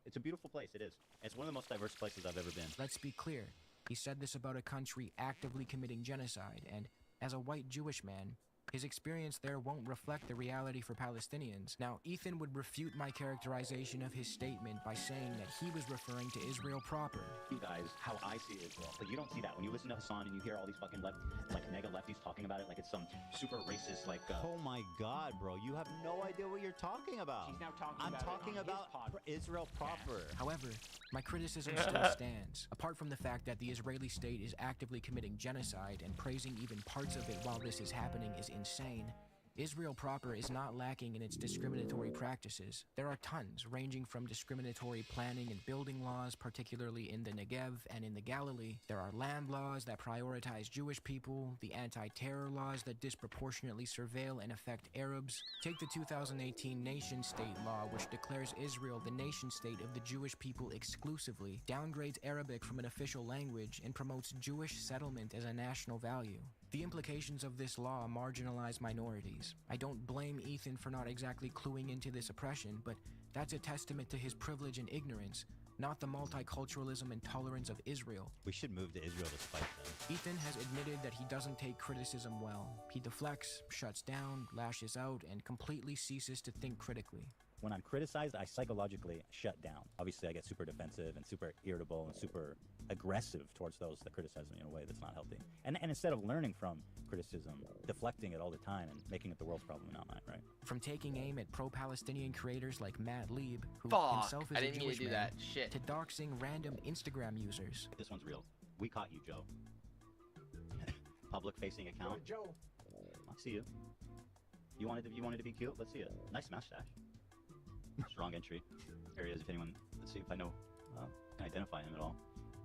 it's a beautiful place. It is. It's one of the most diverse places I've ever been. Let's be clear. He said this about a country actively committing genocide, and as a white Jewish man, his experience there won't reflect the reality for Palestinians. Now, Ethan would refute my characterization of his statement by saying that he was referring to Israel proper. You guys, how I see Israel, because you don't see that. When you listen to Hassan and you hear all these fucking mega lefties talking about it like it's some super racist, Oh my God, bro, you have no idea what you're talking about. She's now I'm talking about Israel proper. However, my criticism still stands. Apart from the fact that the Israeli state is actively committing genocide and praising even parts of it while this is happening is insane, Israel proper is not lacking in its discriminatory practices. There are tons, ranging from discriminatory planning and building laws, particularly in the Negev and in the Galilee. There are land laws that prioritize Jewish people, the anti-terror laws that disproportionately surveil and affect Arabs. Take the 2018 nation-state law, which declares Israel the nation-state of the Jewish people exclusively, downgrades Arabic from an official language, and promotes Jewish settlement as a national value. The implications of this law marginalize minorities. I don't blame Ethan for not exactly cluing into this oppression, but that's a testament to his privilege and ignorance, not the multiculturalism and tolerance of Israel. We should move to Israel to spite them. Ethan has admitted that he doesn't take criticism well. He deflects, shuts down, lashes out, and completely ceases to think critically. When I'm criticized, I psychologically shut down. Obviously, I get super defensive and super irritable and super aggressive towards those that criticize me in a way that's not healthy. And instead of learning from criticism, deflecting it all the time and making it the world's problem, not mine, right? From taking aim at pro-Palestinian creators like Matt Lieb, who himself is I a didn't mean Jewish to do man, that. Shit. to doxing random Instagram users. This one's real. We caught you, Joe. Public-facing account. Joe. I see you. You wanted to be cute? Let's see it. Nice mustache. Strong entry. There he is. If anyone, let's see if I know, can identify him at all.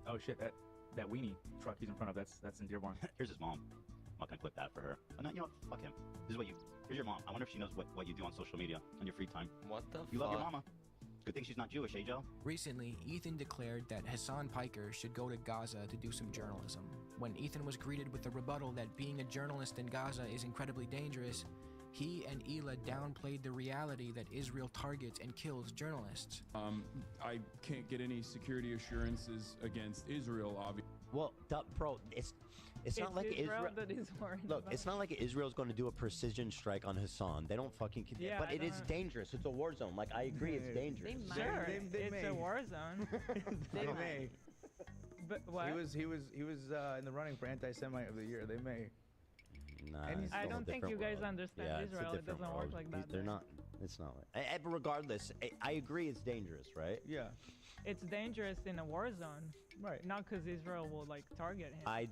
Oh shit, that weenie truck he's in front of, that's in Dearborn. Here's his mom. I'm not gonna clip that for her. But no, you know what? Fuck him. This is what here's your mom. I wonder if she knows what you do on social media on your free time. What the You fuck? love your mama. Good thing she's not Jewish, eh, Joe? Recently, Ethan declared that Hassan Piker should go to Gaza to do some journalism. When Ethan was greeted with the rebuttal that being a journalist in Gaza is incredibly dangerous, he and Ela downplayed the reality that Israel targets and kills journalists. I can't get any security assurances against Israel, obviously. Well, bro, it's not like Israel that is worried Look, about. it's not like Israel's going to do a precision strike on Hassan. They don't fucking. Yeah, but I it is know. dangerous. It's a war zone. Like, I agree, it's dangerous. Sure, They it's may. a war zone. They may. But what? He was in the running for anti-Semite of the year. They may. Nah, I don't think you guys understand yeah, Israel. It doesn't work like that. They're not. It's not. But regardless, I agree. It's dangerous, right? Yeah. It's dangerous in a war zone. Right. Not because Israel will like target him. I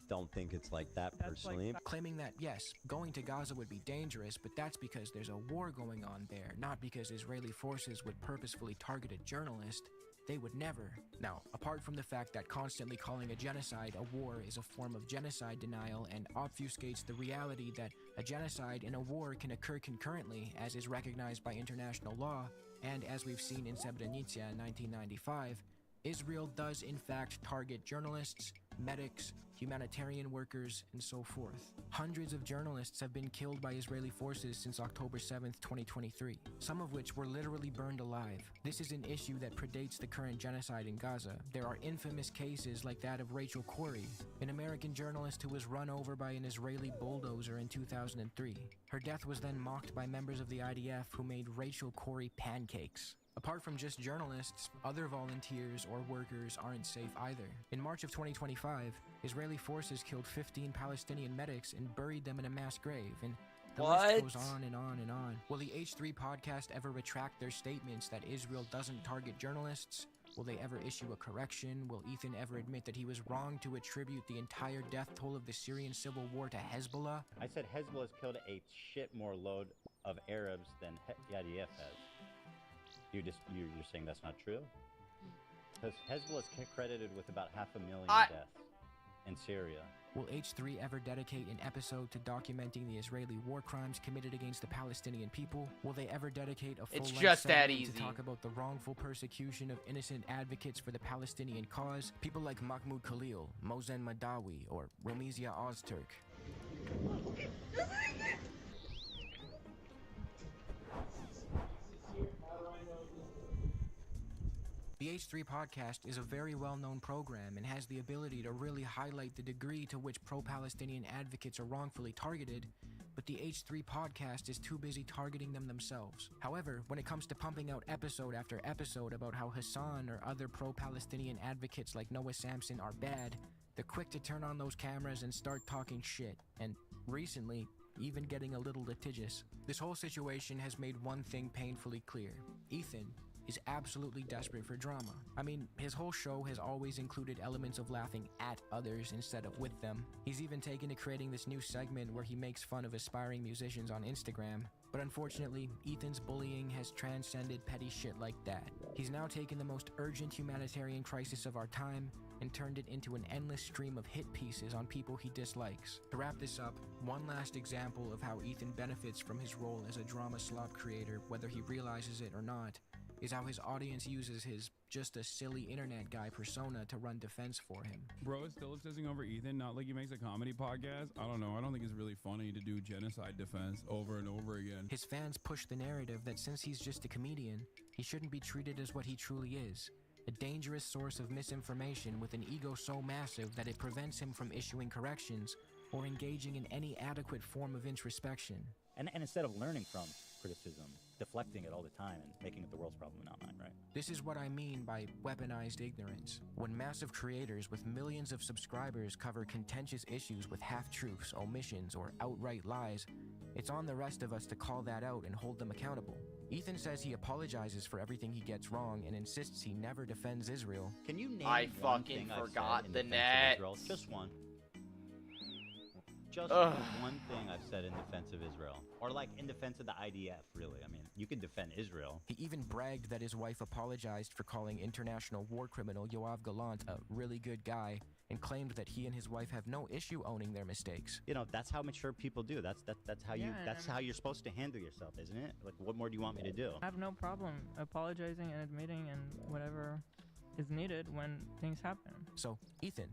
don't think it's like that personally. Claiming that, yes, going to Gaza would be dangerous, but that's because there's a war going on there, not because Israeli forces would purposefully target a journalist. They would never. Now, apart from the fact that constantly calling a genocide a war is a form of genocide denial and obfuscates the reality that a genocide and a war can occur concurrently, as is recognized by international law, and as we've seen in Srebrenica in 1995, Israel does in fact target journalists, medics, humanitarian workers, and so forth. Hundreds of journalists have been killed by Israeli forces since October 7th, 2023, some of which were literally burned alive. This is an issue that predates the current genocide in Gaza. There are infamous cases like that of Rachel Corrie, an American journalist who was run over by an Israeli bulldozer in 2003. Her death was then mocked by members of the IDF who made Rachel Corrie pancakes. Apart from just journalists, other volunteers or workers aren't safe either. In March of 2025, Israeli forces killed 15 Palestinian medics and buried them in a mass grave, and the list goes on and on and on. Will the H3 podcast ever retract their statements that Israel doesn't target journalists? Will they ever issue a correction? Will Ethan ever admit that he was wrong to attribute the entire death toll of the Syrian civil war to Hezbollah? I said Hezbollah has killed a shit more load of Arabs than IDF has. You're saying that's not true? Because Hezbollah is credited with about 500,000 deaths in Syria. Will H3 ever dedicate an episode to documenting the Israeli war crimes committed against the Palestinian people? Will they ever dedicate a full-length segment to talk about the wrongful persecution of innocent advocates for the Palestinian cause? People like Mahmoud Khalil, Mozen Madawi, or Ramizia Ozturk. The H3 podcast is a very well-known program and has the ability to really highlight the degree to which pro-Palestinian advocates are wrongfully targeted, but the H3 podcast is too busy targeting them themselves. However, when it comes to pumping out episode after episode about how Hassan or other pro-Palestinian advocates like Noah Samson are bad, they're quick to turn on those cameras and start talking shit, and recently, even getting a little litigious. This whole situation has made one thing painfully clear. Ethan is absolutely desperate for drama. I mean, his whole show has always included elements of laughing at others instead of with them. He's even taken to creating this new segment where he makes fun of aspiring musicians on Instagram. But unfortunately, Ethan's bullying has transcended petty shit like that. He's now taken the most urgent humanitarian crisis of our time and turned it into an endless stream of hit pieces on people he dislikes. To wrap this up, one last example of how Ethan benefits from his role as a drama slop creator, whether he realizes it or not, is how his audience uses his just a silly internet guy persona to run defense for him. Bro is still obsessing over Ethan, not like he makes a comedy podcast. I don't know. I don't think it's really funny to do genocide defense over and over again. His fans push the narrative that since he's just a comedian, he shouldn't be treated as what he truly is. A dangerous source of misinformation with an ego so massive that it prevents him from issuing corrections or engaging in any adequate form of introspection. And instead of learning from criticism, deflecting it all the time and making it the world's problem, not mine, right? This is what I mean by weaponized ignorance. When massive creators with millions of subscribers cover contentious issues with half-truths, omissions, or outright lies, it's on the rest of us to call that out and hold them accountable. Ethan says he apologizes for everything he gets wrong and insists he never defends Israel. Can you name I one fucking thing I've forgot said in the defense net. of Israel? Just one. Just one thing I've said in defense of Israel. Or like in defense of the IDF, really. I mean, you can defend Israel. He even bragged that his wife apologized for calling international war criminal Yoav Gallant a really good guy and claimed that he and his wife have no issue owning their mistakes. You know, that's how mature people do. That's how you're supposed to handle yourself, isn't it? Like, what more do you want me to do? I have no problem apologizing and admitting and whatever is needed when things happen. So, Ethan,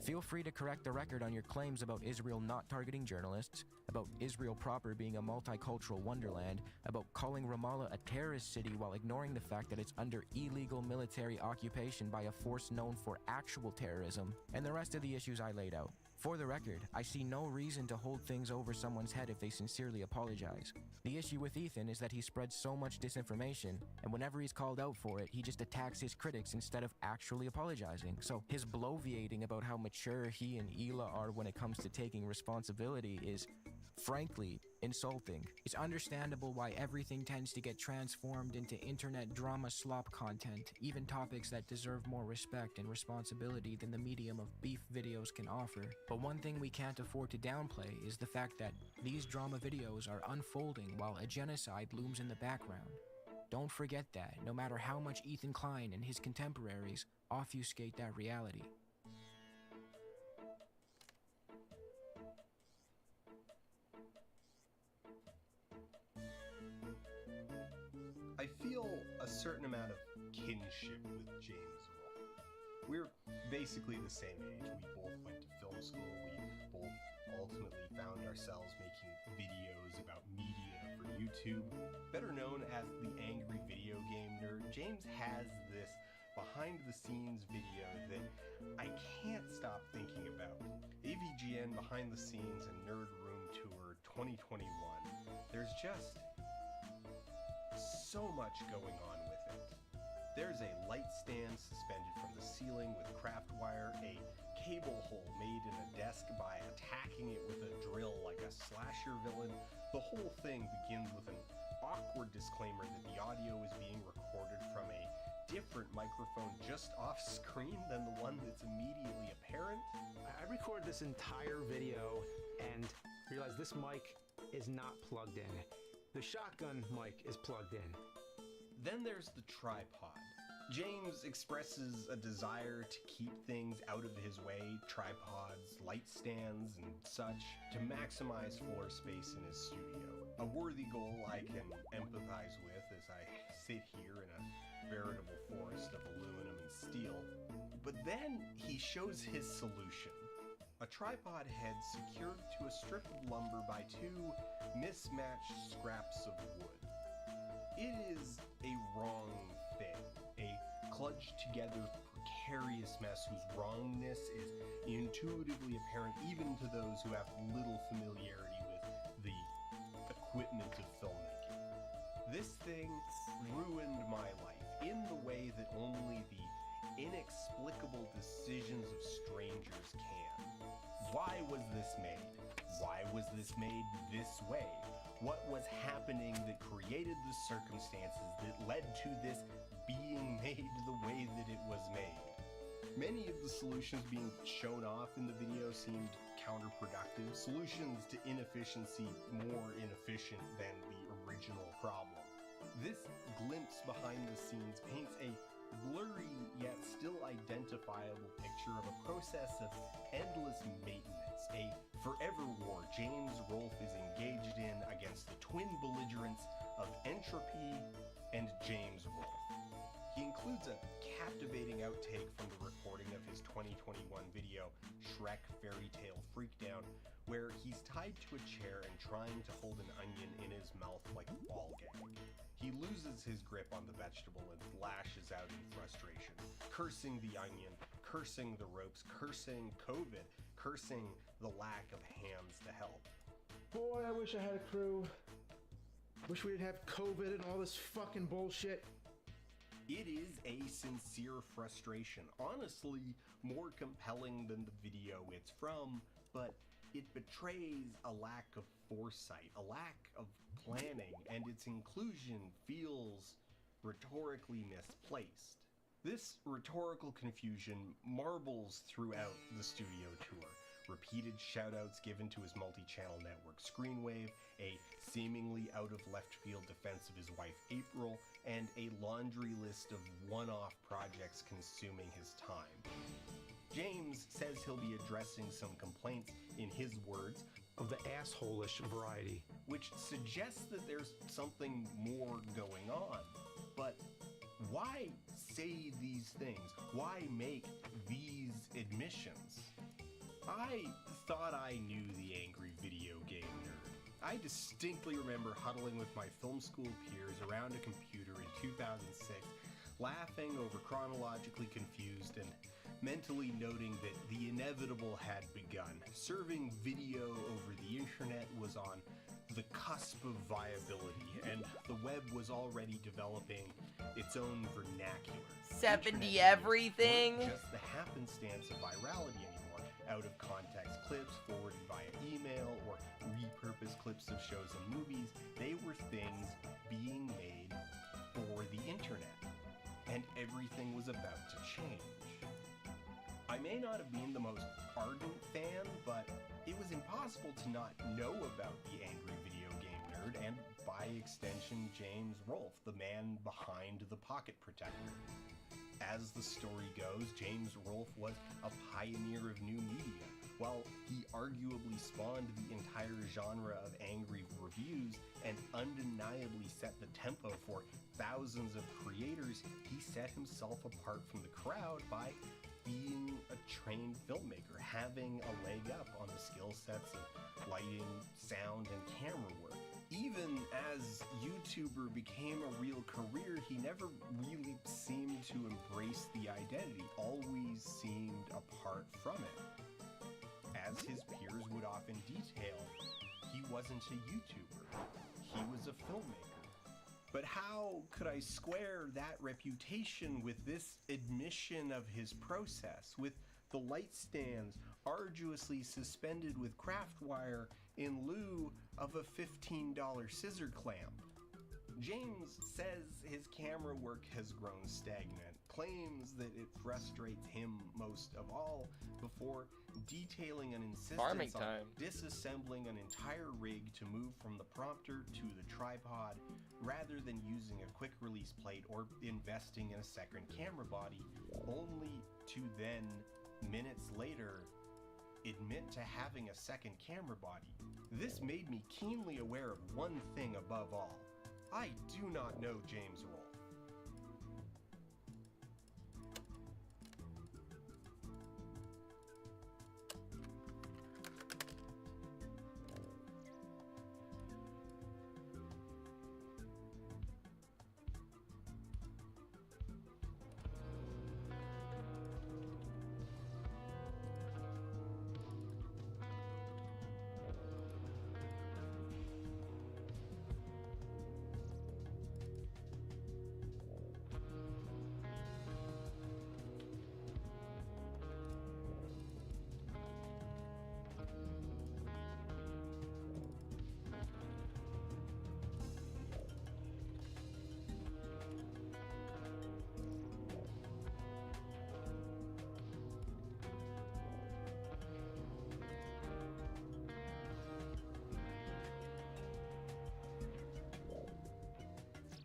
feel free to correct the record on your claims about Israel not targeting journalists, about Israel proper being a multicultural wonderland, about calling Ramallah a terrorist city while ignoring the fact that it's under illegal military occupation by a force known for actual terrorism, and the rest of the issues I laid out. For the record, I see no reason to hold things over someone's head if they sincerely apologize. The issue with Ethan is that he spreads so much disinformation, and whenever he's called out for it, he just attacks his critics instead of actually apologizing. So his bloviating about how mature he and Hila are when it comes to taking responsibility is, frankly, insulting. It's understandable why everything tends to get transformed into internet drama slop content, even topics that deserve more respect and responsibility than the medium of beef videos can offer. But one thing we can't afford to downplay is the fact that these drama videos are unfolding while a genocide looms in the background. Don't forget that, no matter how much Ethan Klein and his contemporaries obfuscate that reality. I feel a certain amount of kinship with James Rolfe. We're basically the same age. We both went to film school. We both ultimately found ourselves making videos about media for YouTube. Better known as the Angry Video Game Nerd, James has this behind-the-scenes video that I can't stop thinking about. AVGN Behind the Scenes and Nerd Room Tour 2021. There's just so much going on with it. There's a light stand suspended from the ceiling with craft wire, a cable hole made in a desk by attacking it with a drill like a slasher villain. The whole thing begins with an awkward disclaimer that the audio is being recorded from a different microphone just off screen than the one that's immediately apparent. I recorded this entire video and realized this mic is not plugged in. The shotgun mic is plugged in. Then there's the tripod. James expresses a desire to keep things out of his way, tripods, light stands, and such, to maximize floor space in his studio. A worthy goal I can empathize with as I sit here in a veritable forest of aluminum and steel. But then he shows his solution. A tripod head secured to a strip of lumber by two mismatched scraps of wood. It is a wrong thing, a clutched together precarious mess whose wrongness is intuitively apparent even to those who have little familiarity with the equipment of filmmaking. This thing ruined my life in the way that only the inexplicable decisions of strangers can. Why was this made? Why was this made this way? What was happening that created the circumstances that led to this being made the way that it was made? Many of the solutions being shown off in the video seemed counterproductive, solutions to inefficiency more inefficient than the original problem. This glimpse behind the scenes paints a blurry yet still identifiable picture of a process of endless maintenance, a forever war James Rolfe is engaged in against the twin belligerents of entropy and James Rolfe. He includes a captivating outtake from the recording of his 2021 video, Shrek Fairy Tale Freakdown, where he's tied to a chair and trying to hold an onion in his mouth like a ball gag. He loses his grip on the vegetable and lashes out in frustration, cursing the onion, cursing the ropes, cursing COVID, cursing the lack of hands to help. Boy, I wish I had a crew. Wish we didn't have COVID and all this fucking bullshit. It is a sincere frustration, honestly more compelling than the video it's from, but it betrays a lack of foresight, a lack of planning, and its inclusion feels rhetorically misplaced. This rhetorical confusion marbles throughout the studio tour. Repeated shoutouts given to his multi-channel network Screenwave, a seemingly out-of-left-field defense of his wife April, and a laundry list of one-off projects consuming his time. James says he'll be addressing some complaints, in his words, of the asshole-ish variety, which suggests that there's something more going on. But why say these things? Why make these admissions? I thought I knew the Angry Video Game Nerd. I distinctly remember huddling with my film school peers around a computer in 2006, laughing over Chronologically Confused and mentally noting that the inevitable had begun. Serving video over the internet was on the cusp of viability, and the web was already developing its own vernacular. 70 everything? Just the happenstance of virality anymore. Out of context clips forwarded via email or repurposed clips of shows and movies, they were things being made for the internet. And everything was about to change. I may not have been the most ardent fan, but it was impossible to not know about the angry video game nerd and, by extension, James Rolfe, the man behind the Pocket Protector. As the story goes, James Rolfe was a pioneer of new media. While he arguably spawned the entire genre of angry reviews and undeniably set the tempo for thousands of creators, he set himself apart from the crowd by being a trained filmmaker, having a leg up on the skill sets of lighting, sound, and camera work. Even as YouTuber became a real career, he never really seemed to embrace the identity, always seemed apart from it. As his peers would often detail, he wasn't a YouTuber, he was a filmmaker. But how could I square that reputation with this admission of his process, with the light stands arduously suspended with craft wire in lieu of a $15 scissor clamp? James says his camera work has grown stagnant, claims that it frustrates him most of all, before detailing an insistence on disassembling an entire rig to move from the prompter to the tripod, rather than using a quick release plate or investing in a second camera body, only to then, minutes later, admit to having a second camera body. This made me keenly aware of one thing above all. I do not know James Rolfe.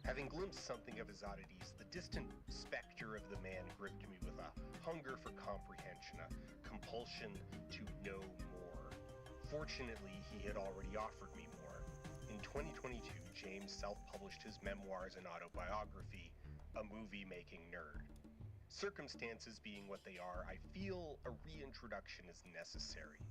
Having glimpsed something of his oddities, the distant specter of the man gripped me with a hunger for comprehension, a compulsion to know more. Fortunately, he had already offered me more. In 2022, James self-published his memoirs and autobiography, A Movie-Making Nerd. Circumstances being what they are, I feel a reintroduction is necessary.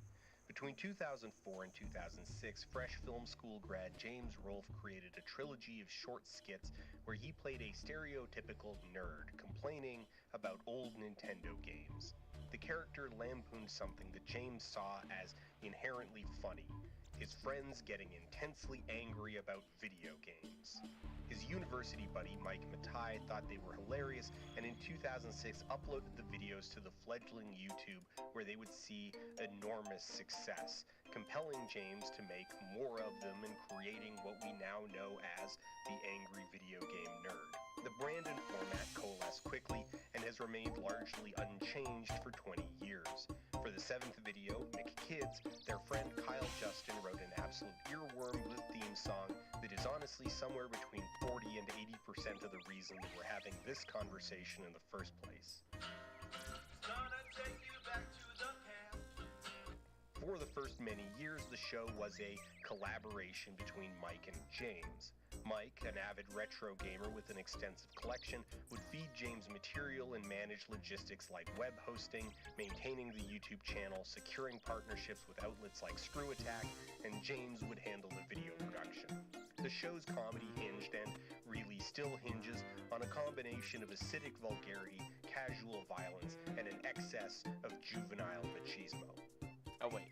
Between 2004 and 2006, fresh film school grad James Rolfe created a trilogy of short skits where he played a stereotypical nerd, complaining about old Nintendo games. The character lampooned something that James saw as inherently funny: his friends getting intensely angry about video games. His university buddy Mike Matai thought they were hilarious, and in 2006 uploaded the videos to the fledgling YouTube, where they would see enormous success, compelling James to make more of them and creating what we now know as the Angry Video Game Nerd. The brand and format coalesced quickly and has remained largely unchanged for 20 years. For the 7th video, Nick Kids, their friend Kyle Justin wrote an absolute earworm theme song that is honestly somewhere between 40 and 80% of the reason that we're having this conversation in the first place. For the first many years, the show was a collaboration between Mike and James. Mike, an avid retro gamer with an extensive collection, would feed James material and manage logistics like web hosting, maintaining the YouTube channel, securing partnerships with outlets like Screw Attack, and James would handle the video production. The show's comedy hinged and really still hinges on a combination of acidic vulgarity, casual violence, and an excess of juvenile machismo. Oh, wait.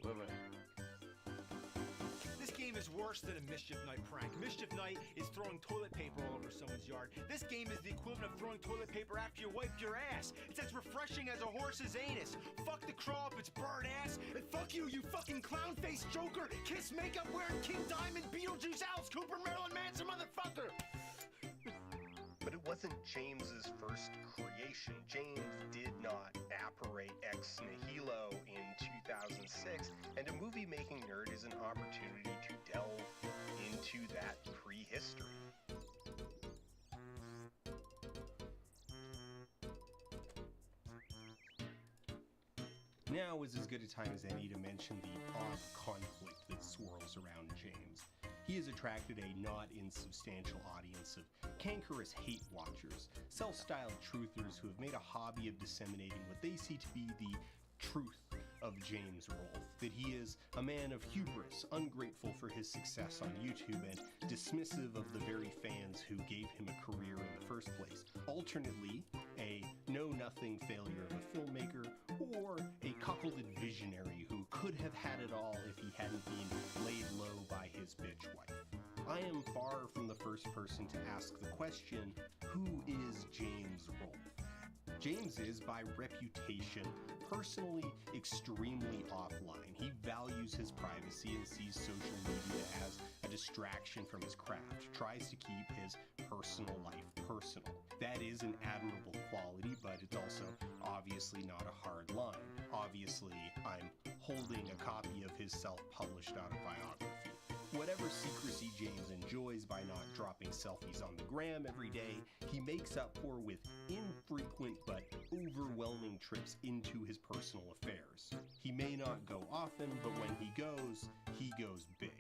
This game is worse than a Mischief Night prank. Mischief Night is throwing toilet paper all over someone's yard. This game is the equivalent of throwing toilet paper after you wipe your ass. It's as refreshing as a horse's anus. Fuck the crawl up its bird ass, and fuck you, you fucking clown-faced Joker, Kiss makeup-wearing King Diamond, Beetlejuice, Alice Cooper, Marilyn Manson motherfucker! But it wasn't James's first creation. James did not apparate ex nihilo in 2006, and a movie-making nerd is an opportunity to delve into that prehistory. Now is as good a time as any to mention the odd conflict that swirls around James. He has attracted a not insubstantial audience of cankerous hate watchers, self-styled truthers who have made a hobby of disseminating what they see to be the truth of James Rolfe, that he is a man of hubris, ungrateful for his success on YouTube, and dismissive of the very fans who gave him a career in the first place. Alternately, a know-nothing failure of a filmmaker, or a cuckolded visionary who could have had it all if he hadn't been laid low by his bitch wife. I am far from the first person to ask the question, who is James Rolfe? James is, by reputation, personally extremely offline. He values his privacy and sees social media as a distraction from his craft, tries to keep his personal life personal. That is an admirable quality, but it's also obviously not a hard line. Obviously, I'm holding a copy of his self-published autobiography. Whatever secrecy James enjoys by not dropping selfies on the gram every day, he makes up for with infrequent but overwhelming trips into his personal affairs. He may not go often, but when he goes big.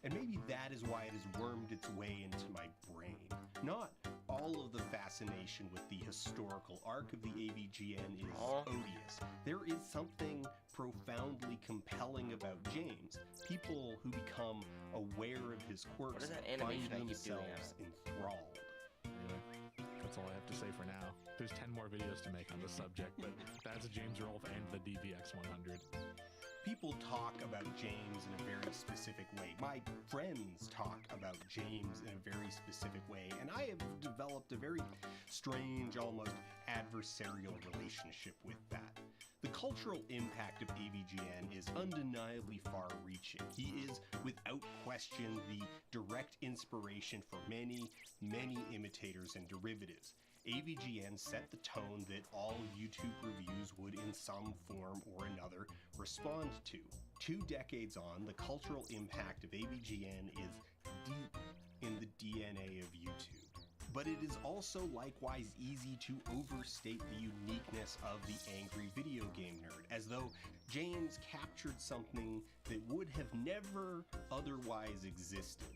And maybe that is why it has wormed its way into my brain. Not all of the fascination with the historical arc of the AVGN is odious. There is something profoundly compelling about James. People who become aware of his quirks find themselves enthralled. Really? That's all I have to say for now. There's 10 more videos to make on this subject, but that's James Rolfe and the DVX 100. People talk about James in a very specific way. My friends talk about James in a very specific way, and I have developed a very strange, almost adversarial relationship with that. The cultural impact of AVGN is undeniably far-reaching. He is, without question, the direct inspiration for many, many imitators and derivatives. AVGN set the tone that all YouTube reviews would in some form or another respond to. 2 decades on, the cultural impact of AVGN is deep in the DNA of YouTube. But it is also likewise easy to overstate the uniqueness of the angry video game nerd, as though James captured something that would have never otherwise existed.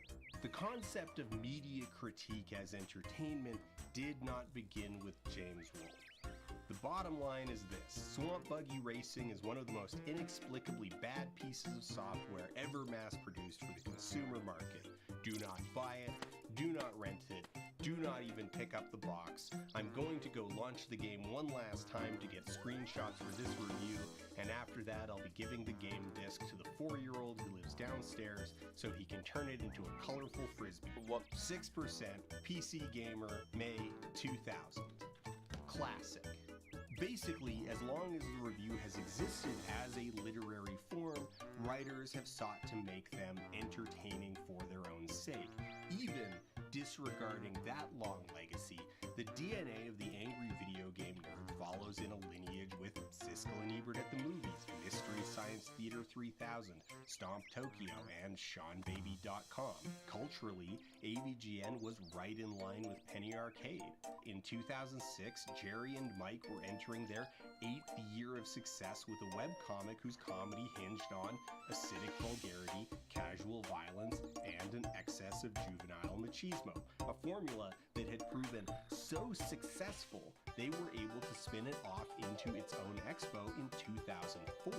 The concept of media critique as entertainment did not begin with James Rolfe. The bottom line is this: Swamp Buggy Racing is one of the most inexplicably bad pieces of software ever mass-produced for the consumer market. Do not buy it, do not rent it, do not even pick up the box. I'm going to go launch the game one last time to get screenshots for this review, and after that I'll be giving the game disc to the 4-year-old who lives downstairs so he can turn it into a colorful frisbee. 6% PC Gamer, May 2000. Classic. Basically, as long as the review has existed as a literary form, writers have sought to make them entertaining for their own sake. Even disregarding that long legacy, the DNA of the angry video game nerd follows in a lineage with Siskel and Ebert at the Movies, Mystery Science Theater 3000, Stomp Tokyo, and SeanBaby.com. Culturally, AVGN was right in line with Penny Arcade. In 2006, Jerry and Mike were entering their 8th year of success with a webcomic whose comedy hinged on acidic vulgarity, casual violence, and an excess of juvenile machismo, a formula that had proven so successful they were able to spin it off into its own expo in 2004.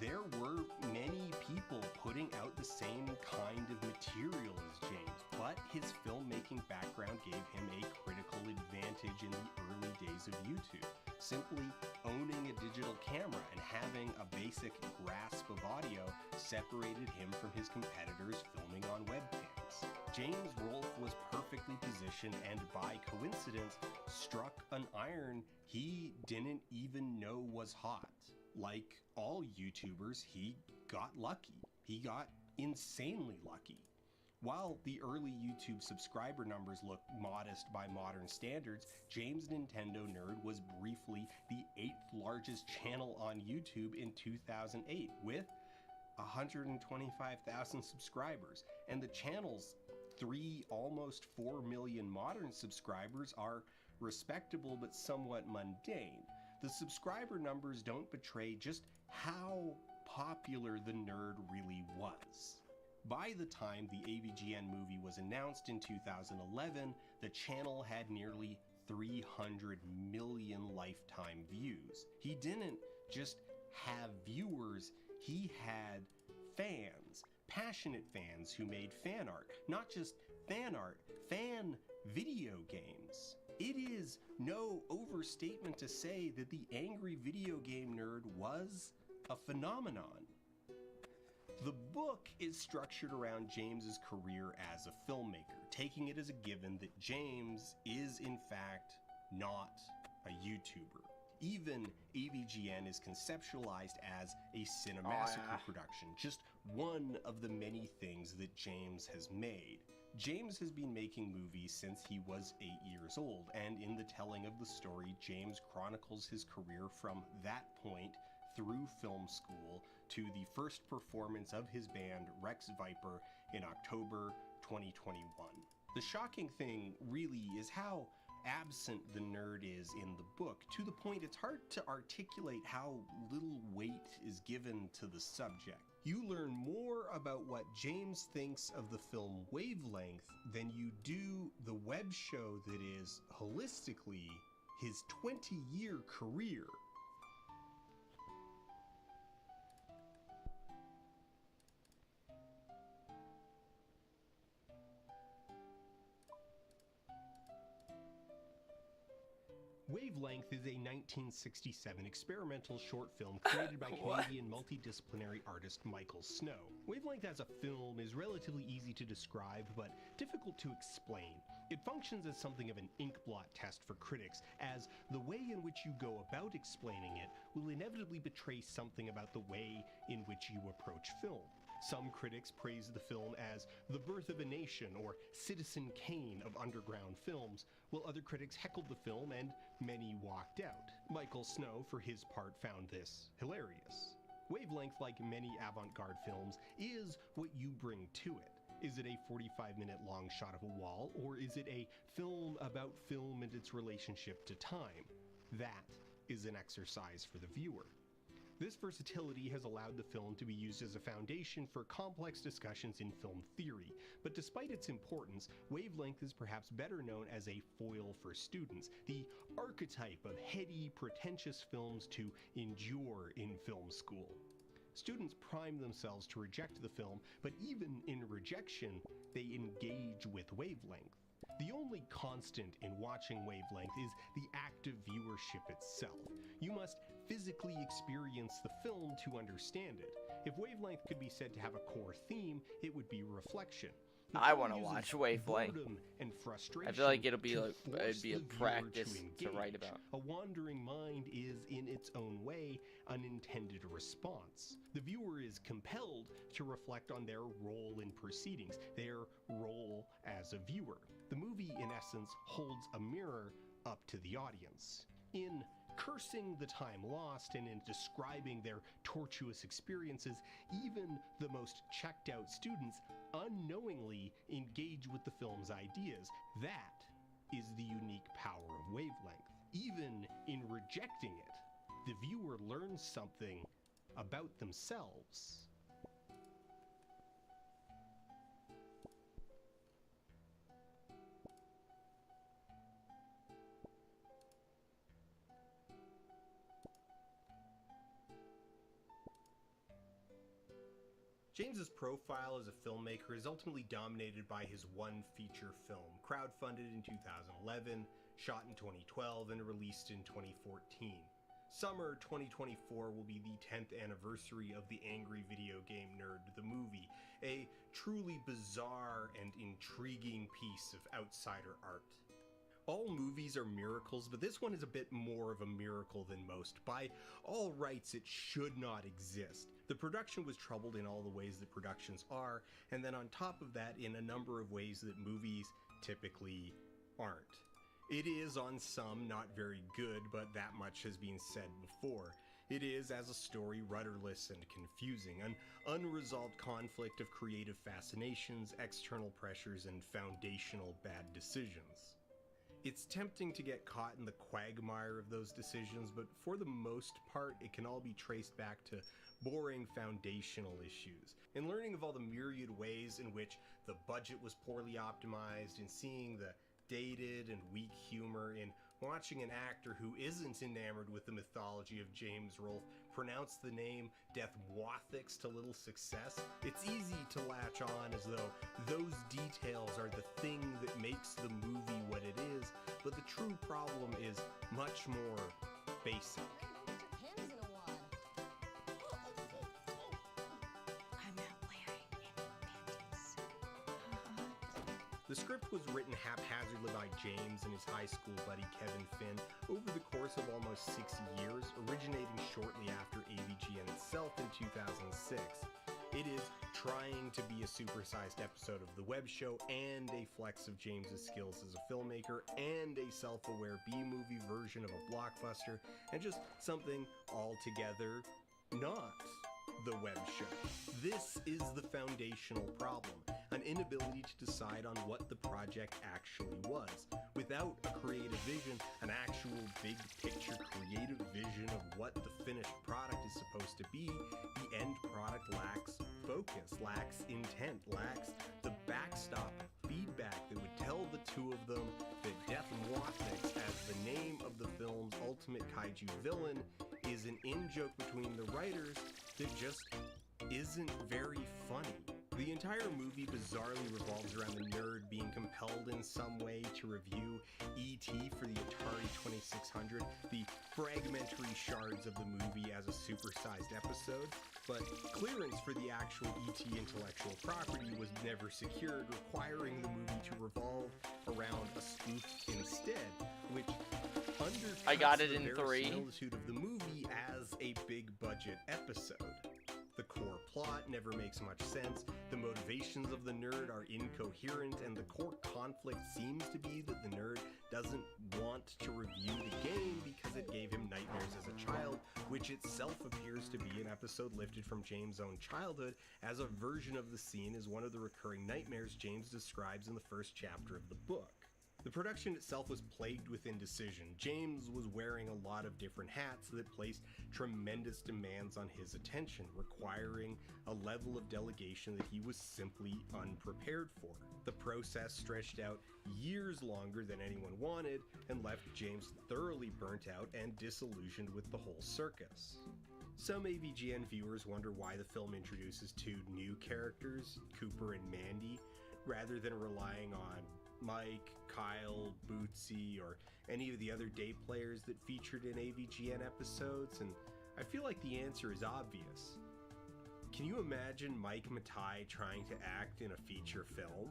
There were many people putting out the same kind of material as James, but his filmmaking background gave him a critical advantage in the early days of YouTube. Simply owning a digital camera and having a basic grasp of audio separated him from his competitors filming on webcams. James Rolfe was perfectly positioned and by coincidence struck an iron he didn't even know was hot. Like all YouTubers, he got lucky. He got insanely lucky. While the early YouTube subscriber numbers look modest by modern standards, James Nintendo Nerd was briefly the 8th largest channel on YouTube in 2008 with 125,000 subscribers, and the channel's almost 4 million modern subscribers are respectable but somewhat mundane. The subscriber numbers don't betray just how popular the nerd really was. By the time the AVGN movie was announced in 2011, the channel had nearly 300 million lifetime views. He didn't just have viewers, he had fans, passionate fans who made fan art. Not just fan art, fan video games. It is no overstatement to say that the angry video game nerd was a phenomenon. The book is structured around James's career as a filmmaker, taking it as a given that James is in fact not a YouTuber. Even AVGN is conceptualized as a Cinemassacre production, just one of the many things that James has made. James has been making movies since he was 8 years old, and in the telling of the story, James chronicles his career from that point through film school to the first performance of his band Rex Viper in October 2021. The shocking thing really is how absent the nerd is in the book, to the point it's hard to articulate how little weight is given to the subject. You learn more about what James thinks of the film Wavelength than you do the web show that is, holistically, his 20-year career. Wavelength is a 1967 experimental short film created by Canadian multidisciplinary artist Michael Snow. Wavelength as a film is relatively easy to describe, but difficult to explain. It functions as something of an inkblot test for critics, as the way in which you go about explaining it will inevitably betray something about the way in which you approach film. Some critics praised the film as the birth of a nation or Citizen Kane of underground films, while other critics heckled the film and many walked out. Michael Snow, for his part, found this hilarious. Wavelength, like many avant-garde films, is what you bring to it. Is it a 45-minute long shot of a wall, or is it a film about film and its relationship to time? That is an exercise for the viewer. This versatility has allowed the film to be used as a foundation for complex discussions in film theory, but despite its importance, Wavelength is perhaps better known as a foil for students, the archetype of heady, pretentious films to endure in film school. Students prime themselves to reject the film, but even in rejection, they engage with Wavelength. The only constant in watching Wavelength is the active viewership itself. You must physically experience the film to understand it. If Wavelength could be said to have a core theme, it would be reflection. I want to watch Wavelength. I feel like it'd be a practice to write about. A wandering mind is, in its own way, an intended response. The viewer is compelled to reflect on their role in proceedings, their role as a viewer. The movie, in essence, holds a mirror up to the audience. In cursing the time lost and in describing their tortuous experiences, even the most checked out students unknowingly engage with the film's ideas. That is the unique power of Wavelength. Even in rejecting it, the viewer learns something about themselves. James's profile as a filmmaker is ultimately dominated by his one feature film, crowdfunded in 2011, shot in 2012, and released in 2014. Summer 2024 will be the 10th anniversary of the Angry Video Game Nerd, the movie, a truly bizarre and intriguing piece of outsider art. All movies are miracles, but this one is a bit more of a miracle than most. By all rights, it should not exist. The production was troubled in all the ways that productions are, and then on top of that, in a number of ways that movies typically aren't. It is, on some, not very good, but that much has been said before. It is, as a story, rudderless and confusing, an unresolved conflict of creative fascinations, external pressures, and foundational bad decisions. It's tempting to get caught in the quagmire of those decisions, but for the most part, it can all be traced back to boring foundational issues. In learning of all the myriad ways in which the budget was poorly optimized, in seeing the dated and weak humor, in watching an actor who isn't enamored with the mythology of James Rolfe pronounce the name Deathwathics to little success, it's easy to latch on as though those details are the thing that makes the movie what it is, but the true problem is much more basic. The script was written haphazardly by James and his high school buddy Kevin Finn over the course of almost 6 years, originating shortly after AVGN itself in 2006. It is trying to be a supersized episode of the web show and a flex of James's skills as a filmmaker and a self-aware B-movie version of a blockbuster, and just something altogether not the web show. This is the foundational problem, an inability to decide on what the project actually was. Without a creative vision, an actual big picture creative vision of what the finished product is supposed to be, the end product lacks focus, lacks intent, lacks the backstop feedback that would tell the two of them that Deathwathics, as the name of the film's ultimate kaiju villain, is an in-joke between the writers that just isn't very funny. The entire movie bizarrely revolves around the nerd being compelled in some way to review E.T. for the Atari 2600, the fragmentary shards of the movie as a supersized episode, but clearance for the actual E.T. intellectual property was never secured, requiring the movie to revolve around a spoof instead, which undercuts I got it in the 3. verisimilitude of the movie as a big budget episode. The core plot never makes much sense, the motivations of the nerd are incoherent, and the core conflict seems to be that the nerd doesn't want to review the game because it gave him nightmares as a child, which itself appears to be an episode lifted from James' own childhood, as a version of the scene is one of the recurring nightmares James describes in the first chapter of the book. The production itself was plagued with indecision. James was wearing a lot of different hats that placed tremendous demands on his attention, requiring a level of delegation that he was simply unprepared for. The process stretched out years longer than anyone wanted and left James thoroughly burnt out and disillusioned with the whole circus. Some AVGN viewers wonder why the film introduces 2 new characters, Cooper and Mandy, rather than relying on Mike, Kyle, Bootsy, or any of the other day players that featured in AVGN episodes, and I feel like the answer is obvious. Can you imagine Mike Matai trying to act in a feature film?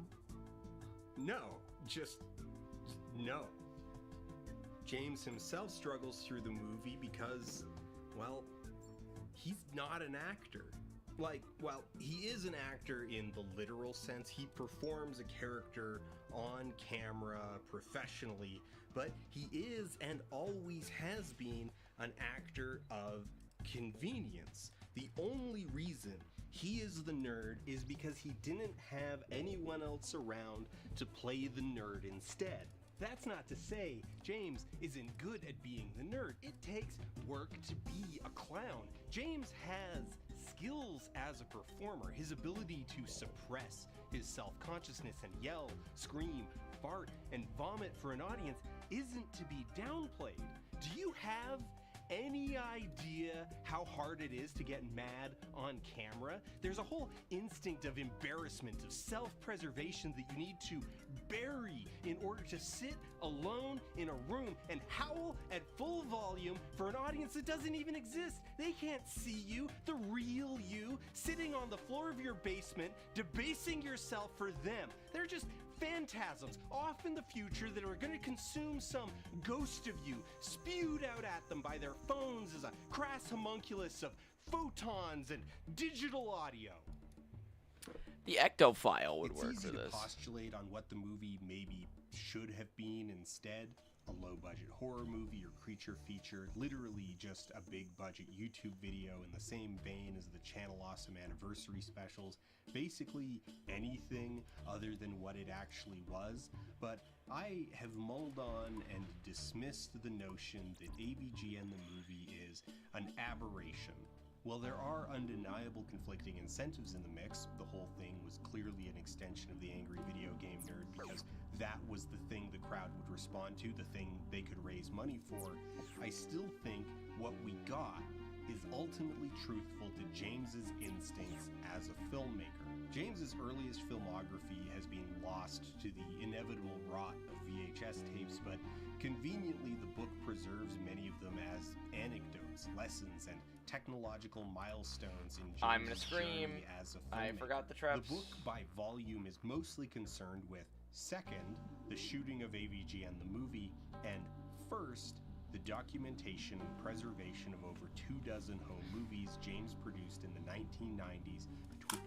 No, just no. James himself struggles through the movie because, well, he's not an actor. He is an actor in the literal sense. He performs a character on camera professionally, but he is and always has been an actor of convenience. The only reason he is the nerd is because he didn't have anyone else around to play the nerd instead. That's not to say James isn't good at being the nerd. It takes work to be a clown. James has skills as a performer. His ability to suppress his self-consciousness and yell, scream, fart, and vomit for an audience isn't to be downplayed. Do you have any idea how hard it is to get mad on camera? There's a whole instinct of embarrassment, of self-preservation that you need to bury in order to sit alone in a room and howl at full volume for an audience that doesn't even exist. They can't see you, the real you, sitting on the floor of your basement, debasing yourself for them. They're just phantasms off in the future that are going to consume some ghost of you, spewed out at them by their phones as a crass homunculus of photons and digital audio. The ectophile would work for this. It's easy to postulate on what the movie maybe should have been instead. A low-budget horror movie or creature feature, literally just a big-budget YouTube video in the same vein as the Channel Awesome anniversary specials, basically anything other than what it actually was. But I have mulled on and dismissed the notion that AVGN the movie is an aberration. While there are undeniable conflicting incentives in the mix, the whole thing was clearly an extension of the angry video game nerd because that was the thing the crowd would respond to, the thing they could raise money for. I still think what we got is ultimately truthful to James's instincts as a filmmaker. James's earliest filmography has been lost to the inevitable rot of VHS tapes, but conveniently the book preserves many of them as anecdotes, lessons, and technological milestones in James's journey as a filmmaker. I forgot the traps. The book by volume is mostly concerned with, second, the shooting of AVGN the movie, and first, the documentation and preservation of over 24 home movies James produced in the 1990s between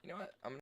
You know what? I'm